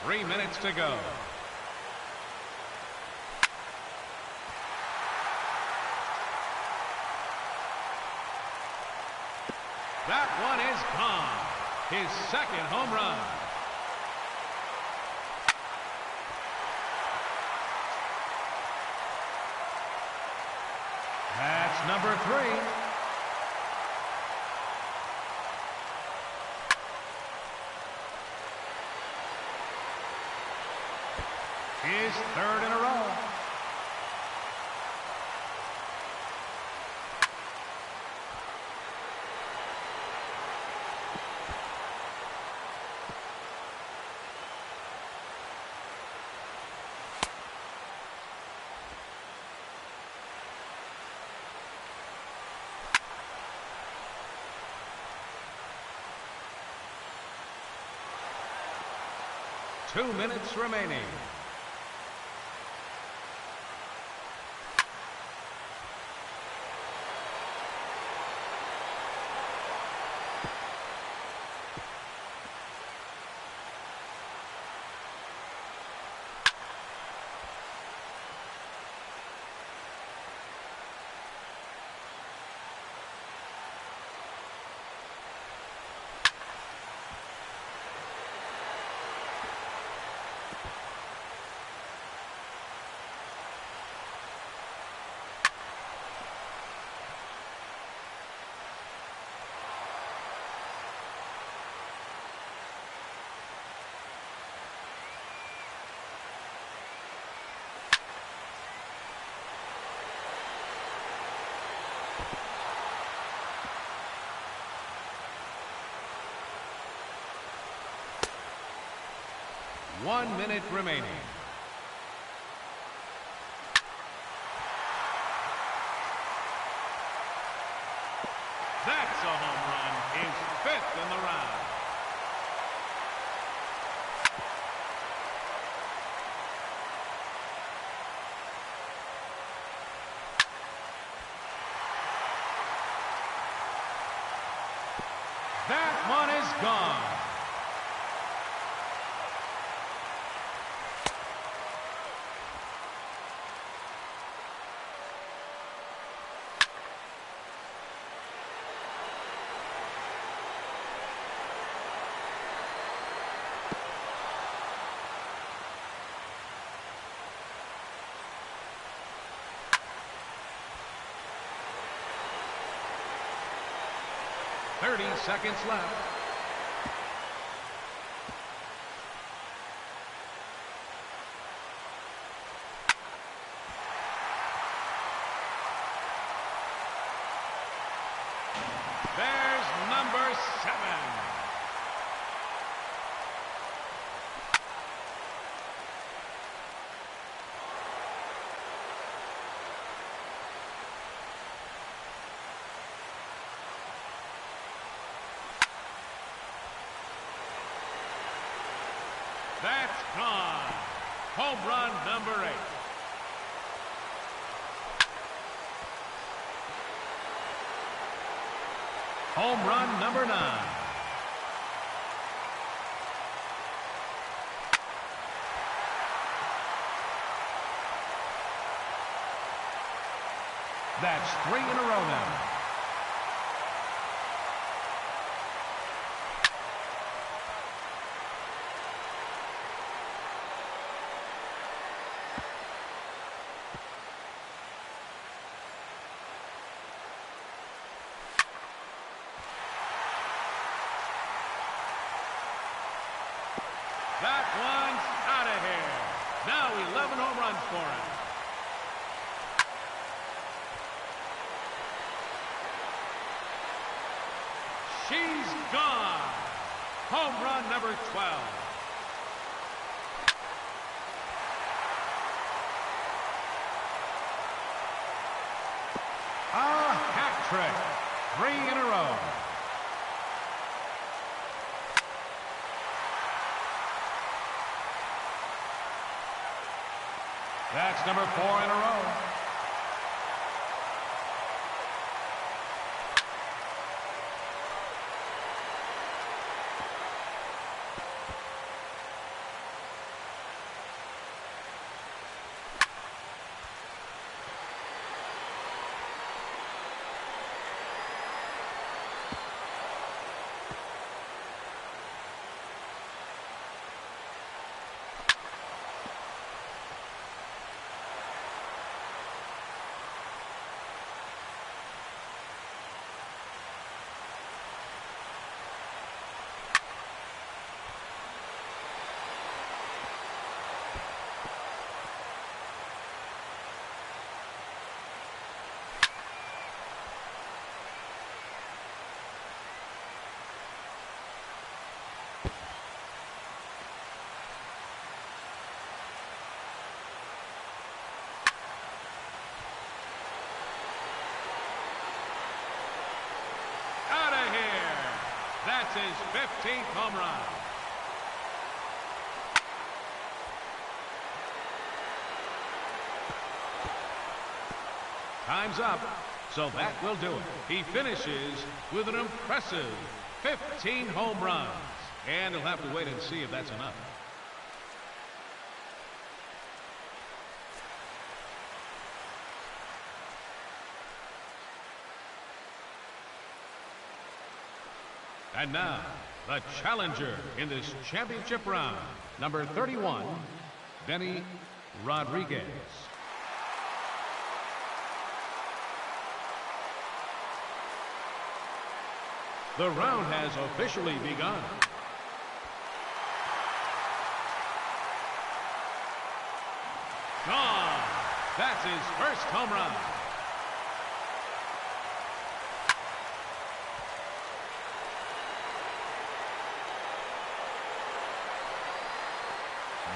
Three minutes to go. That one is gone. His second home run. That's number 3. His third in a row. Two minutes remaining. One minute remaining. That's a home run. His 5th in the round. That one is gone. Seconds left. There's number 7. That's gone. Home run number 8. Home run number 9. That's 3 in a row now. That one's out of here. Now 11 home runs for him. She's gone. Home run number 12. A hat trick. 3 in a row. That's number 4 in a row. That's his 15th home run. Time's up, so that will do it. He finishes with an impressive 15 home runs. And he'll have to wait and see if that's enough. And now, the challenger in this championship round, number 31, Benny Rodriguez. The round has officially begun. Gone. That's his first home run.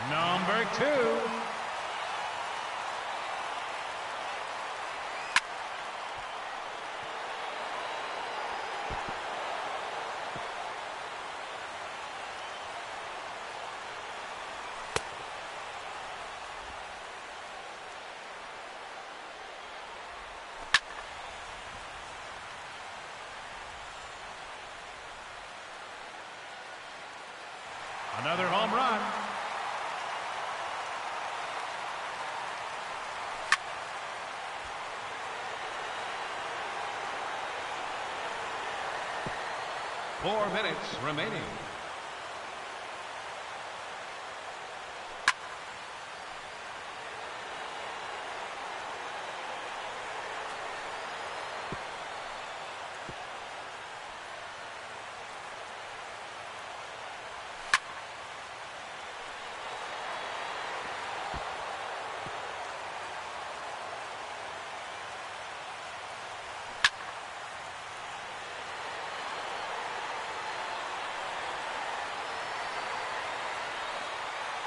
Number 2. Another home run. Four minutes remaining.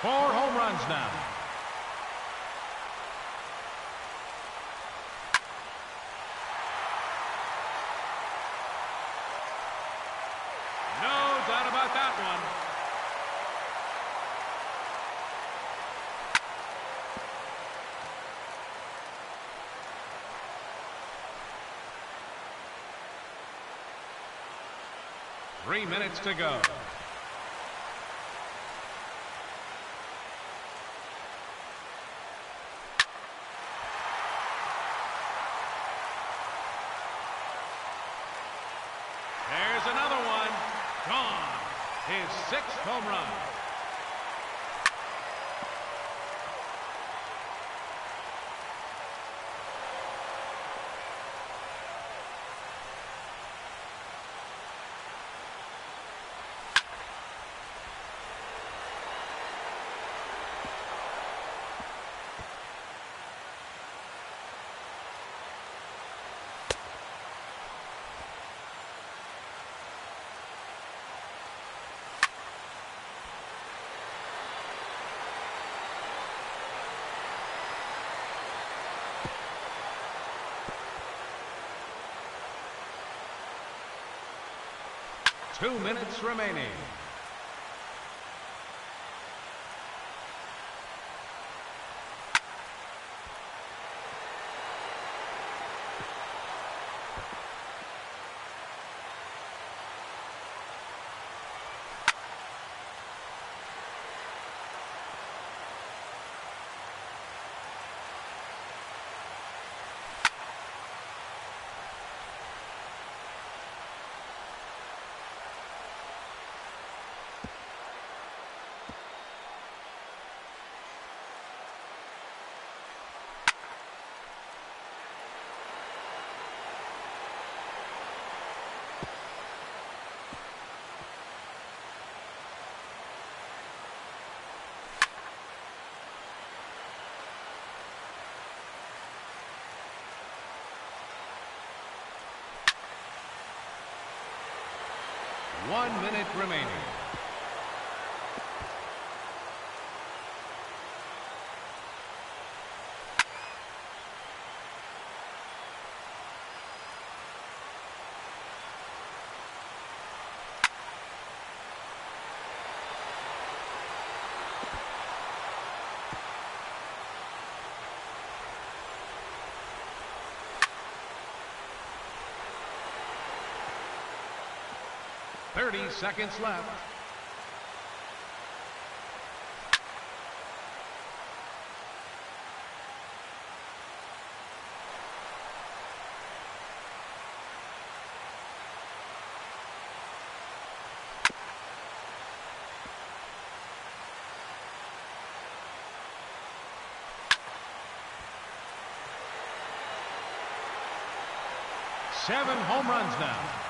Four home runs now. No doubt about that one. Three minutes to go. There's another one. Gone. His sixth home run. 2 minutes remaining. One minute remaining. Thirty seconds left. Seven home runs now.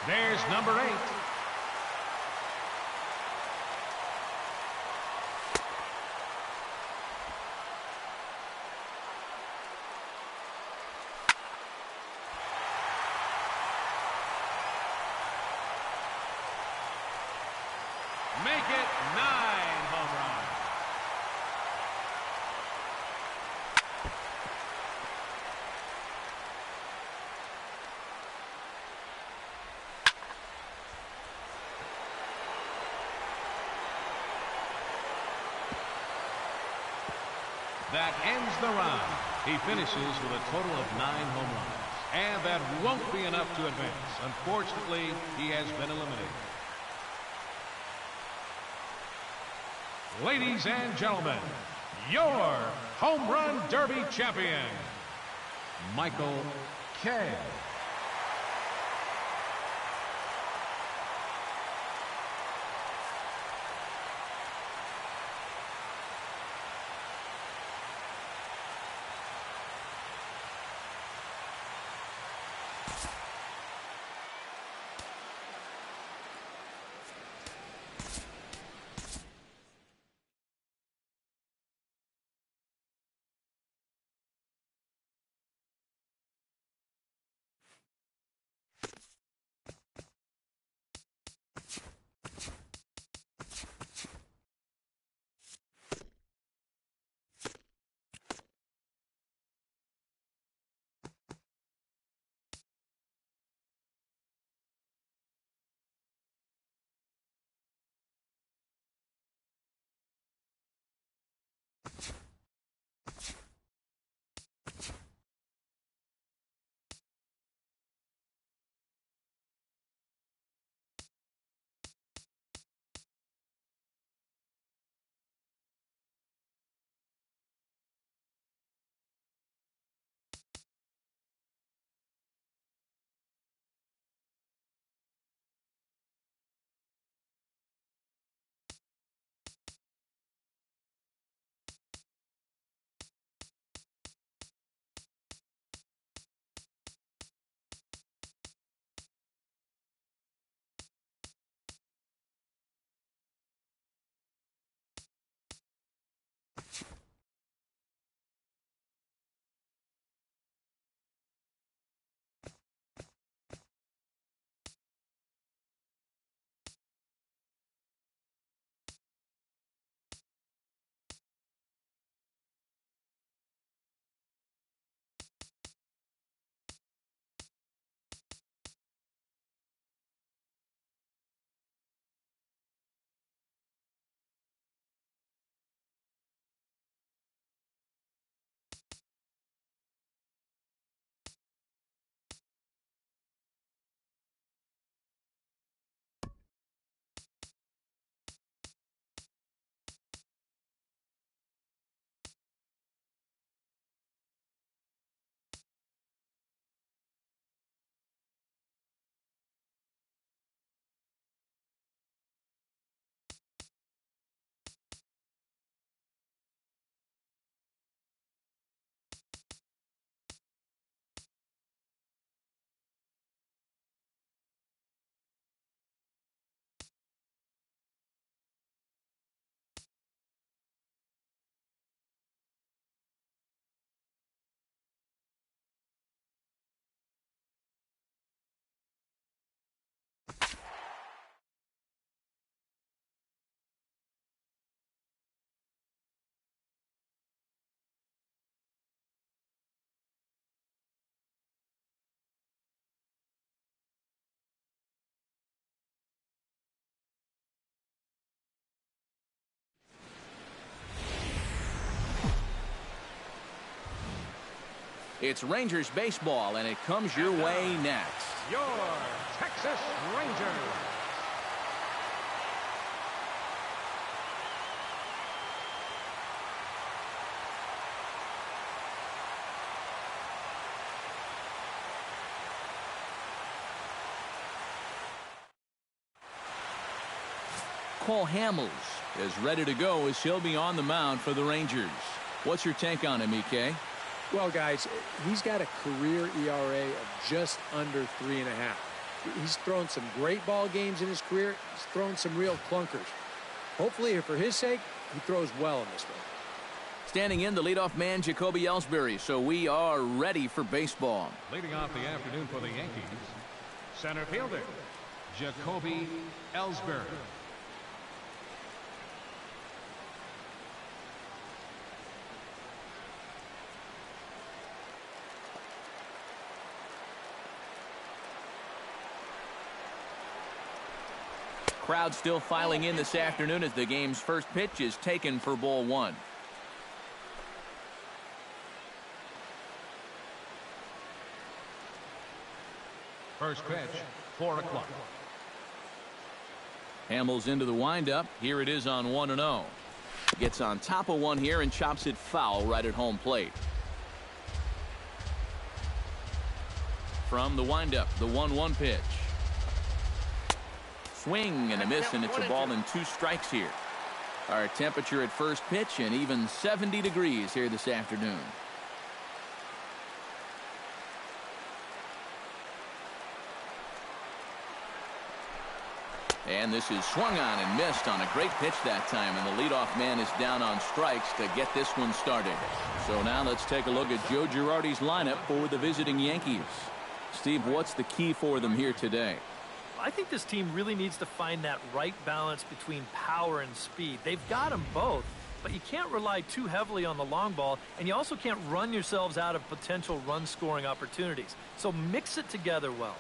There's number 8. Make it 9 home runs. That ends the round. He finishes with a total of 9 home runs. And that won't be enough to advance. Unfortunately, he has been eliminated. Ladies and gentlemen, your Home Run Derby champion, Michael Kay. It's Rangers baseball, and it comes your way next. Your Texas Rangers. Cole Hamels is ready to go as he'll be on the mound for the Rangers. What's your take on him, EK? Well, guys, he's got a career ERA of just under 3.5. He's thrown some great ball games in his career. He's thrown some real clunkers. Hopefully, for his sake, he throws well in this one. Standing in, the leadoff man, Jacoby Ellsbury. So we are ready for baseball. Leading off the afternoon for the Yankees, center fielder, Jacoby Ellsbury. Crowd still filing in this afternoon as the game's first pitch is taken for ball one. First pitch, 4 o'clock. Hamels into the windup. Here it is on 1-0. Gets on top of one here and chops it foul right at home plate. From the windup, the 1-1 pitch. Swing and a miss, and it's a ball and 2 strikes here. Our temperature at first pitch, and even 70 degrees here this afternoon. And this is swung on and missed on a great pitch that time, and the leadoff man is down on strikes to get this one started. So now let's take a look at Joe Girardi's lineup for the visiting Yankees. Steve, what's the key for them here today? I think this team really needs to find that right balance between power and speed. They've got them both, but you can't rely too heavily on the long ball, and you also can't run yourselves out of potential run-scoring opportunities. So mix it together well.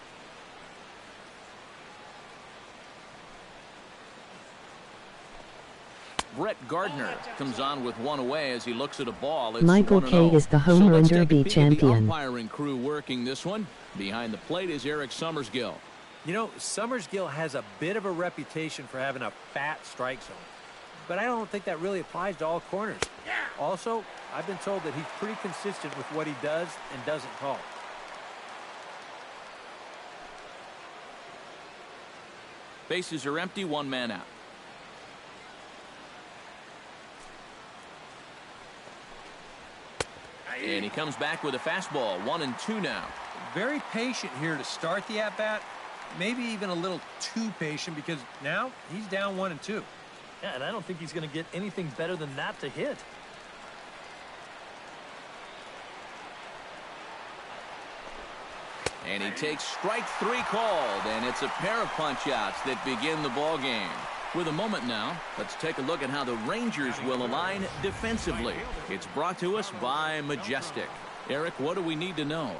Brett Gardner comes on with one away as he looks at a ball. It's Michael K. is the home run derby champion. The umpiring crew working this one. Behind the plate is Eric Summersgill. You know, Summersgill has a bit of a reputation for having a fat strike zone, but I don't think that really applies to all corners. Also, I've been told that he's pretty consistent with what he does and doesn't call. Bases are empty, 1 man out. And he comes back with a fastball, 1-2 now. Very patient here to start the at-bat. Maybe even a little too patient, because now he's down 1-2. Yeah, and I don't think he's going to get anything better than that to hit. And he takes strike 3 called, and it's a pair of punch-outs that begin the ball game. With a moment now, let's take a look at how the Rangers will align defensively. It's brought to us by Majestic. Eric, what do we need to know?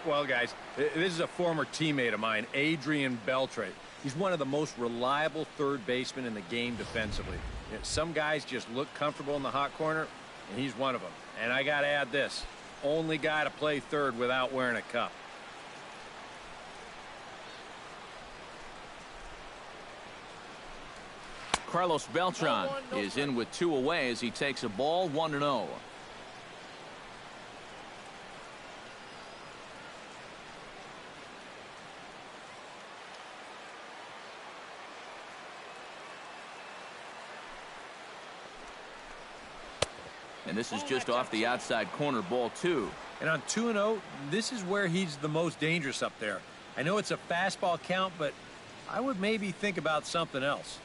Well, guys, this is a former teammate of mine, Adrian Beltre. He's one of the most reliable third basemen in the game defensively. You know, some guys just look comfortable in the hot corner, and he's one of them. And I got to add this, only guy to play third without wearing a cup. Carlos Beltran is in with 2 away as he takes a ball, 1-0. And this is just off the outside corner, ball 2. And on 2-0, this is where he's the most dangerous up there. I know it's a fastball count, but I would maybe think about something else.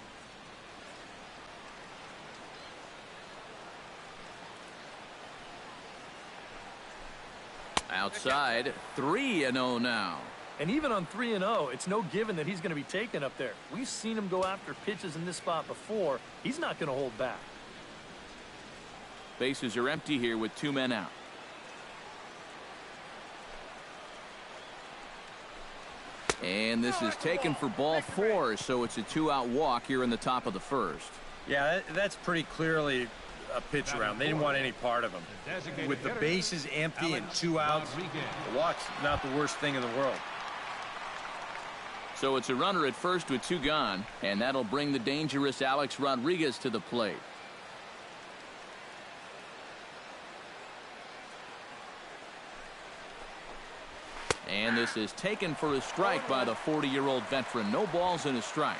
Outside, 3-0 now. And even on 3-0, it's no given that he's going to be taken up there. We've seen him go after pitches in this spot before. He's not going to hold back. Bases are empty here with 2 men out. And this is taken for ball 4, so it's a 2-out walk here in the top of the first. Yeah, that's pretty clearly a pitch around. They didn't want any part of him. With the bases empty and 2 outs, the walk's not the worst thing in the world. So it's a runner at first with 2 gone, and that'll bring the dangerous Alex Rodriguez to the plate. And this is taken for a strike by the 40-year-old veteran. No balls and a strike.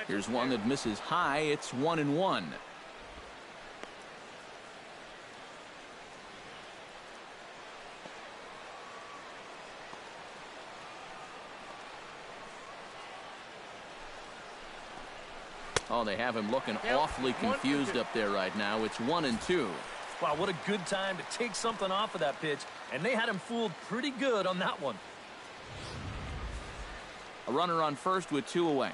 Here's one that misses high. It's 1-1. Oh, they have him looking awfully confused up there right now. It's 1-2. Wow, what a good time to take something off of that pitch. And they had him fooled pretty good on that one. A runner on first with 2 away.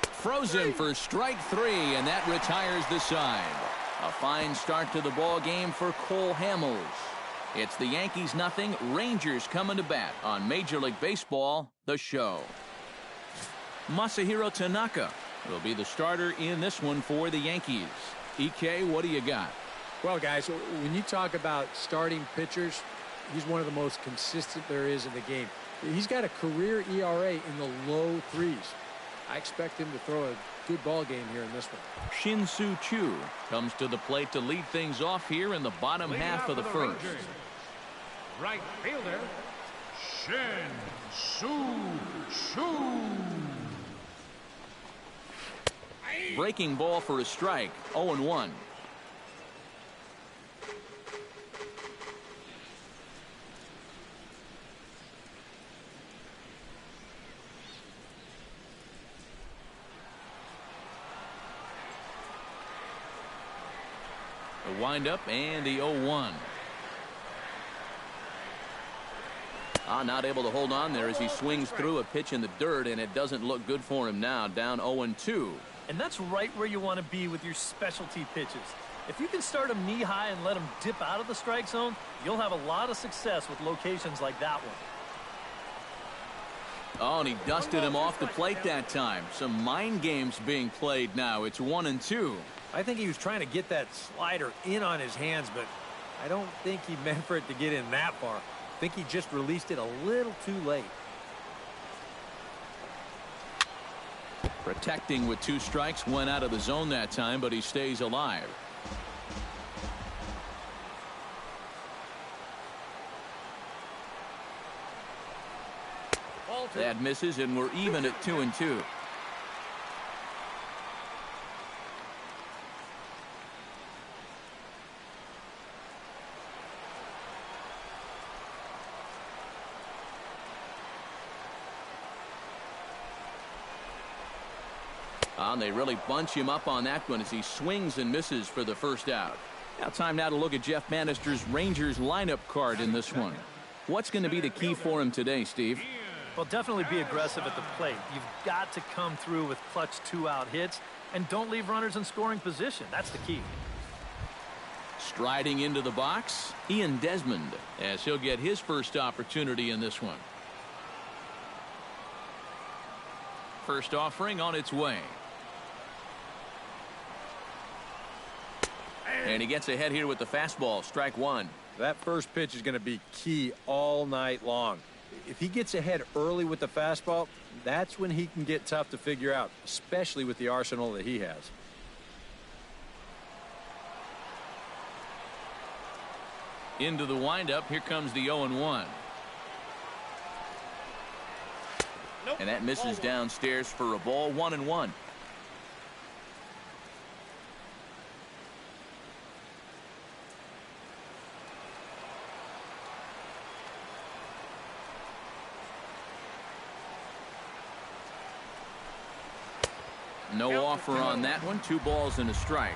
Frozen for strike 3, and that retires the side. A fine start to the ball game for Cole Hamels. It's the Yankees nothing, Rangers coming to bat on Major League Baseball, the show. Masahiro Tanaka will be the starter in this one for the Yankees. EK, what do you got? Well, guys, when you talk about starting pitchers, he's one of the most consistent there is in the game. He's got a career ERA in the low 3s. I expect him to throw a good ball game here in this one. Shin-Soo Choo comes to the plate to lead things off here in the bottom half of the first. Right fielder, Shin-Soo Choo. Breaking ball for a strike. 0-1. The windup and the 0-1. Not able to hold on there as he swings through a pitch in the dirt, and it doesn't look good for him now. Down 0-2. And that's right where you want to be with your specialty pitches. If you can start them knee high and let them dip out of the strike zone, you'll have a lot of success with locations like that one. Oh, and he dusted him off the plate that time. Some mind games being played now. It's 1-2. I think he was trying to get that slider in on his hands, but I don't think he meant for it to get in that far. I think he just released it a little too late. Protecting with 2 strikes, went out of the zone that time, but he stays alive. That misses, and we're even at 2-2. And they really bunch him up on that one as he swings and misses for the first out. Now time now to look at Jeff Bannister's Rangers lineup card in this one. What's going to be the key for him today, Steve? Well, definitely be aggressive at the plate. You've got to come through with clutch 2-out hits and don't leave runners in scoring position. That's the key. Striding into the box, Ian Desmond, as he'll get his first opportunity in this one. First offering on its way. And he gets ahead here with the fastball, strike 1. That first pitch is going to be key all night long. If he gets ahead early with the fastball, that's when he can get tough to figure out, especially with the arsenal that he has. Into the windup, here comes the 0-1. And that misses downstairs for a ball. 1-1. No offer on that one. 2 balls and a strike.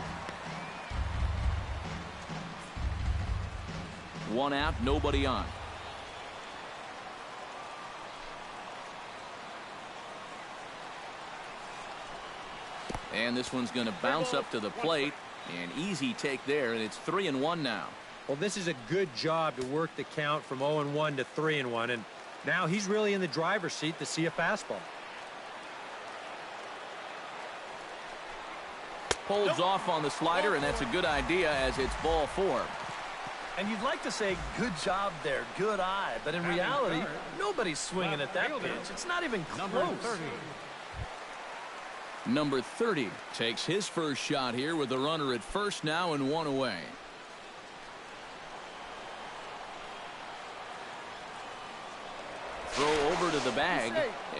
1 out, nobody on. And this one's going to bounce up to the plate. An easy take there, and it's 3-1 now. Well, this is a good job to work the count from 0-1 to 3-1, and now he's really in the driver's seat to see a fastball. Holds off on the slider, and that's a good idea as it's ball 4. And you'd like to say, good job there, good eye. But in reality, nobody's swinging at that pitch. It's not even close. Number 30 takes his first shot here with the runner at first now and 1 away. Throw over to the bag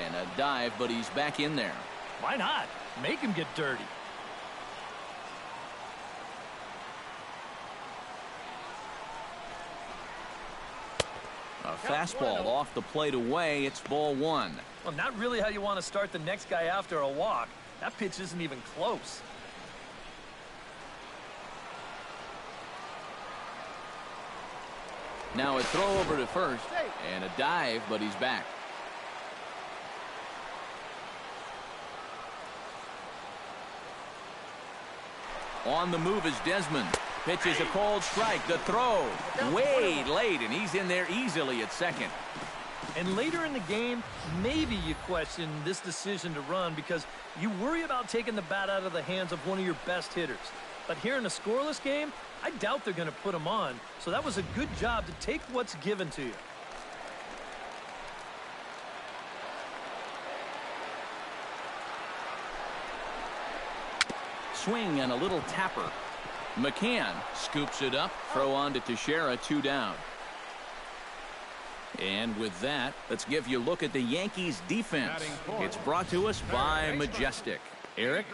and a dive, but he's back in there. Why not? Make him get dirty. A fastball off the plate away. It's ball 1. Well, not really how you want to start the next guy after a walk. That pitch isn't even close. Now a throw over to first and a dive, but he's back. On the move is Desmond. Pitches a called strike. The throw way late, and he's in there easily at second. And later in the game, maybe you question this decision to run because you worry about taking the bat out of the hands of one of your best hitters. But here in a scoreless game, I doubt they're going to put him on. So that was a good job to take what's given to you. Swing and a little tapper. McCann scoops it up. Throw on to Teixeira, 2 down. And with that, let's give you a look at the Yankees defense. It's brought to us by Majestic. Eric?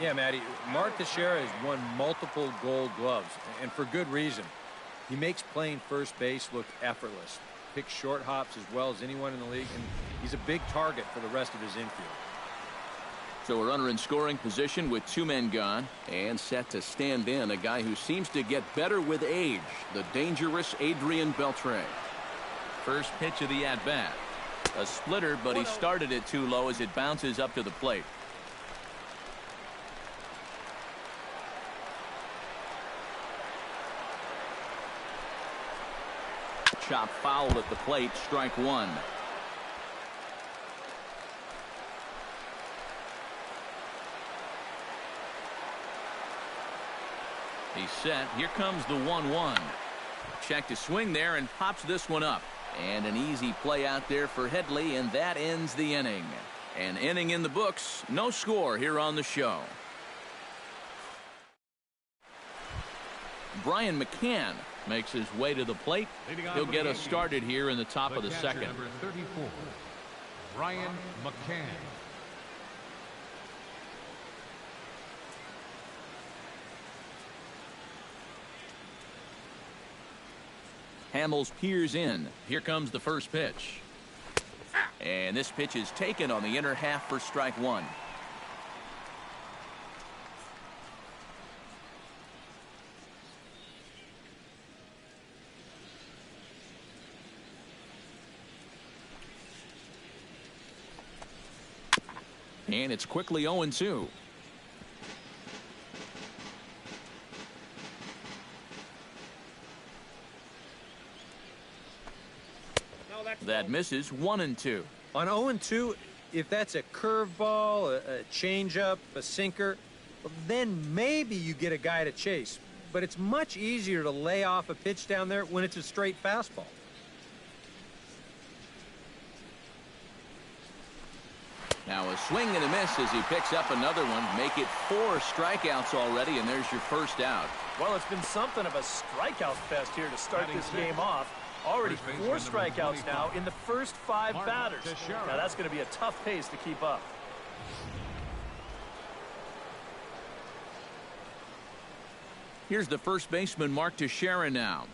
Yeah, Matty, Mark Teixeira has won multiple gold gloves, and for good reason. He makes playing first base look effortless. Picks short hops as well as anyone in the league, and he's a big target for the rest of his infield. So a runner in scoring position with 2 men gone and set to stand in a guy who seems to get better with age, the dangerous Adrian Beltre. First pitch of the at-bat. A splitter, but he started it too low as it bounces up to the plate. Chop foul at the plate, strike 1. He's set. Here comes the 1-1. Check to swing there and pops this one up. And an easy play out there for Headley, and that ends the inning. An inning in the books. No score here on the show. Brian McCann makes his way to the plate. He'll get us started here in the top of the second. Number 34, Brian McCann. Hamels peers in. Here comes the first pitch. And this pitch is taken on the inner half for strike 1. And it's quickly 0-2. That misses 1-2. On 0-2, if that's a curveball, a changeup, a sinker, well, then maybe you get a guy to chase. But it's much easier to lay off a pitch down there when it's a straight fastball. Now a swing and a miss as he picks up another one. Make it 4 strikeouts already, and there's your first out. Well, it's been something of a strikeout fest here to start this game off. Already 4 strikeouts now in the first 5 batters. Now that's going to be a tough pace to keep up. Here's the first baseman, Mark Teixeira, now.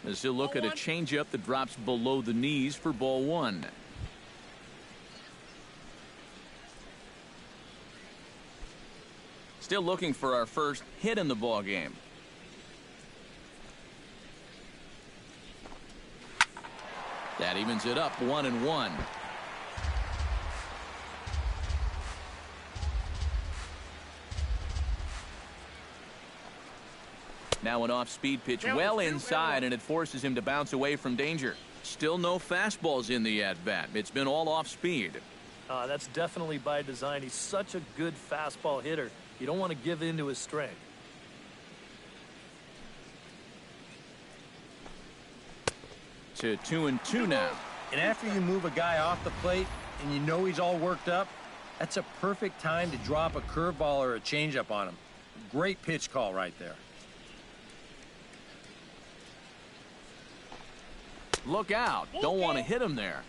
As he'll look at a changeup that drops below the knees for ball 1. Still looking for our first hit in the ball game. That evens it up 1-1. Now an off-speed pitch well inside, and it forces him to bounce away from danger. Still no fastballs in the at-bat. It's been all off-speed. That's definitely by design. He's such a good fastball hitter. You don't want to give in to his strength. To 2-2 now. And after you move a guy off the plate and you know he's all worked up, that's a perfect time to drop a curveball or a changeup on him. Great pitch call right there. Look out. Don't want to hit him there.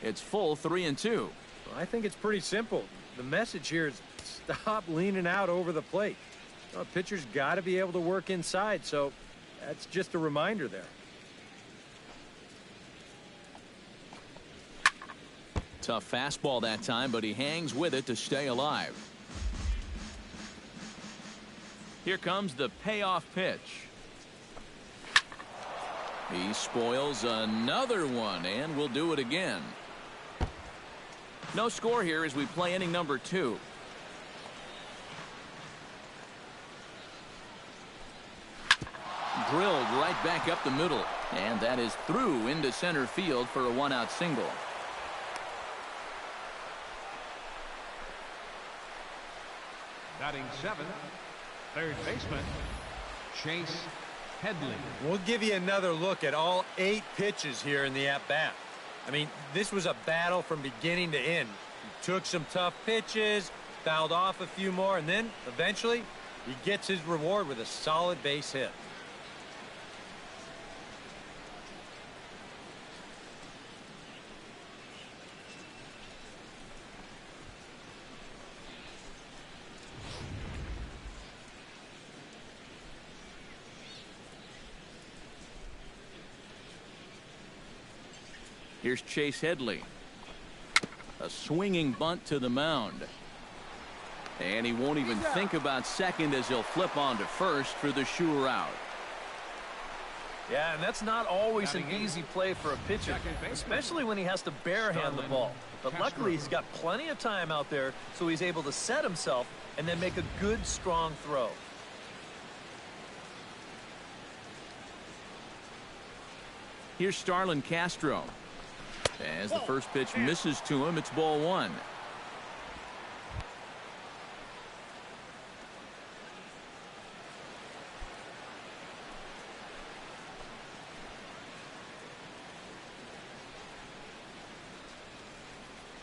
It's full 3-2. Well, I think it's pretty simple. The message here is stop leaning out over the plate. A pitcher's got to be able to work inside, so that's just a reminder there. Tough fastball that time, but he hangs with it to stay alive. Here comes the payoff pitch. He spoils another one, and will do it again. No score here as we play inning number 2. Drilled right back up the middle, and that is through into center field for a 1-out single. Batting 7th, third baseman, Chase Headley. We'll give you another look at all 8 pitches here in the at-bat. I mean, this was a battle from beginning to end. He took some tough pitches, fouled off a few more, and then eventually he gets his reward with a solid base hit. Here's Chase Headley. A swinging bunt to the mound. And he won't even think about second as he'll flip on to first for the sure out. Yeah, and that's not always an easy play for a pitcher, especially when he has to barehand the ball. But luckily, he's got plenty of time out there, so he's able to set himself and then make a good, strong throw. Here's Starlin Castro. As the first pitch misses to him, it's ball 1.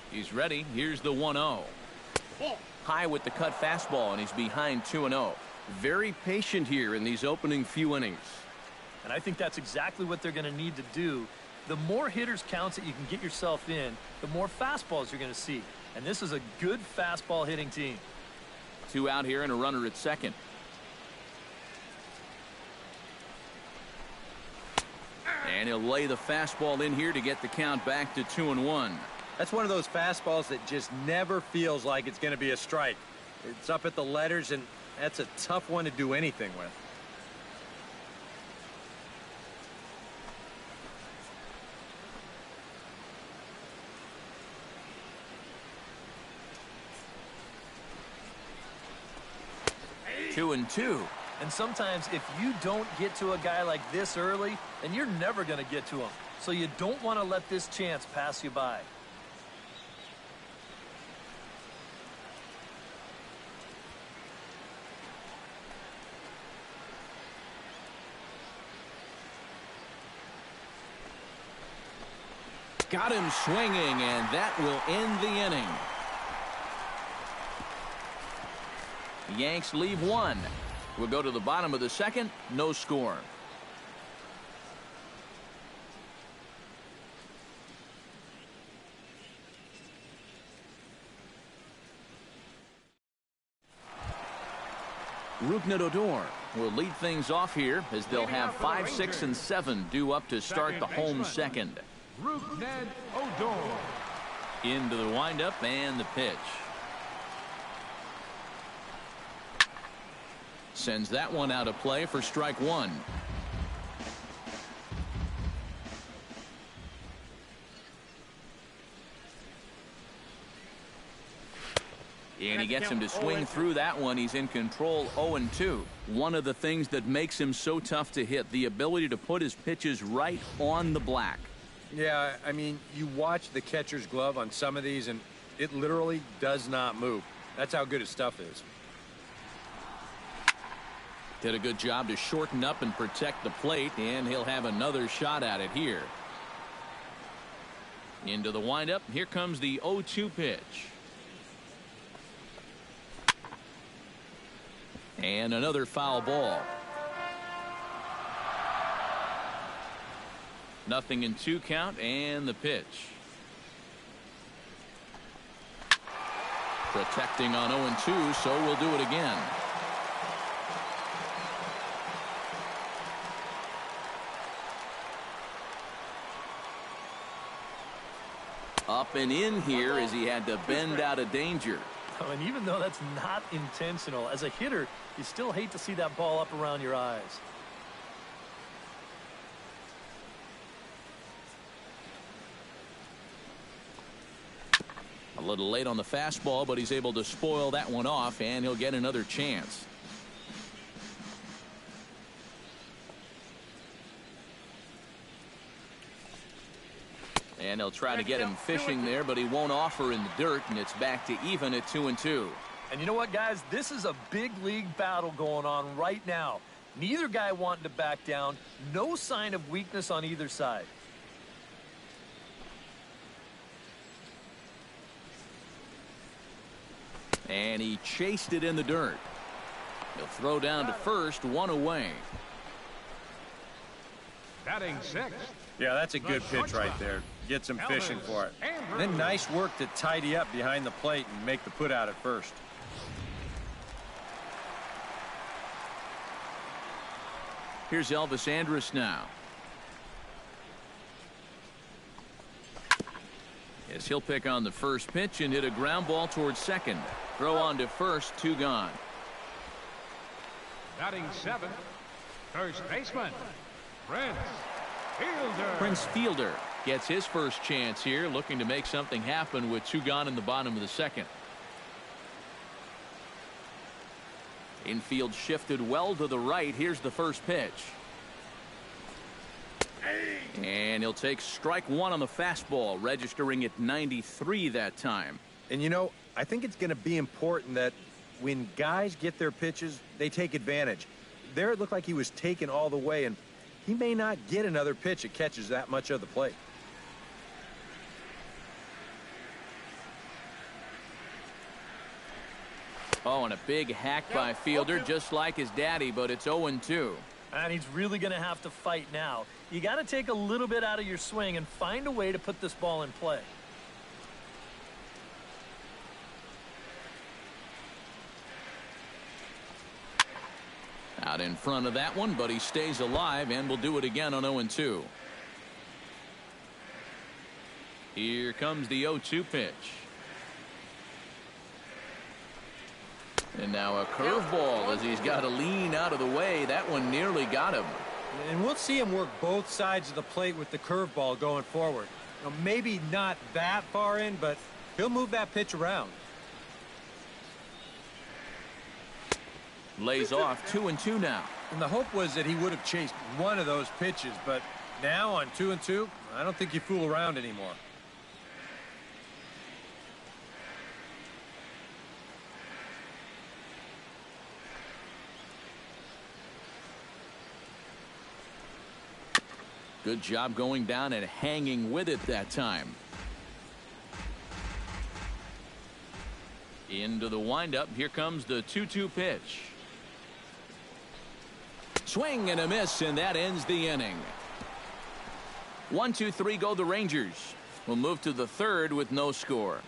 He's ready. Here's the 1-0. High with the cut fastball, and he's behind 2-0. Very patient here in these opening few innings. And I think that's exactly what they're going to need to do. The more hitters counts that you can get yourself in, the more fastballs you're going to see. And this is a good fastball hitting team. 2 out here and a runner at second. And he'll lay the fastball in here to get the count back to 2-1. That's one of those fastballs that just never feels like it's going to be a strike. It's up at the letters, and that's a tough one to do anything with. Two and two. And sometimes if you don't get to a guy like this early, then you're never going to get to him. So you don't want to let this chance pass you by. Got him swinging, and that will end the inning. The Yanks leave 1. We'll go to the bottom of the second. No score. Rougned Odor will lead things off here as they'll have 5, 6, and 7 due up to start the home second. Rougned Odor. Into the windup and the pitch. Sends that one out of play for strike 1. And he gets him to swing through that one. He's in control 0-2. One of the things that makes him so tough to hit, the ability to put his pitches right on the black. Yeah, I mean, you watch the catcher's glove on some of these, and it literally does not move. That's how good his stuff is. Did a good job to shorten up and protect the plate, and he'll have another shot at it here. Into the windup. Here comes the 0-2 pitch. And another foul ball. 0-2 count, and the pitch. Protecting on 0-2, so we'll do it again. Up and in here as he had to bend out of danger. Oh, and even though that's not intentional, as a hitter, you still hate to see that ball up around your eyes. A little late on the fastball, but he's able to spoil that one off, and he'll get another chance. And they'll try to get him fishing there, but he won't offer in the dirt, and it's back to even at 2-2. And you know what, guys? This is a big league battle going on right now. Neither guy wanting to back down. No sign of weakness on either side. And he chased it in the dirt. He'll throw down to first, one away. Batting sixth. Yeah, that's a good pitch right there. Gets him fishing for it. And then nice work to tidy up behind the plate and make the put out at first. Here's Elvis Andrus now. Yes, he'll pick on the first pitch and hit a ground ball towards second. Throw on to first, 2 gone. Batting seventh. First baseman, Prince Fielder. Prince Fielder gets his first chance here, looking to make something happen with 2 gone in the bottom of the second. Infield shifted well to the right. Here's the first pitch. And he'll take strike 1 on the fastball, registering at 93 that time. And you know, I think it's going to be important that when guys get their pitches, they take advantage. There it looked like he was taken all the way, and he may not get another pitch that catches that much of the plate. Oh, and a big hack by Fielder, just like his daddy, but it's 0-2. And he's really going to have to fight now. You got to take a little bit out of your swing and find a way to put this ball in play. Out in front of that one, but he stays alive and will do it again on 0-2. Here comes the 0-2 pitch. And now a curveball as he's got to lean out of the way. That one nearly got him. And we'll see him work both sides of the plate with the curveball going forward. You know, maybe not that far in, but he'll move that pitch around. Lays off 2-2 now. And the hope was that he would have chased one of those pitches, but now on 2-2, I don't think you fool around anymore. Good job going down and hanging with it that time. Into the windup. Here comes the 2-2 pitch. Swing and a miss, and that ends the inning. 1-2-3 go the Rangers. We'll move to the third with no score.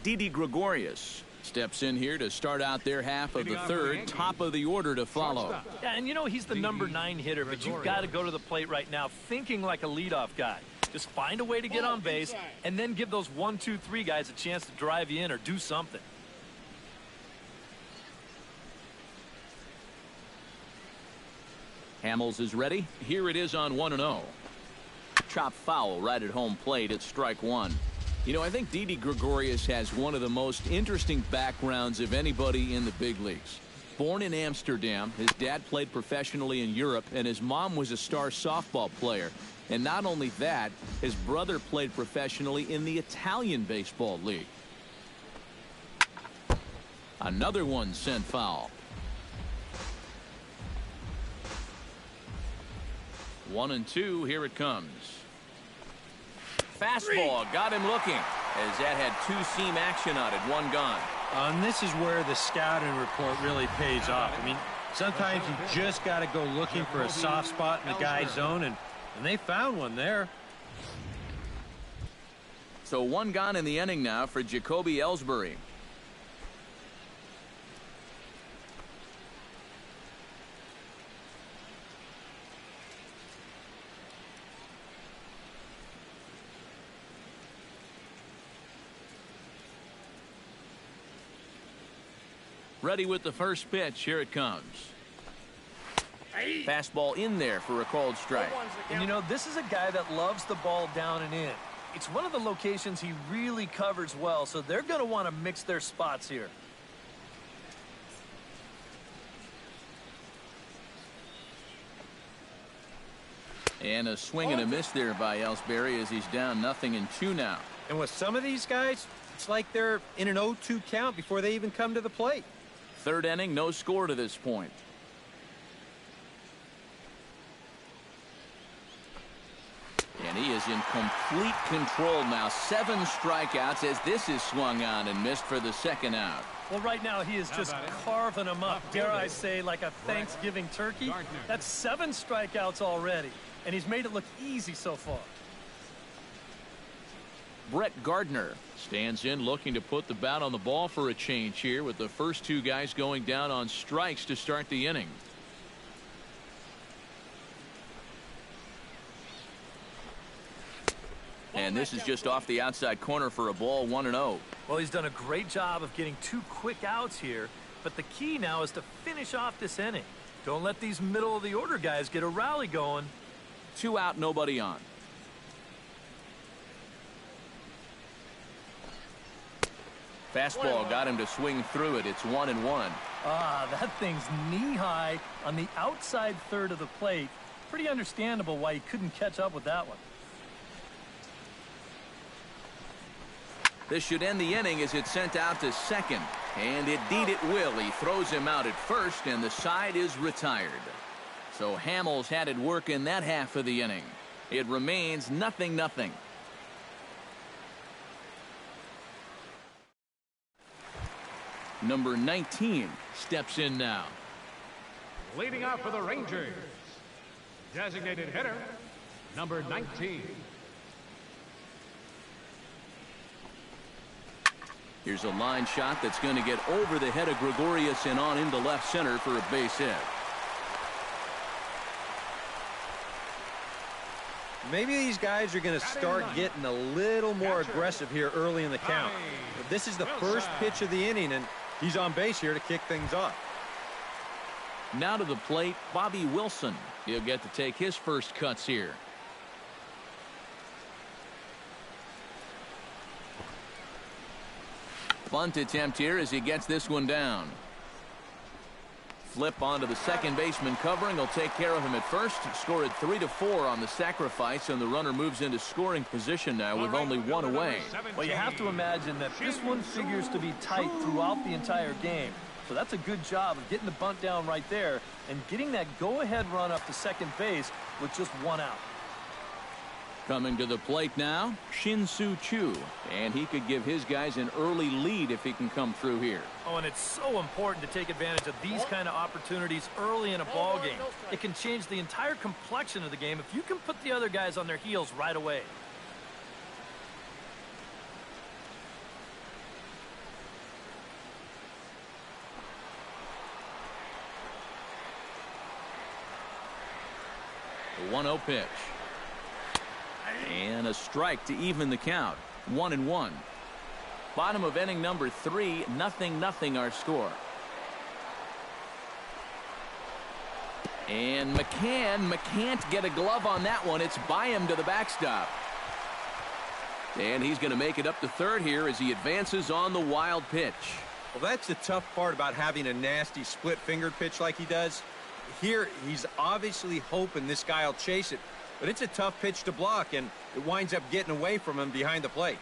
Didi Gregorius steps in here to start out their half of the third. Top of the order to follow. Yeah, and you know he's the number 9 hitter, but you've got to go to the plate right now thinking like a leadoff guy. Just find a way to get on base and then give those 1, 2, 3 guys a chance to drive you in or do something. Hamels is ready. Here it is on 1-0. chop foul right at home plate at strike one. You know, I think Didi Gregorius has one of the most interesting backgrounds of anybody in the big leagues. Born in Amsterdam, his dad played professionally in Europe, and his mom was a star softball player. And not only that, his brother played professionally in the Italian Baseball League. Another one sent foul. 1-2, here it comes. Fastball got him looking, as that had two-seam action on it, one gone. And this is where the scouting report really pays off. I mean, sometimes you just got to go looking for a soft spot in the guy's zone, and they found one there. So one gone in the inning now for Jacoby Ellsbury. Ready with the first pitch. Here it comes. Fastball in there for a called strike. And you know, this is a guy that loves the ball down and in. It's one of the locations he really covers well, so they're going to want to mix their spots here. And a swing and a miss there by Ellsbury as he's down 0-2 now. And with some of these guys, it's like they're in an 0-2 count before they even come to the plate. Third inning, no score to this point. And he is in complete control now. 7 strikeouts as this is swung on and missed for the second out. Well, right now he is just carving them up, dare I say, like a Thanksgiving turkey. That's 7 strikeouts already, and he's made it look easy so far. Brett Gardner stands in, looking to put the bat on the ball for a change here, with the first 2 guys going down on strikes to start the inning. And this is just off the outside corner for a ball, 1-0. Well, he's done a great job of getting 2 quick outs here, but the key now is to finish off this inning. Don't let these middle of the order guys get a rally going. 2 out, nobody on. Fastball got him to swing through it. It's 1-1. Ah, that thing's knee-high on the outside third of the plate. Pretty understandable why he couldn't catch up with that one. This should end the inning as it's sent out to second. And indeed it will. He throws him out at first, and the side is retired. So Hamels had it work in that half of the inning. It remains 0-0. Number 19 steps in now. Leading off for the Rangers, designated hitter, number 19. Here's a line shot that's going to get over the head of Gregorius and on into left center for a base hit. Maybe these guys are going to start getting a little more aggressive here early in the count. But this is the first pitch of the inning, and he's on base here to kick things off. Now to the plate, Bobby Wilson. He'll get to take his first cuts here. Bunt attempt here as he gets this one down. Flip onto the second baseman covering. He'll take care of him at first. Score it 3-4 on the sacrifice, and the runner moves into scoring position now with only 1 away. Well, you have to imagine that this one figures to be tight throughout the entire game. So that's a good job of getting the bunt down right there and getting that go-ahead run up to second base with just 1 out. Coming to the plate now, Shin-Soo Choo, and he could give his guys an early lead if he can come through here. Oh, and it's so important to take advantage of these kind of opportunities early in a ball game. It can change the entire complexion of the game if you can put the other guys on their heels right away. The 1-0 pitch. And a strike to even the count. 1-1. Bottom of inning number 3, 0-0 our score. And McCann can't get a glove on that one. It's by him to the backstop. And he's going to make it up to third here as he advances on the wild pitch. Well, that's the tough part about having a nasty split-fingered pitch like he does. Here, he's obviously hoping this guy will chase it, but it's a tough pitch to block, and it winds up getting away from him behind the plate.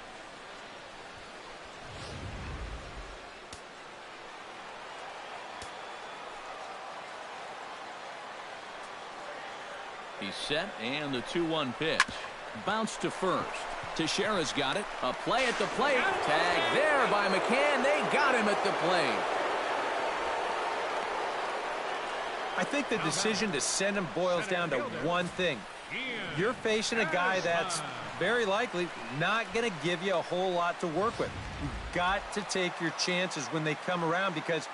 He's set, and the 2-1 pitch. Bounce to first. Teixeira's got it. A play at the plate. Tag there by McCann. They got him at the plate. I think the decision to send him boils down to one thing. You're facing a guy that's very likely not going to give you a whole lot to work with. You've got to take your chances when they come around because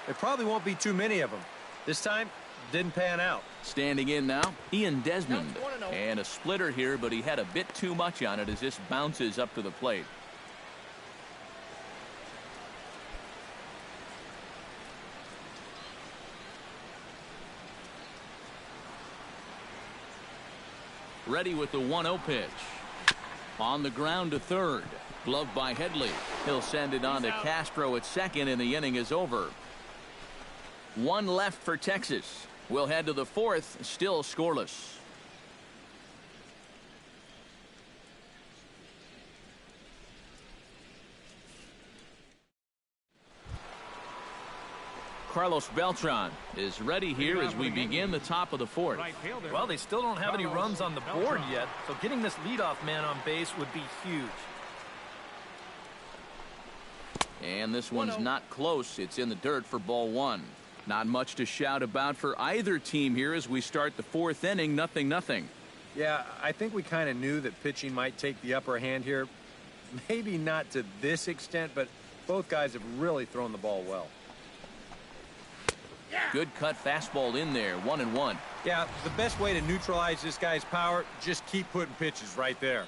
there probably won't be too many of them. This time, didn't pan out. Standing in now, Ian Desmond. And a splitter here, but he had a bit too much on it as this bounces up to the plate. Ready with the 1-0 pitch. On the ground to third. Gloved by Headley. He'll send it on to Castro at second, and the inning is over. One left for Texas. We'll head to the fourth, still scoreless. Carlos Beltran is ready here as we begin the top of the fourth. Well, they still don't have any runs on the board yet, so getting this leadoff man on base would be huge. And this one's not close. It's in the dirt for ball one. Not much to shout about for either team here as we start the fourth inning. 0-0. Yeah, I think we kind of knew that pitching might take the upper hand here. Maybe not to this extent, but both guys have really thrown the ball well. Good cut fastball in there. 1-1. Yeah, the best way to neutralize this guy's power, just keep putting pitches right there.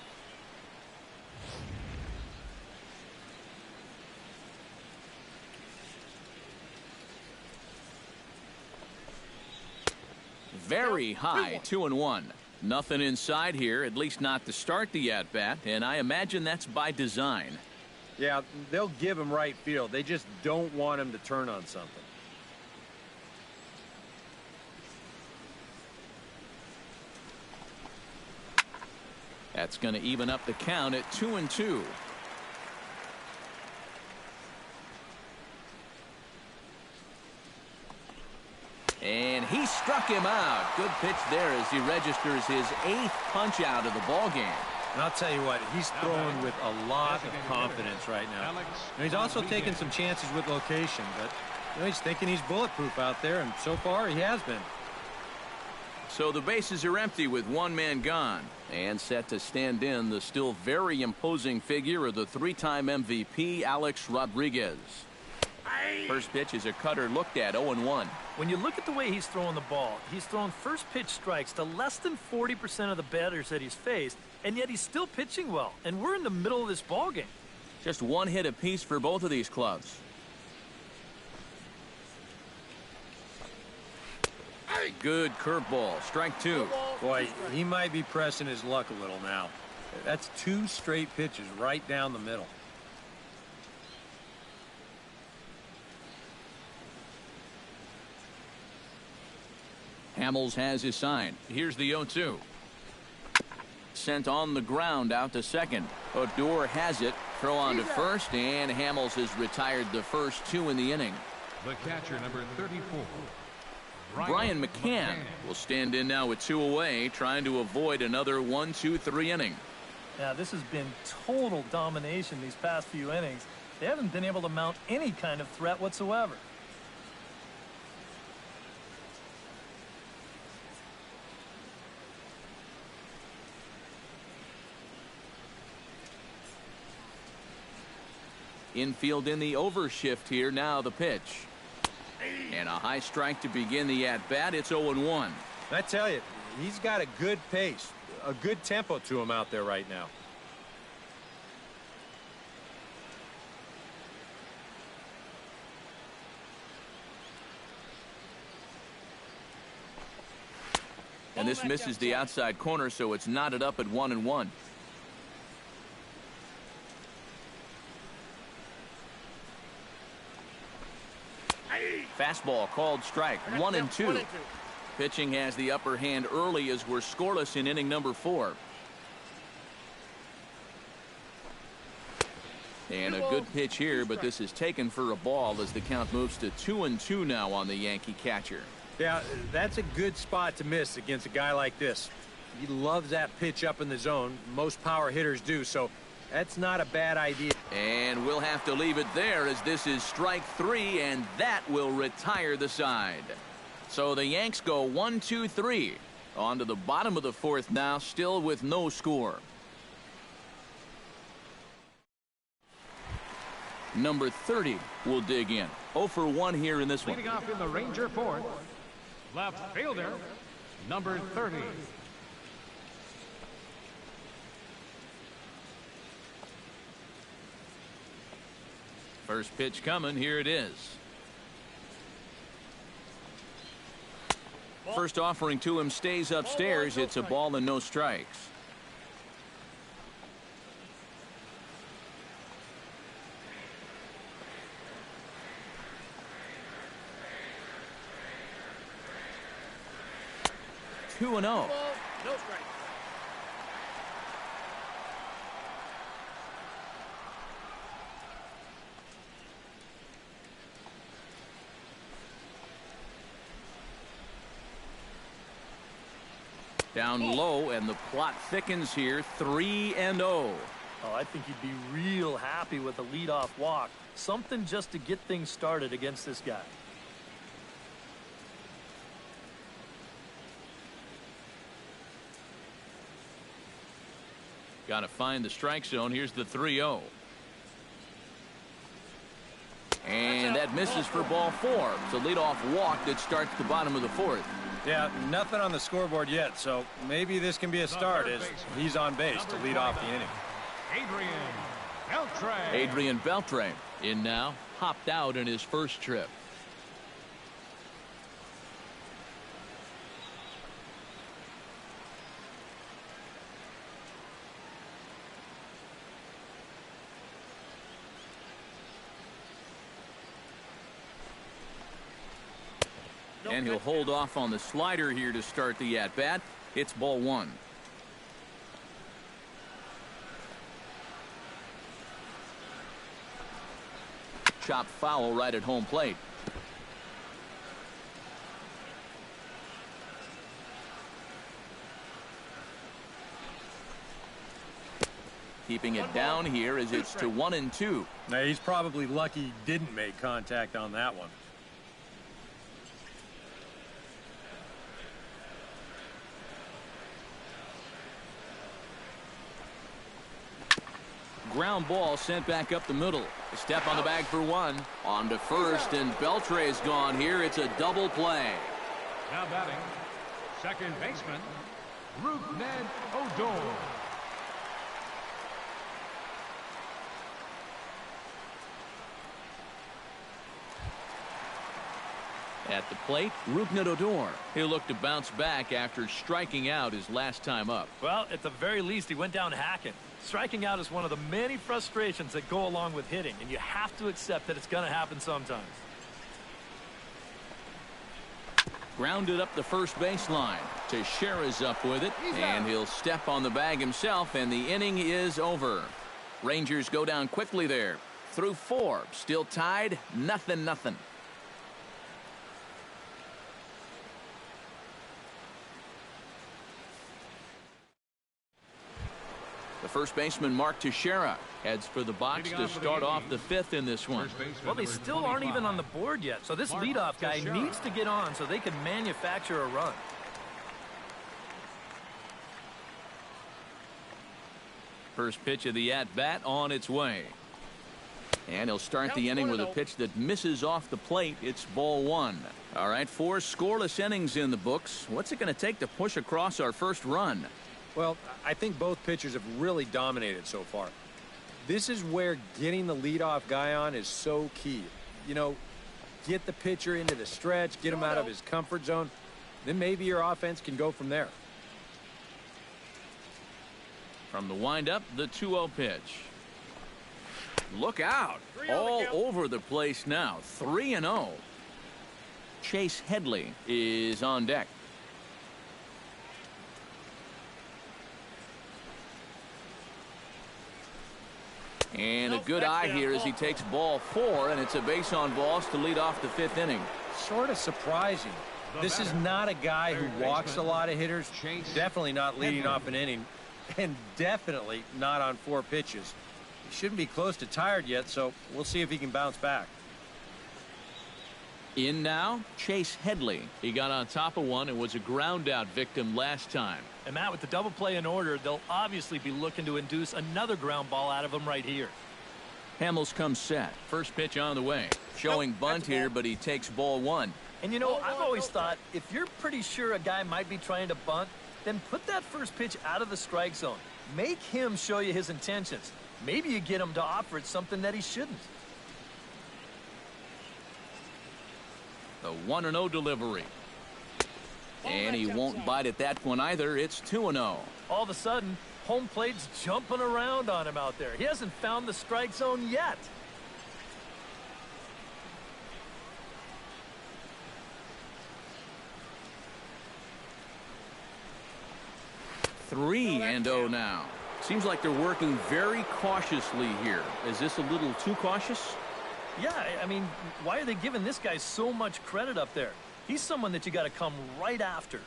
Very high. 2-1. Nothing inside here, at least not to start the at-bat, and I imagine that's by design. Yeah, they'll give him right field. They just don't want him to turn on something. That's going to even up the count at 2-2. And he struck him out. Good pitch there as he registers his 8th punch out of the ball game. And I'll tell you what, he's throwing with a lot of confidence right now. And he's also taking some chances with location, but he's thinking he's bulletproof out there, and so far he has been. So the bases are empty with one man gone. And set to stand in the still very imposing figure of the 3-time MVP, Alex Rodriguez. First pitch is a cutter looked at. 0-1. When you look at the way he's throwing the ball, he's thrown first pitch strikes to less than 40% of the batters that he's faced, and yet he's still pitching well. And we're in the middle of this ball game. Just one hit apiece for both of these clubs. Good curveball. Strike two. Boy, he might be pressing his luck a little now. That's 2 straight pitches right down the middle. Hamels has his sign. Here's the 0-2. Sent on the ground out to second. Odor has it. Throw on to first, and Hamels has retired the first 2 in the inning. The catcher, number 34. Brian McCann will stand in now with 2 away, trying to avoid another 1-2-3 inning. Yeah, this has been total domination these past few innings. They haven't been able to mount any kind of threat whatsoever. Infield in the overshift here. Now the pitch. And a high strike to begin the at-bat. It's 0-1. I tell you, he's got a good pace, a good tempo to him out there right now. And this misses the outside corner, so it's knotted up at 1-1. Fastball called strike. 1-2. Pitching has the upper hand early as we're scoreless in inning number 4. And a good pitch here, but this is taken for a ball as the count moves to 2-2 now on the Yankee catcher. Yeah, that's a good spot to miss against a guy like this. He loves that pitch up in the zone. Most power hitters do, so that's not a bad idea. And we'll have to leave it there as this is strike 3, and that will retire the side. So the Yanks go 1-2-3. On to the bottom of the 4th now, still with no score. Number 30 will dig in. 0 for 1 here in this one. Leading off in the Ranger 4th, left fielder, number 30. First pitch coming. Here it is. First offering to him stays upstairs. It's a ball and no strikes. Two and 0. Down low, and the plot thickens here. 3-0. Oh, I think he'd be real happy with a leadoff walk. Something just to get things started against this guy. Got to find the strike zone. Here's the 3-0. And that misses for ball 4. It's a leadoff walk that starts the bottom of the 4th. Yeah, nothing on the scoreboard yet, so maybe this can be a start as he's on base to lead off the inning. Adrian Beltre in now, hopped out in his first trip. And he'll hold off on the slider here to start the at-bat. It's ball 1. Chop foul right at home plate. Keeping it down here as it's to 1-2. Now, he's probably lucky he didn't make contact on that one. Ground ball sent back up the middle. A step on the bag for 1. On to first, and Beltre is gone here. It's a double play. Now batting, second baseman, Ned Odor. At the plate, Rougned Odor. He'll look to bounce back after striking out his last time up. Well, at the very least, he went down hacking. Striking out is one of the many frustrations that go along with hitting, and you have to accept that it's going to happen sometimes. Grounded up the first baseline. Teixeira's up with it, and he'll step on the bag himself, and the inning is over. Rangers go down quickly there. Through 4, still tied, 0-0. The first baseman, Mark Teixeira, heads for the box to start off the 5th in this one. Well, they still aren't even on the board yet, so this leadoff guy needs to get on so they can manufacture a run. First pitch of the at-bat on its way. And he'll start the inning with a pitch that misses off the plate. It's ball 1. All right, 4 scoreless innings in the books. What's it going to take to push across our first run? Well, I think both pitchers have really dominated so far. This is where getting the leadoff guy on is so key. You know, get the pitcher into the stretch, get him out of his comfort zone. then maybe your offense can go from there. From the windup, the 2-0 pitch. Look out. All over the place now. 3-0. Chase Headley is on deck. And a good eye here as he takes ball 4, and it's a base on balls to lead off the 5th inning. Sort of surprising. This is not a guy who walks a lot of hitters. Definitely not leading off an inning. And definitely not on 4 pitches. He shouldn't be close to tired yet, so we'll see if he can bounce back. In now, Chase Headley. He got on top of one and was a ground out victim last time. And Matt, with the double play in order, they'll obviously be looking to induce another ground ball out of him right here. Hamels comes set. First pitch on the way. Showing bunt here, but he takes ball 1. And you know, I've always thought if you're pretty sure a guy might be trying to bunt, then put that first pitch out of the strike zone. Make him show you his intentions. Maybe you get him to offer it something that he shouldn't. The 1-0 delivery. And he won't bite at that one either. It's 2-0. All of a sudden, home plate's jumping around on him out there. He hasn't found the strike zone yet. Three and 0 now. Seems like they're working very cautiously here. Is this a little too cautious? Yeah, I mean, why are they giving this guy so much credit up there? He's someone that you got to come right after.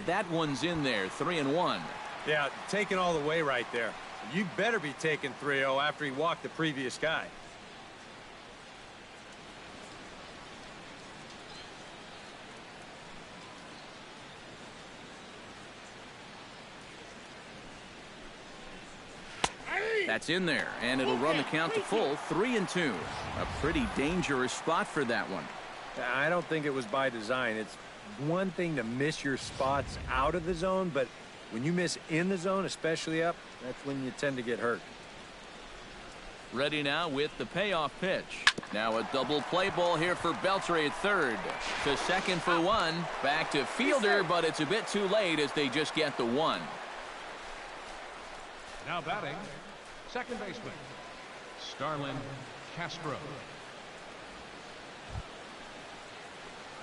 That one's in there. 3-1. Yeah, taking all the way right there. You better be taking 3-0 after he walked the previous guy. That's in there, and it'll run the count to full. 3-2. A pretty dangerous spot for that one. I don't think it was by design. It's one thing to miss your spots out of the zone, but when you miss in the zone, especially up, that's when you tend to get hurt. Ready now with the payoff pitch. Now a double play ball here for Beltre at third. To second for 1. Back to fielder, but it's a bit too late as they just get the 1. Now batting, second baseman, Starlin Castro.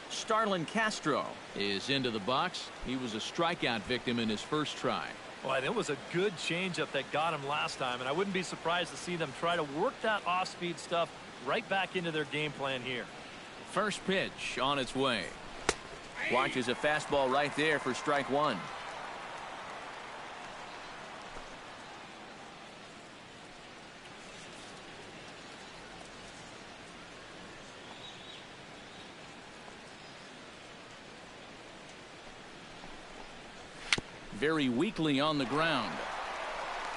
Starlin Castro is into the box. He was a strikeout victim in his first try. Boy, that was a good changeup that got him last time, and I wouldn't be surprised to see them try to work that off-speed stuff right back into their game plan here. First pitch on its way. Watches a fastball right there for strike 1. Very weakly on the ground.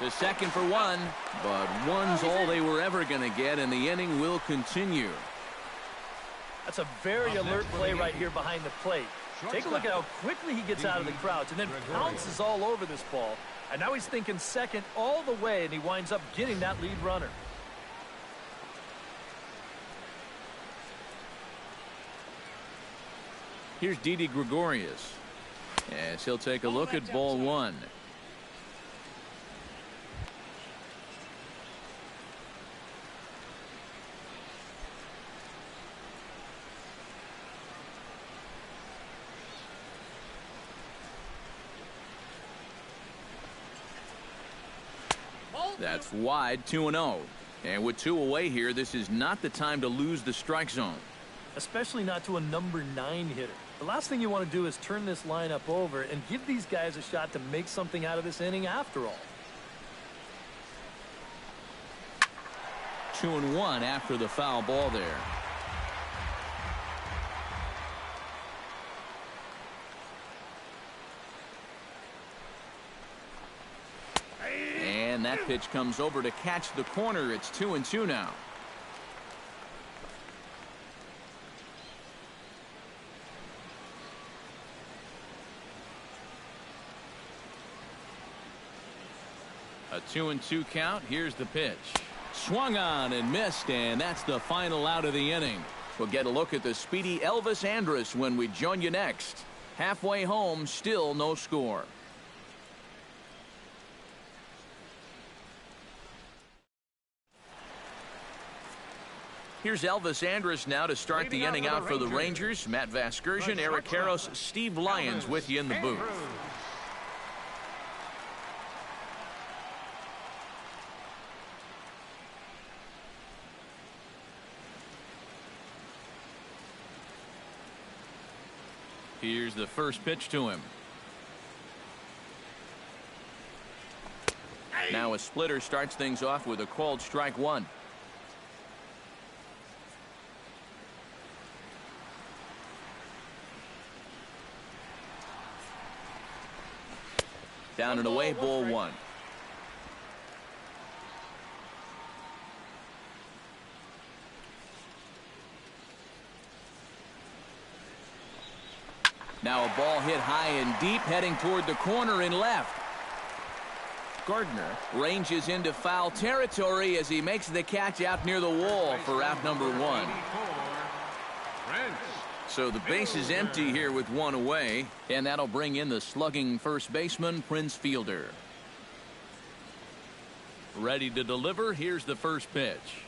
To second for 1, but 1's all they were ever going to get, and the inning will continue. That's a very alert play right here behind the plate. Take a look at how quickly he gets out of the crouch and then pounces all over this ball. And now he's thinking second all the way, and he winds up getting that lead runner. Here's Didi Gregorius. As he'll take a look at ball 1. That's wide. 2-0. And with 2 away here, this is not the time to lose the strike zone. Especially not to a number 9 hitter. The last thing you want to do is turn this lineup over and give these guys a shot to make something out of this inning after all. 2-1 after the foul ball there. And that pitch comes over to catch the corner. It's 2-2 now. A 2-2 count. Here's the pitch. Swung on and missed, and that's the final out of the inning. We'll get a look at the speedy Elvis Andrus when we join you next. Halfway home, still no score. Here's Elvis Andrus now to start the inning out for the Rangers. Matt Vasgersian, Eric Karros, Steve Lyons with you in the booth. Here's the first pitch to him. Now a splitter starts things off with a called strike one. Down and away, ball one. Now a ball hit high and deep, heading toward the corner and left. Gardner ranges into foul territory as he makes the catch out near the wall for out number one. So the base is empty here with one away, and that'll bring in the slugging first baseman, Prince Fielder. Ready to deliver. Here's the first pitch.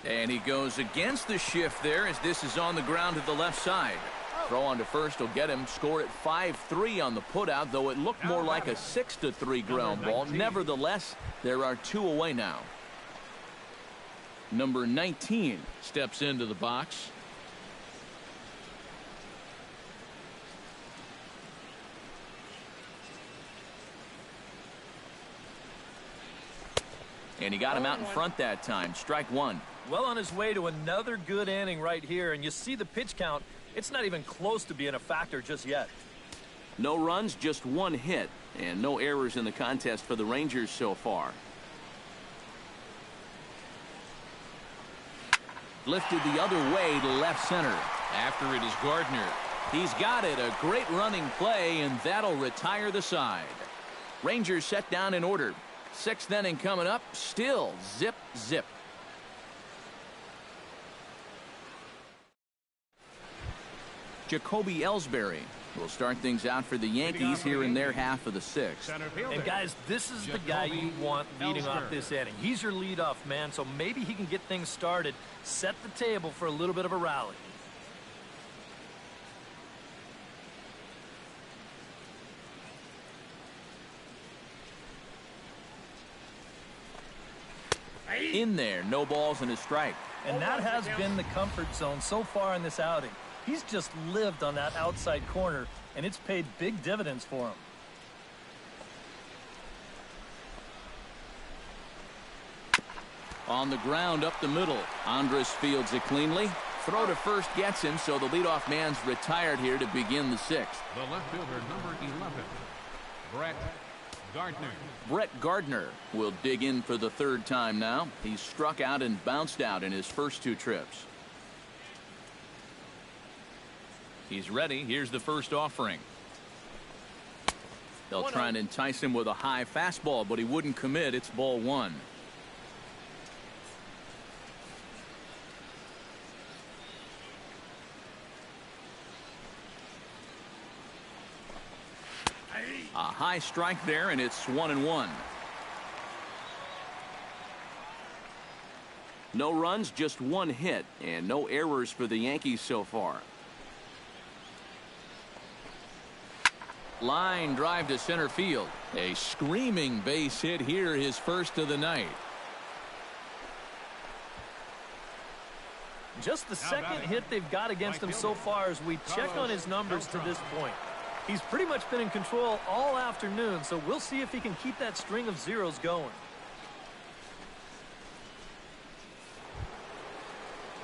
And he goes against the shift there as this is on the ground to the left side. Throw on to first will get him. Score at 5-3 on the putout, though it looked more like a 6-3 ground ball. Nevertheless, there are two away now. Number 19 steps into the box. And he got him out in front that time. Strike one. Well on his way to another good inning right here, and you see the pitch count. It's not even close to being a factor just yet. No runs, just one hit, and no errors in the contest for the Rangers so far. Lifted the other way to left center. After it is Gardner. He's got it. A great running play, and that'll retire the side. Rangers set down in order. Sixth inning coming up. Still zip, zip. Jacoby Ellsbury will start things out for the Yankees here in their half of the sixth. And guys, this is the guy you want leading off this inning. He's your leadoff man, so maybe he can get things started, set the table for a little bit of a rally. In there, no balls and a strike. And that has been the comfort zone so far in this outing. He's just lived on that outside corner, and it's paid big dividends for him. On the ground up the middle. Andrus fields it cleanly. Throw to first gets him, so the leadoff man's retired here to begin the sixth. The left fielder, number 11, Brett Gardner. Brett Gardner will dig in for the third time now. He's struck out and bounced out in his first two trips. He's ready. Here's the first offering. They'll try and entice him with a high fastball, but he wouldn't commit. It's ball one. A high strike there, and it's 1-1. No runs, just one hit, and no errors for the Yankees so far. Line drive to center field. A screaming base hit here, his first of the night. Just the second hit they've got against him so far as we check on his numbers to this point. He's pretty much been in control all afternoon, so we'll see if he can keep that string of zeros going.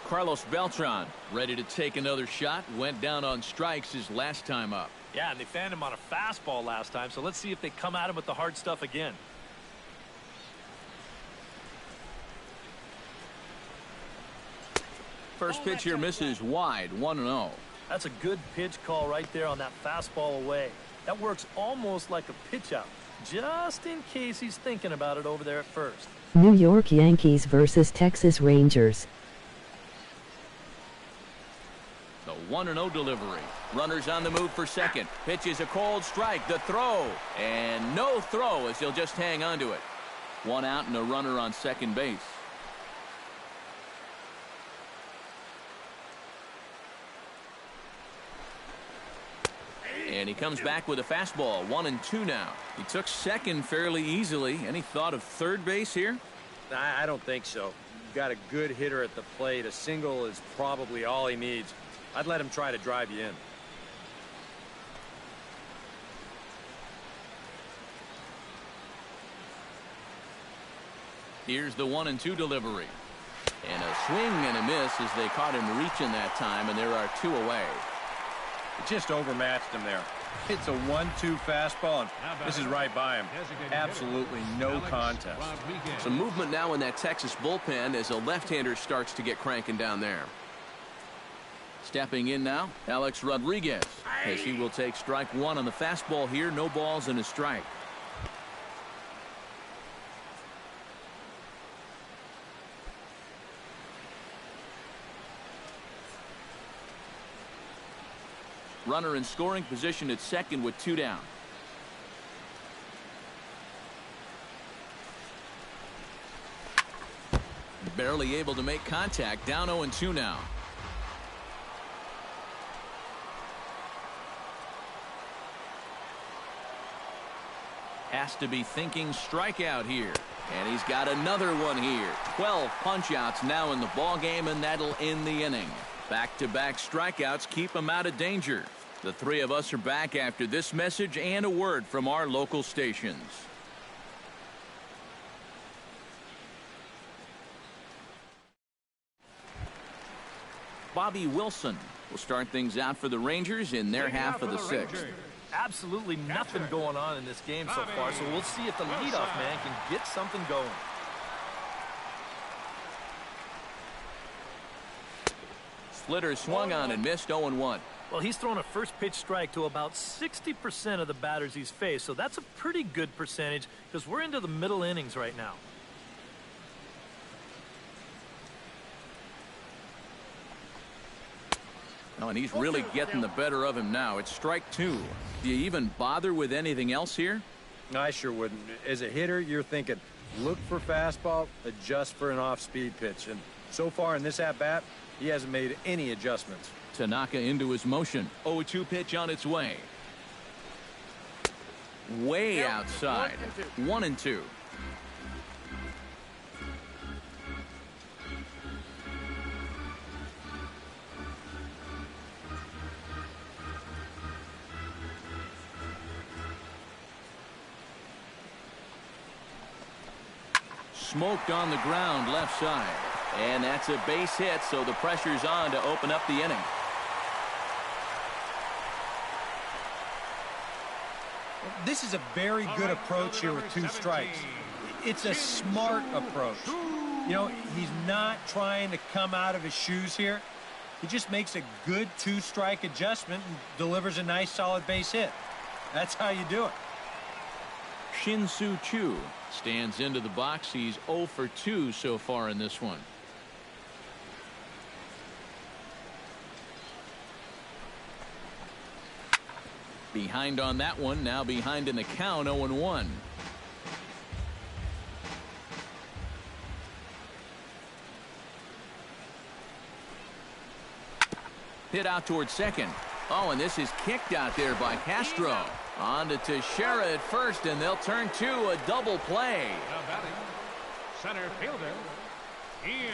Carlos Beltran ready to take another shot. Went down on strikes his last time up. Yeah, and they fanned him on a fastball last time, so let's see if they come at him with the hard stuff again. First pitch here misses wide, 1-0. That's a good pitch call right there on that fastball away. That works almost like a pitch out, just in case he's thinking about it over there at first. New York Yankees versus Texas Rangers. The 1-0 delivery. Runners on the move for second. Pitch is a cold strike. The throw. And no throw as he'll just hang on to it. 1 out and a runner on second base. And he comes back with a fastball. 1-2 now. He took second fairly easily. Any thought of third base here? I don't think so. You've got a good hitter at the plate. A single is probably all he needs. I'd let him try to drive you in. Here's the 1-2 delivery. And a swing and a miss as they caught him reaching that time, and there are 2 away. Just overmatched him there. It's a 1-2 fastball, and this is right by him. Absolutely no contest. Some movement now in that Texas bullpen as a left-hander starts to get cranking down there. Stepping in now, Alex Rodriguez, as he will take strike 1 on the fastball here. No balls and a strike. Runner in scoring position at second with 2 down. Barely able to make contact. Down 0-2 now. Has to be thinking strikeout here. And he's got another one here. 12 punch-outs now in the ball game, and that'll end the inning. Back-to-back strikeouts keep him out of danger. The 3 of us are back after this message and a word from our local stations. Bobby Wilson will start things out for the Rangers in their half of the 6th. Absolutely nothing going on in this game so far, so we'll see if the leadoff man can get something going. Splitter swung on and missed. 0-1. Well, he's thrown a first pitch strike to about 60% of the batters he's faced, so that's a pretty good percentage because we're into the middle innings right now. Oh, and he's really getting the better of him now. It's strike 2. Do you even bother with anything else here? I sure wouldn't. As a hitter, you're thinking, look for fastball, adjust for an off-speed pitch. And so far in this at-bat, he hasn't made any adjustments. Tanaka into his motion. 0-2 pitch on its way. Way outside. 1-2. Smoked on the ground left side. And that's a base hit, so the pressure's on to open up the inning. This is a very good approach here with 2 strikes. It's a smart approach. You know, he's not trying to come out of his shoes here. He just makes a good 2-strike adjustment and delivers a nice solid base hit. That's how you do it. Shin-Soo Choo stands into the box. He's 0 for 2 so far in this one. Behind on that one, now behind in the count. 0-1. Hit out towards second. Oh, and this is kicked out there by Castro. On to Teixeira at first, and they'll turn to a double play. Now batting, center fielder, Ian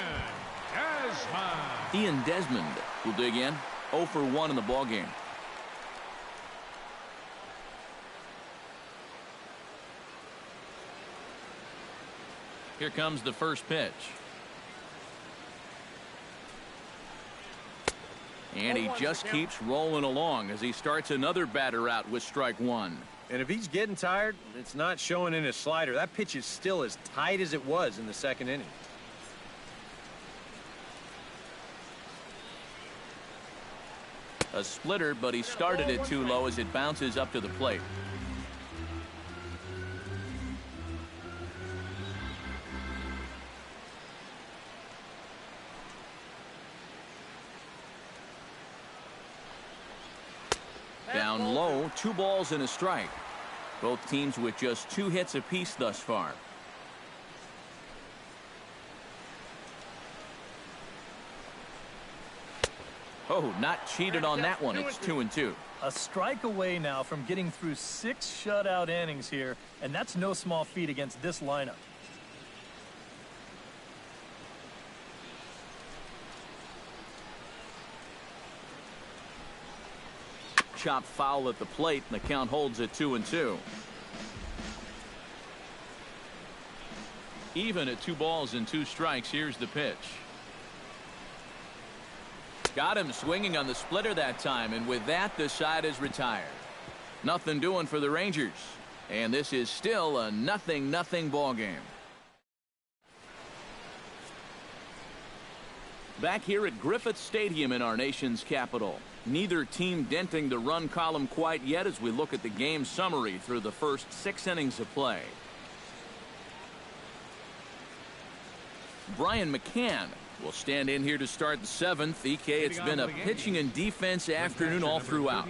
Desmond. Ian Desmond will dig in. 0 for 1 in the ballgame. Here comes the first pitch. And he just keeps rolling along as he starts another batter out with strike 1. And if he's getting tired, it's not showing in his slider. That pitch is still as tight as it was in the 2nd inning. A splitter, but he started it too low as it bounces up to the plate. Down low, 2 balls and a strike. Both teams with just 2 hits apiece thus far. Oh, not cheated on that one. It's 2-2. A strike away now from getting through 6 shutout innings here, and that's no small feat against this lineup. Chop foul at the plate, and the count holds at 2-2. Even at 2 balls and 2 strikes. Here's the pitch. Got him swinging on the splitter that time, and with that, the side is retired. Nothing doing for the Rangers, and this is still a 0-0 ball game. Back here at Griffith Stadium in our nation's capital. Neither team denting the run column quite yet as we look at the game summary through the first 6 innings of play. Brian McCann will stand in here to start the 7th. EK, it's been a pitching and defense afternoon all throughout.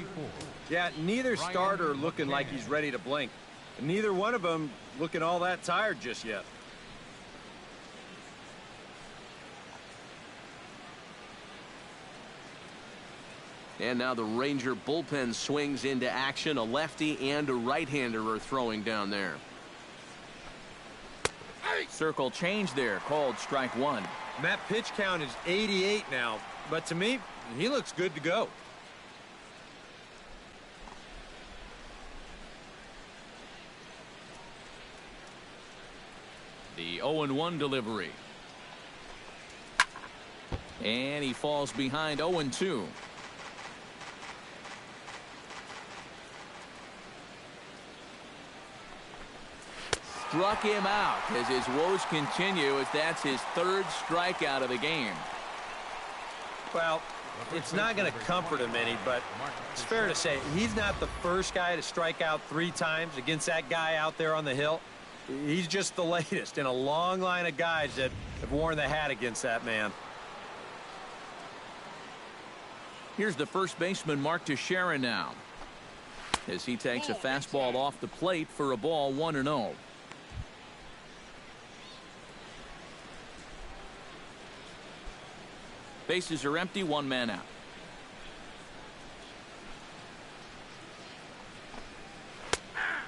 Yeah, neither starter looking like he's ready to blink. And neither one of them looking all that tired just yet. And now the Ranger bullpen swings into action. A lefty and a right-hander are throwing down there. Circle change there, called strike 1. And that pitch count is 88 now, but to me, he looks good to go. The 0-1 delivery. And he falls behind 0-2. Struck him out as his woes continue, as that's his 3rd strikeout of the game. Well, it's not going to comfort him any, but it's fair to say he's not the first guy to strike out 3 times against that guy out there on the hill. He's just the latest in a long line of guys that have worn the hat against that man. Here's the first baseman, Mark Teixeira, now, as he takes a fastball off the plate for a ball, 1-0. Bases are empty, 1 man out.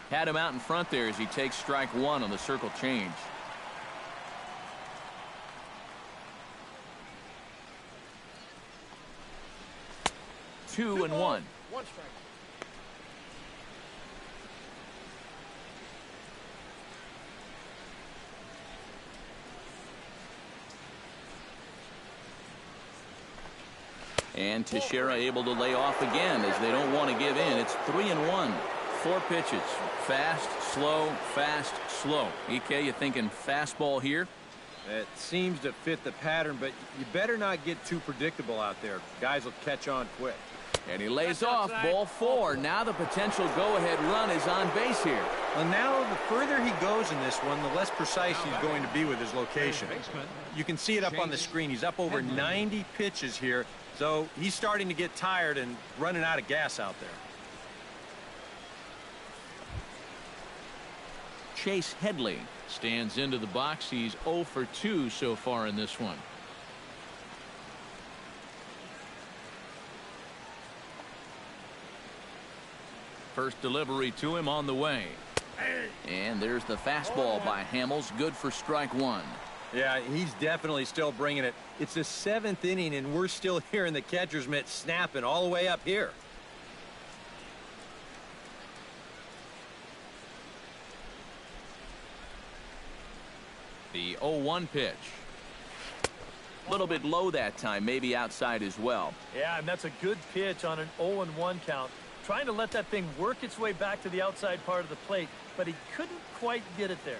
Had him out in front there as he takes strike 1 on the circle change. Two and one. And Teixeira able to lay off again as they don't want to give in. It's 3-1. 4 pitches. Fast, slow. EK, you thinking fastball here? It seems to fit the pattern, but you better not get too predictable out there. Guys will catch on quick. And he lays off, ball 4. Now the potential go-ahead run is on base here. Well, now the further he goes in this one, the less precise he's going to be with his location. You can see it up on the screen. He's up over 90 pitches here, so he's starting to get tired and running out of gas out there. Chase Headley stands into the box. He's 0 for 2 so far in this one. First delivery to him on the way. And there's the fastball by Hamels, good for strike 1. Yeah, he's definitely still bringing it. It's the 7th inning, and we're still hearing the catcher's mitt snapping all the way up here. The 0-1 pitch. A little bit low that time, maybe outside as well. Yeah, and that's a good pitch on an 0-1 count. Trying to let that thing work its way back to the outside part of the plate, but he couldn't quite get it there.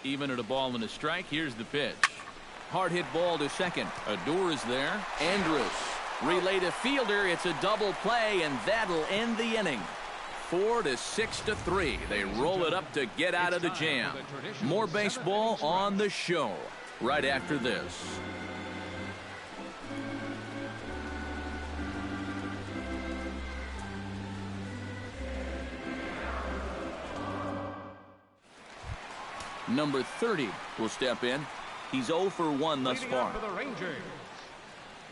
Even at a ball and a strike, here's the pitch. Hard hit ball to second. Odor is there. Andrus. Relay to fielder. It's a double play, and that'll end the inning. 4-6-3. They roll it up to get out of the jam. More baseball on the show right after this. Number 30 will step in. He's 0 for 1 thus far. For the Rangers,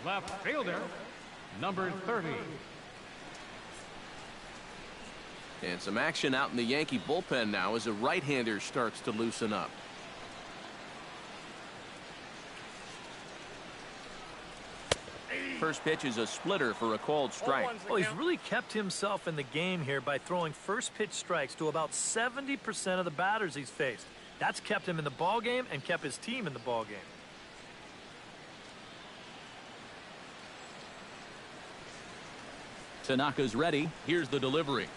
left fielder, number 30. And some action out in the Yankee bullpen now as a right-hander starts to loosen up. First pitch is a splitter for a called strike. Well, he's really kept himself in the game here by throwing first pitch strikes to about 70% of the batters he's faced. That's kept him in the ball game and kept his team in the ball game. Tanaka's ready. Here's the delivery.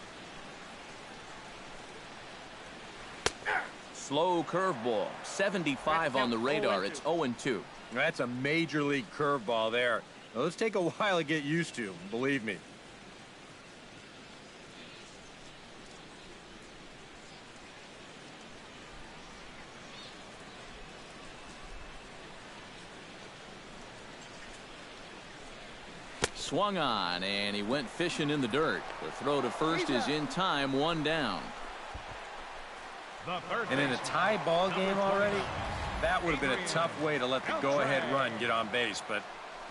Slow curveball. 75 on the radar. It's 0-2. That's a major league curveball there. Those take a while to get used to, believe me. Swung on, and he went fishing in the dirt. The throw to first is in time, 1 down. And in a tie ball game already, that would have been a tough way to let the go-ahead run get on base. But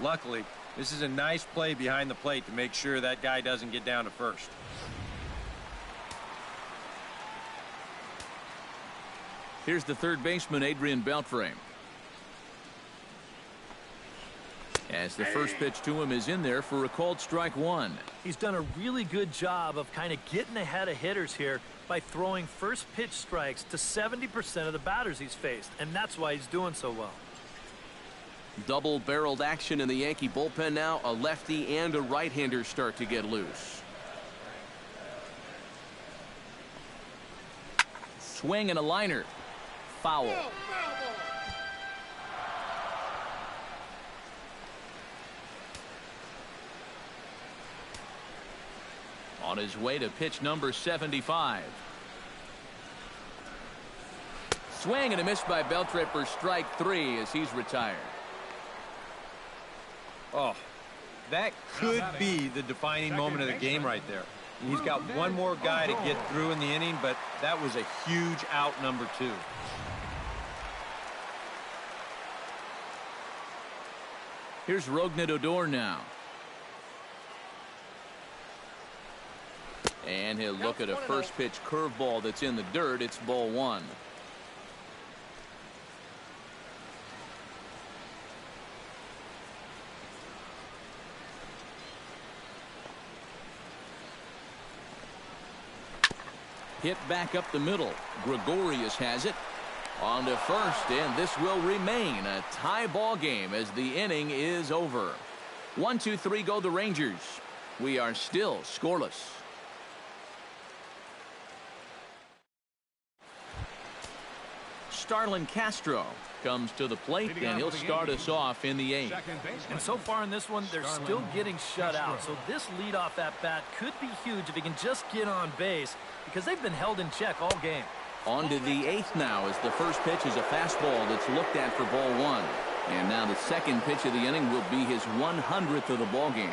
luckily, this is a nice play behind the plate to make sure that guy doesn't get down to first. Here's the third baseman, Adrian Beltre. As the first pitch to him is in there for a called strike 1. He's done a really good job of kind of getting ahead of hitters here by throwing first pitch strikes to 70% of the batters he's faced, and that's why he's doing so well. Double-barreled action in the Yankee bullpen now. A lefty and a right-hander start to get loose. Swing and a liner. Foul. On his way to pitch number 75. Swing and a miss by Beltre for strike 3 as he's retired. Oh, that could be the defining moment of the game right there. He's got one more guy to get through in the inning, but that was a huge out, number 2. Here's Rougned Odor now. And he'll look at a first pitch curveball that's in the dirt. It's ball 1. Hit back up the middle. Gregorius has it. On to first, and this will remain a tie ball game as the inning is over. 1-2-3 go the Rangers. We are still scoreless. Starlin Castro comes to the plate, and he'll start us off in the 8th. And so far in this one, they're still getting shut out. So this leadoff at bat could be huge if he can just get on base, because they've been held in check all game. On to the 8th now as the first pitch is a fastball that's looked at for ball 1. And now the second pitch of the inning will be his 100th of the ball game.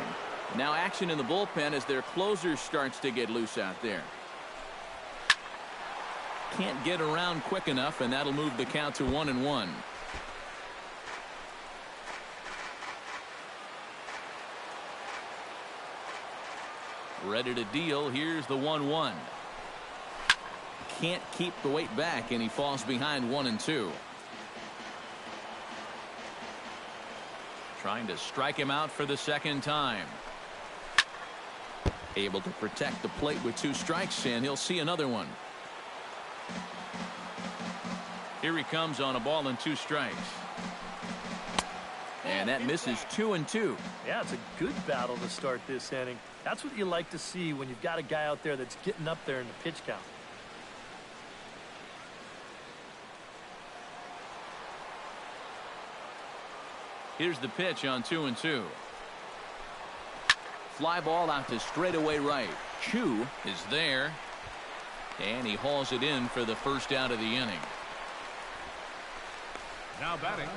Now action in the bullpen as their closer starts to get loose out there. Can't get around quick enough, and that'll move the count to 1-1. Ready to deal. Here's the 1-1. Can't keep the weight back, and he falls behind 1-2. Trying to strike him out for the second time. Able to protect the plate with 2 strikes, and he'll see another one. Here he comes on a ball and 2 strikes. And that misses 2-2. Yeah, it's a good battle to start this inning. That's what you like to see when you've got a guy out there that's getting up there in the pitch count. Here's the pitch on 2-2. Fly ball out to straightaway right. Chu is there. And he hauls it in for the first out of the inning. Now batting,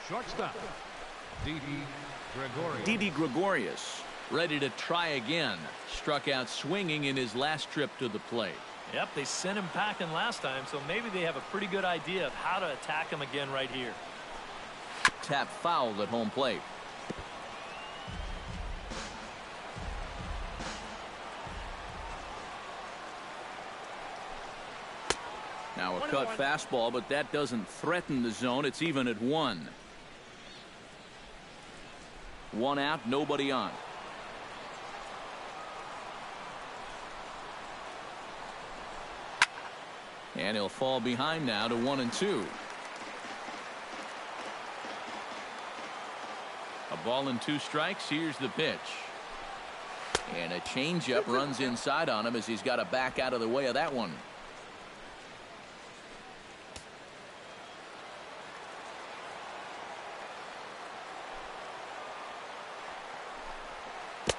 shortstop, Didi Gregorius. Didi Gregorius ready to try again. Struck out swinging in his last trip to the plate. Yep, they sent him packing last time, so maybe they have a pretty good idea of how to attack him again right here. Tap fouled at home plate. Now a cut fastball, but that doesn't threaten the zone. It's even at 1. 1 out, nobody on. And he'll fall behind now to 1-2. A ball and 2 strikes. Here's the pitch. And a changeup runs inside on him as he's got to back out of the way of that one.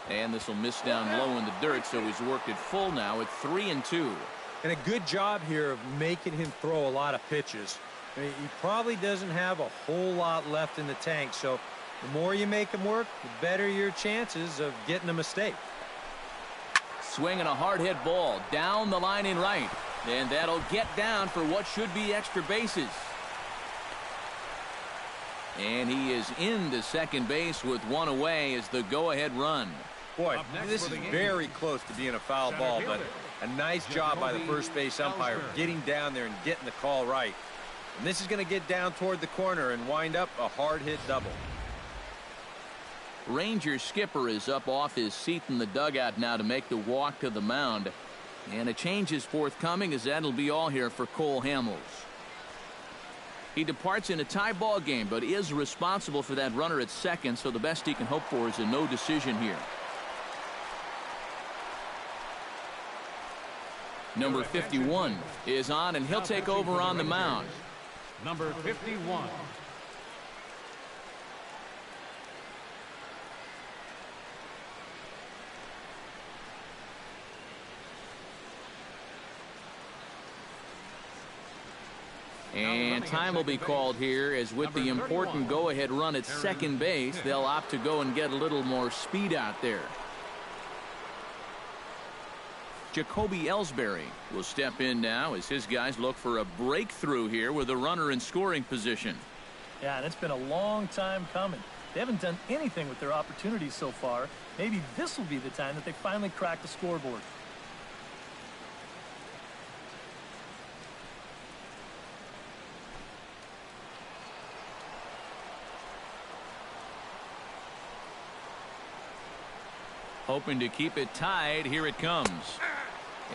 And this will miss down low in the dirt, so he's worked it full now at 3-2. And a good job here of making him throw a lot of pitches. I mean, he probably doesn't have a whole lot left in the tank, so the more you make him work, the better your chances of getting a mistake. Swinging a hard hit ball down the line in right. And that'll get down for what should be extra bases. And he is into second base with 1 away as the go-ahead run. Boy, this is very close to being a foul ball, but a nice job by the first base umpire getting down there and getting the call right. And this is going to get down toward the corner and wind up a hard hit double. Ranger skipper is up off his seat in the dugout now to make the walk to the mound. And a change is forthcoming, as that'll be all here for Cole Hamels. He departs in a tie ball game, but is responsible for that runner at second, so the best he can hope for is a no decision here. Number 51 is on, and he'll take over on the mound. Number 51. And time will be called here, as with the important go-ahead run at second base, they'll opt to go and get a little more speed out there. Jacoby Ellsbury will step in now as his guys look for a breakthrough here with a runner in scoring position. Yeah, and it's been a long time coming. They haven't done anything with their opportunities so far. Maybe this will be the time that they finally crack the scoreboard. Hoping to keep it tied. Here it comes.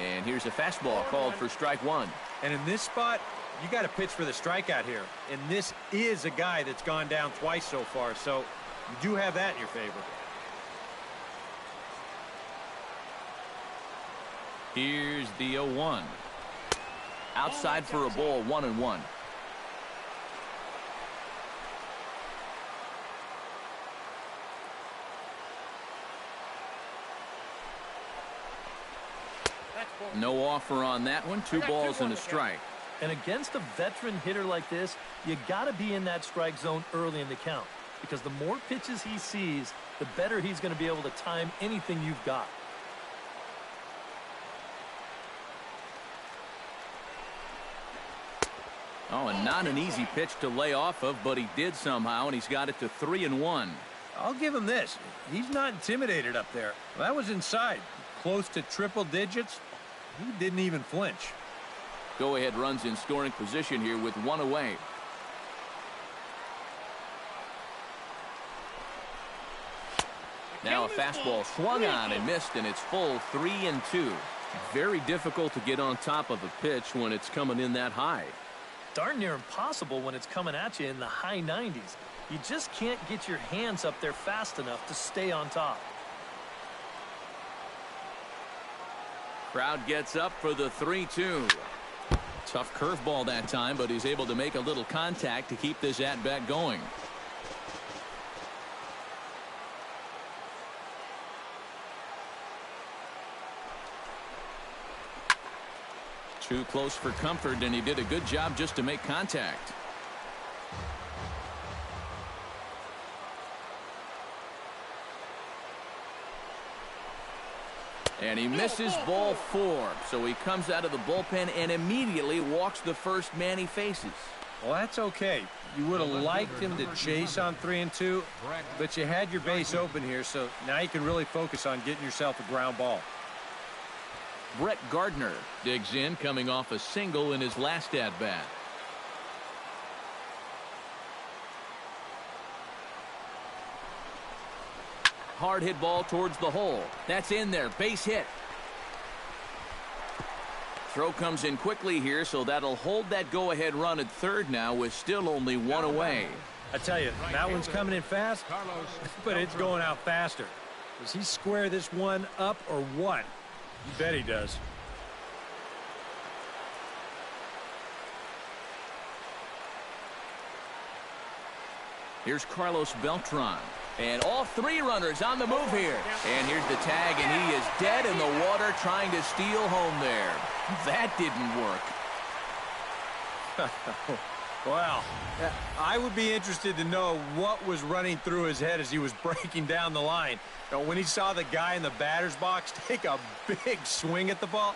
And here's a fastball called for strike 1. And in this spot, you got to pitch for the strikeout here. And this is a guy that's gone down twice so far, so you do have that in your favor. Here's the 0-1. Outside for a ball, 1-1. No offer on that one. 2 balls and a strike. And against a veteran hitter like this, you got to be in that strike zone early in the count, because the more pitches he sees, the better he's going to be able to time anything you've got. Oh, and not an easy pitch to lay off of, but he did somehow, and he's got it to 3-1. I'll give him this. He's not intimidated up there. That was inside. Close to triple digits. He didn't even flinch. Go-ahead runs in scoring position here with 1 away. Now a fastball swung on and missed, and it's full 3-2. Very difficult to get on top of a pitch when it's coming in that high. Darn near impossible when it's coming at you in the high 90s. You just can't get your hands up there fast enough to stay on top. Crowd gets up for the 3-2. Tough curveball that time, but he's able to make a little contact to keep this at-bat going. Too close for comfort, and he did a good job just to make contact. And he misses ball 4. So he comes out of the bullpen and immediately walks the first man he faces. Well, that's okay. You would have liked him to chase on 3-2, but you had your base open here, so now you can really focus on getting yourself a ground ball. Brett Gardner digs in, coming off a single in his last at-bat. Hard hit ball towards the hole. That's in there. Base hit. Throw comes in quickly here, so that'll hold that go-ahead run at third now with still only one away. I tell you, that one's coming in fast, but it's going out faster. Does he square this one up or what? You bet he does. Here's Carlos Beltran. And all 3 runners on the move here. And here's the tag, and he is dead in the water trying to steal home there. That didn't work. Wow. I would be interested to know what was running through his head as he was breaking down the line. You know, when he saw the guy in the batter's box take a big swing at the ball,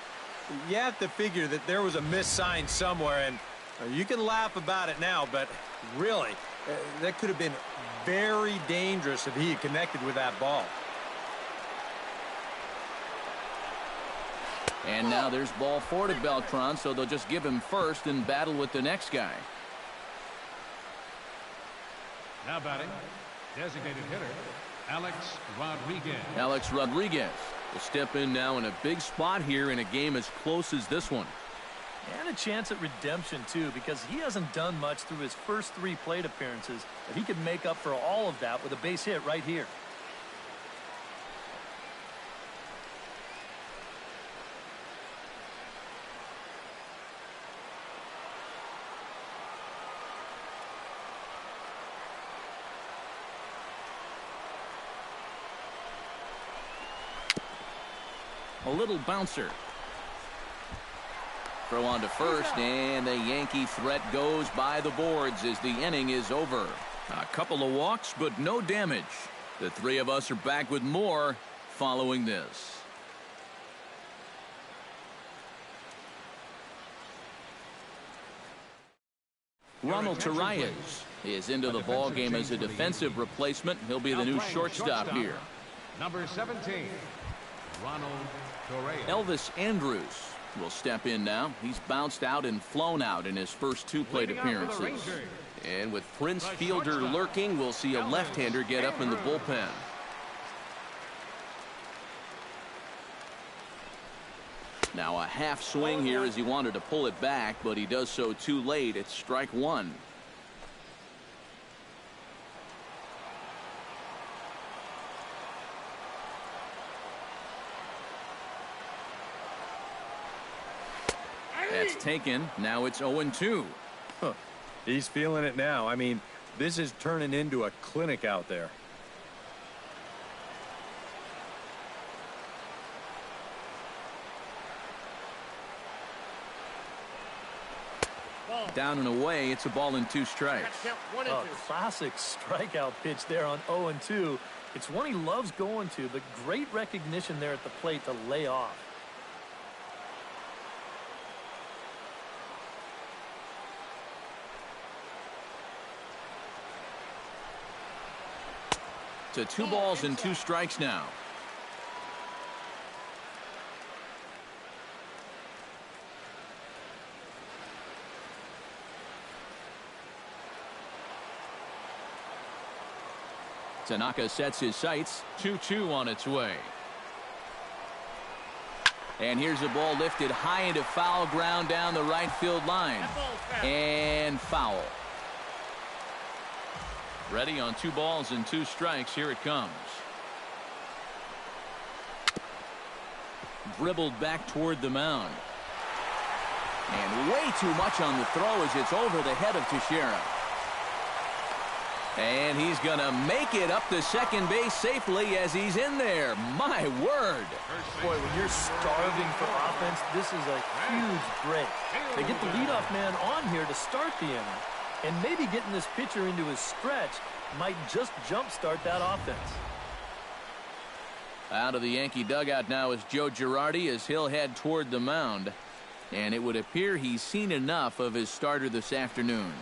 you have to figure that there was a missed sign somewhere. And you can laugh about it now, but really, that could have been very dangerous if he had connected with that ball. And now there's ball 4 to Beltran, so they'll just give him first and battle with the next guy. Now batting, designated hitter, Alex Rodriguez. Alex Rodriguez will step in now in a big spot here in a game as close as this one. And a chance at redemption, too, because he hasn't done much through his first 3 plate appearances, but he could make up for all of that with a base hit right here. A little bouncer. Throw on to first, and the Yankee threat goes by the boards as the inning is over. A couple of walks, but no damage. The 3 of us are back with more following this. Ronald Torreyes is into the ball game as a defensive replacement. He'll be the new shortstop here. Number 17, Ronald Torreyes. Elvis Andrus will step in now. He's bounced out and flown out in his first 2 plate appearances. And with Prince Fielder lurking, we'll see a left-hander get up in the bullpen. Now a half swing here as he wanted to pull it back, but he does so too late. It's strike 1. That's taken. Now it's 0-2. Huh. He's feeling it now. I mean, this is turning into a clinic out there. Down and away. It's a ball and 2 strikes. A classic strikeout pitch there on 0-2. It's one he loves going to, but great recognition there at the plate to lay off. To 2 balls and 2 strikes now. Tanaka sets his sights. 2-2 on its way. And here's a ball lifted high into foul ground down the right field line. And foul. Ready on 2 balls and 2 strikes. Here it comes. Dribbled back toward the mound. And way too much on the throw as it's over the head of Teixeira. And he's going to make it up to second base safely as he's in there. My word. Boy, when you're starving for offense, this is a huge break. They get the leadoff man on here to start the inning. And maybe getting this pitcher into his stretch might just jumpstart that offense. Out of the Yankee dugout now is Joe Girardi as he'll head toward the mound. And it would appear he's seen enough of his starter this afternoon.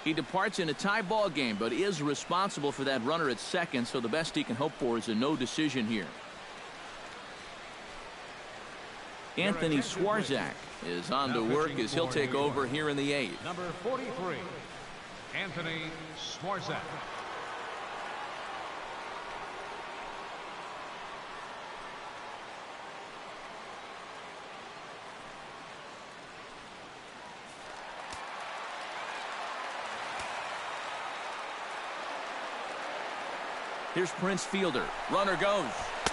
He departs in a tie ball game, but is responsible for that runner at second, so the best he can hope for is a no decision here. Anthony Swarzak is on to work as he'll take over here in the eighth. Number 43, Anthony Swarzak. Here's Prince Fielder. Runner goes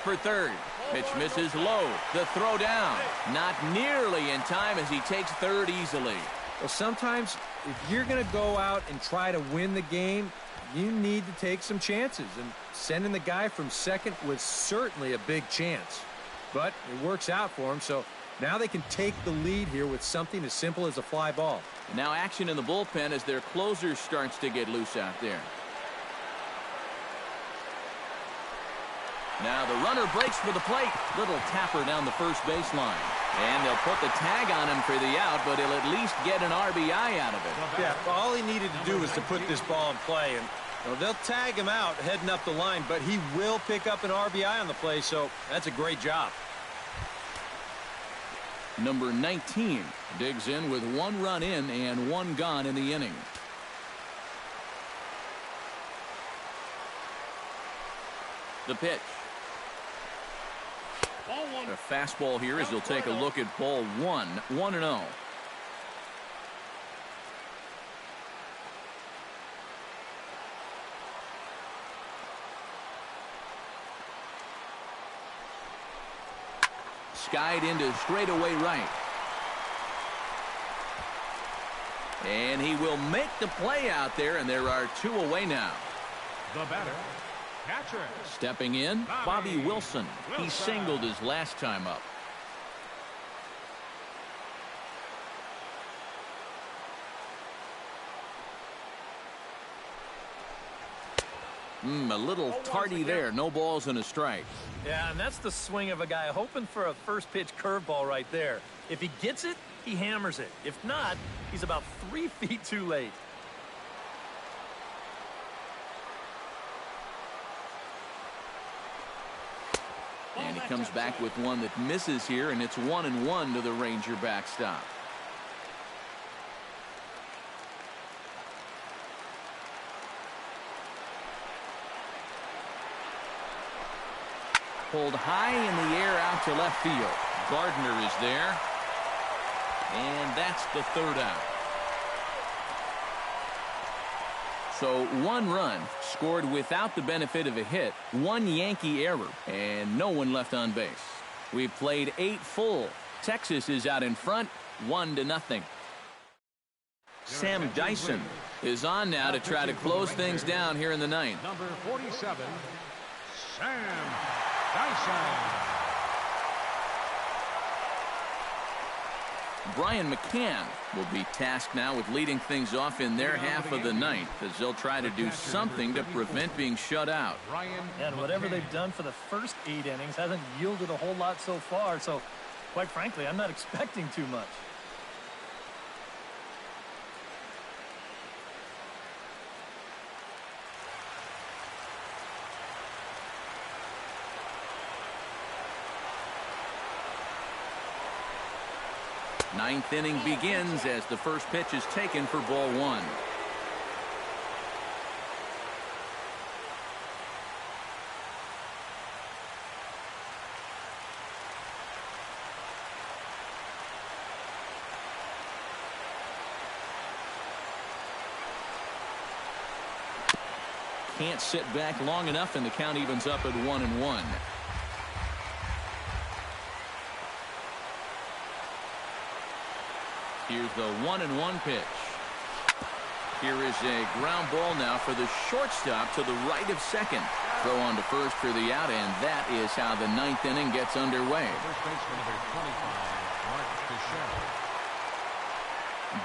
for third. Pitch misses low. The throw down. Not nearly in time as he takes third easily. Well, sometimes if you're going to go out and try to win the game, you need to take some chances. And sending the guy from second was certainly a big chance. But it works out for him, so now they can take the lead here with something as simple as a fly ball. And now action in the bullpen as their closer starts to get loose out there. Now the runner breaks for the plate. Little tapper down the first baseline. And they'll put the tag on him for the out, but he'll at least get an RBI out of it. Yeah, all he needed to do was to put this ball in play. And they'll tag him out heading up the line, but he will pick up an RBI on the play, so that's a great job. Number 19 digs in with 1 run in and 1 gone in the inning. The pitch. A fastball here as he'll take a look at ball 1, 1-0. Skied into straightaway right. And he will make the play out there, and there are 2 away now. The batter, catcher. Stepping in, Bobby Wilson. He singled his last time up. A little tardy there. No balls and a strike. Yeah, and that's the swing of a guy hoping for a first pitch curveball right there. If he gets it, he hammers it. If not, he's about 3 feet too late. And he comes back with one that misses here, and it's 1-1 to the Ranger backstop. Pulled high in the air out to left field. Gardner is there. And that's the 3rd out. So 1 run scored without the benefit of a hit, 1 Yankee error, and no one left on base. We've played 8 full. Texas is out in front, 1-0. Sam Dyson is on now to try to close things down here in the 9th. Number 47, Sam Dyson. Brian McCann will be tasked now with leading things off in their half of the 9th as they'll try to do something to prevent being shut out. And whatever they've done for the first 8 innings hasn't yielded a whole lot so far, so quite frankly, I'm not expecting too much. Ninth inning begins as the first pitch is taken for ball 1. Can't sit back long enough, and the count evens up at 1-1. Here's the 1-1 pitch. Here is a ground ball now for the shortstop to the right of second. Throw on to first for the out, and that is how the ninth inning gets underway. First baseman number 25, Mark Teixeira.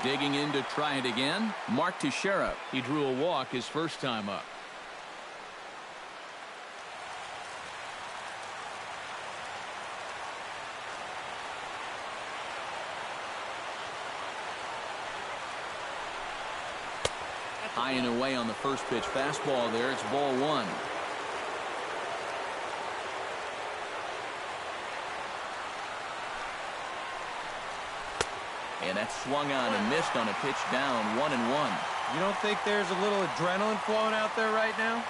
Digging in to try it again, Mark Teixeira. He drew a walk his first time up. High and away on the first pitch fastball there. It's ball one. And that's swung on and missed on a pitch down 1-1. You don't think there's a little adrenaline flowing out there right now?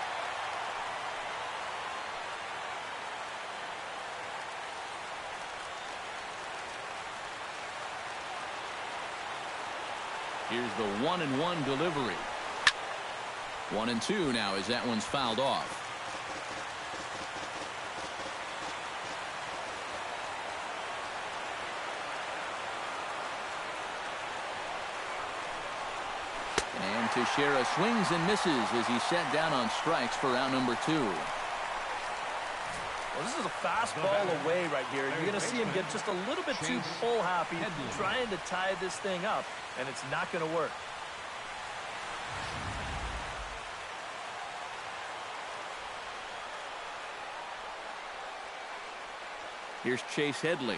Here's the 1-1 delivery. 1-2 now as that one's fouled off. And Teixeira swings and misses as he's set down on strikes for out number 2. Well, this is a fastball away right here. You're going to see him get just a little bit too pull happy trying to tie this thing up, and it's not going to work. Here's Chase Headley.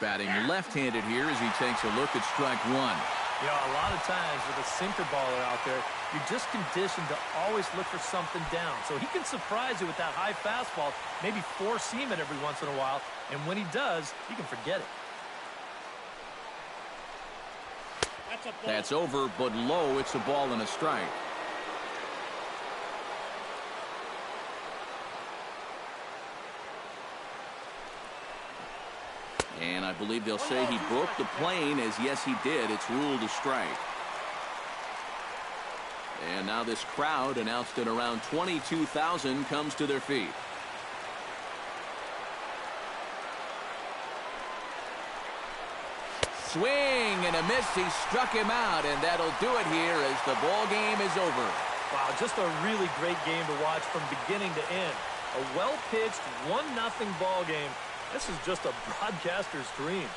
Batting left-handed here as he takes a look at strike one. You know, a lot of times with a sinker baller out there, you're just conditioned to always look for something down. So he can surprise you with that high fastball, maybe four-seam it every once in a while, and when he does, you can forget it. That's over, but low. It's a ball and a strike. And I believe they'll say he broke the plane, as yes he did. It's ruled a strike. And now this crowd, announced at around 22,000, comes to their feet. Swing and a miss. He struck him out, and that'll do it here as the ball game is over. Wow, just a really great game to watch from beginning to end. A well-pitched 1-0 ball game. This is just a broadcaster's dream.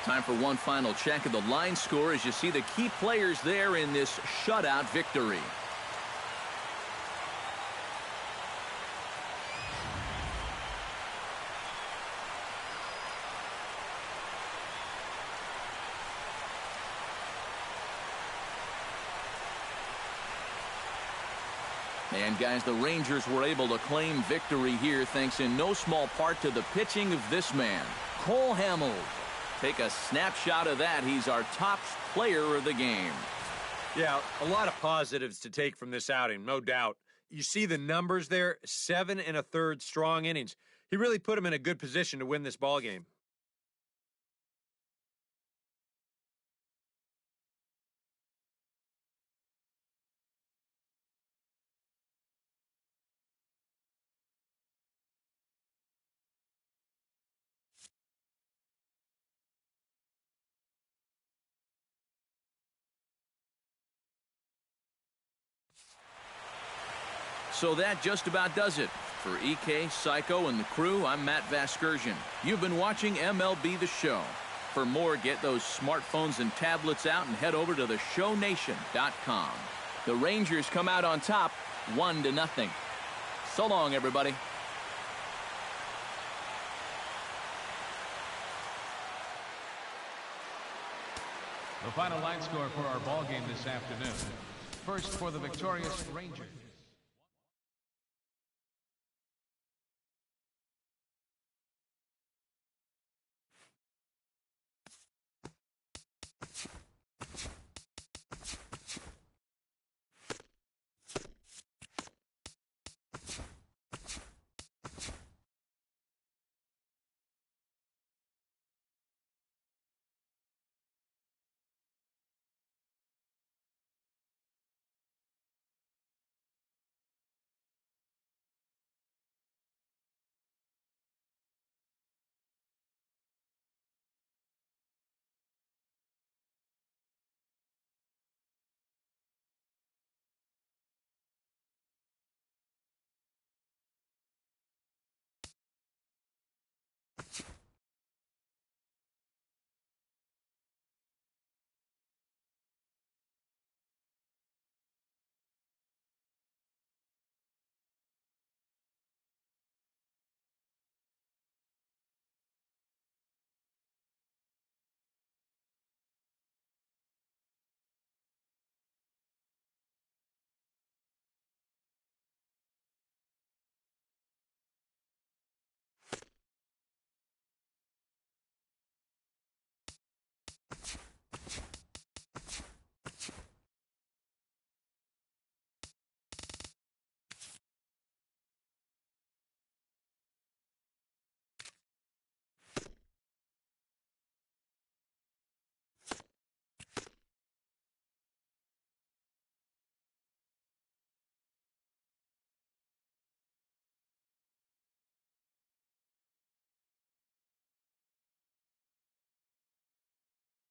Time for one final check of the line score as you see the key players there in this shutout victory. And guys, the Rangers were able to claim victory here thanks in no small part to the pitching of this man, Cole Hamels. Take a snapshot of that. He's our top player of the game. Yeah, a lot of positives to take from this outing, no doubt. You see the numbers there, 7 1/3 strong innings. He really put him in a good position to win this ball game. So that just about does it. For EK, Psycho, and the crew, I'm Matt Vasgersian. You've been watching MLB The Show. For more, get those smartphones and tablets out and head over to theshownation.com. The Rangers come out on top, 1-0. So long, everybody. The final line score for our ball game this afternoon. First for the victorious Rangers.